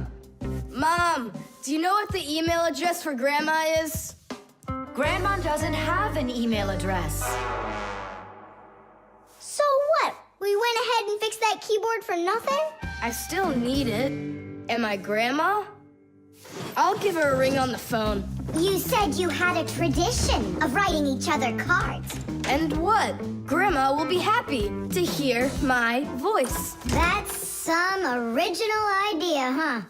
Mom, do you know what the email address for Grandma is? Grandma doesn't have an email address. So what? We went ahead and fixed that keyboard for nothing? I still need it. Am I Grandma? I'll give her a ring on the phone. You said you had a tradition of writing each other cards. And what? Grandma will be happy to hear my voice. That's some original idea, huh?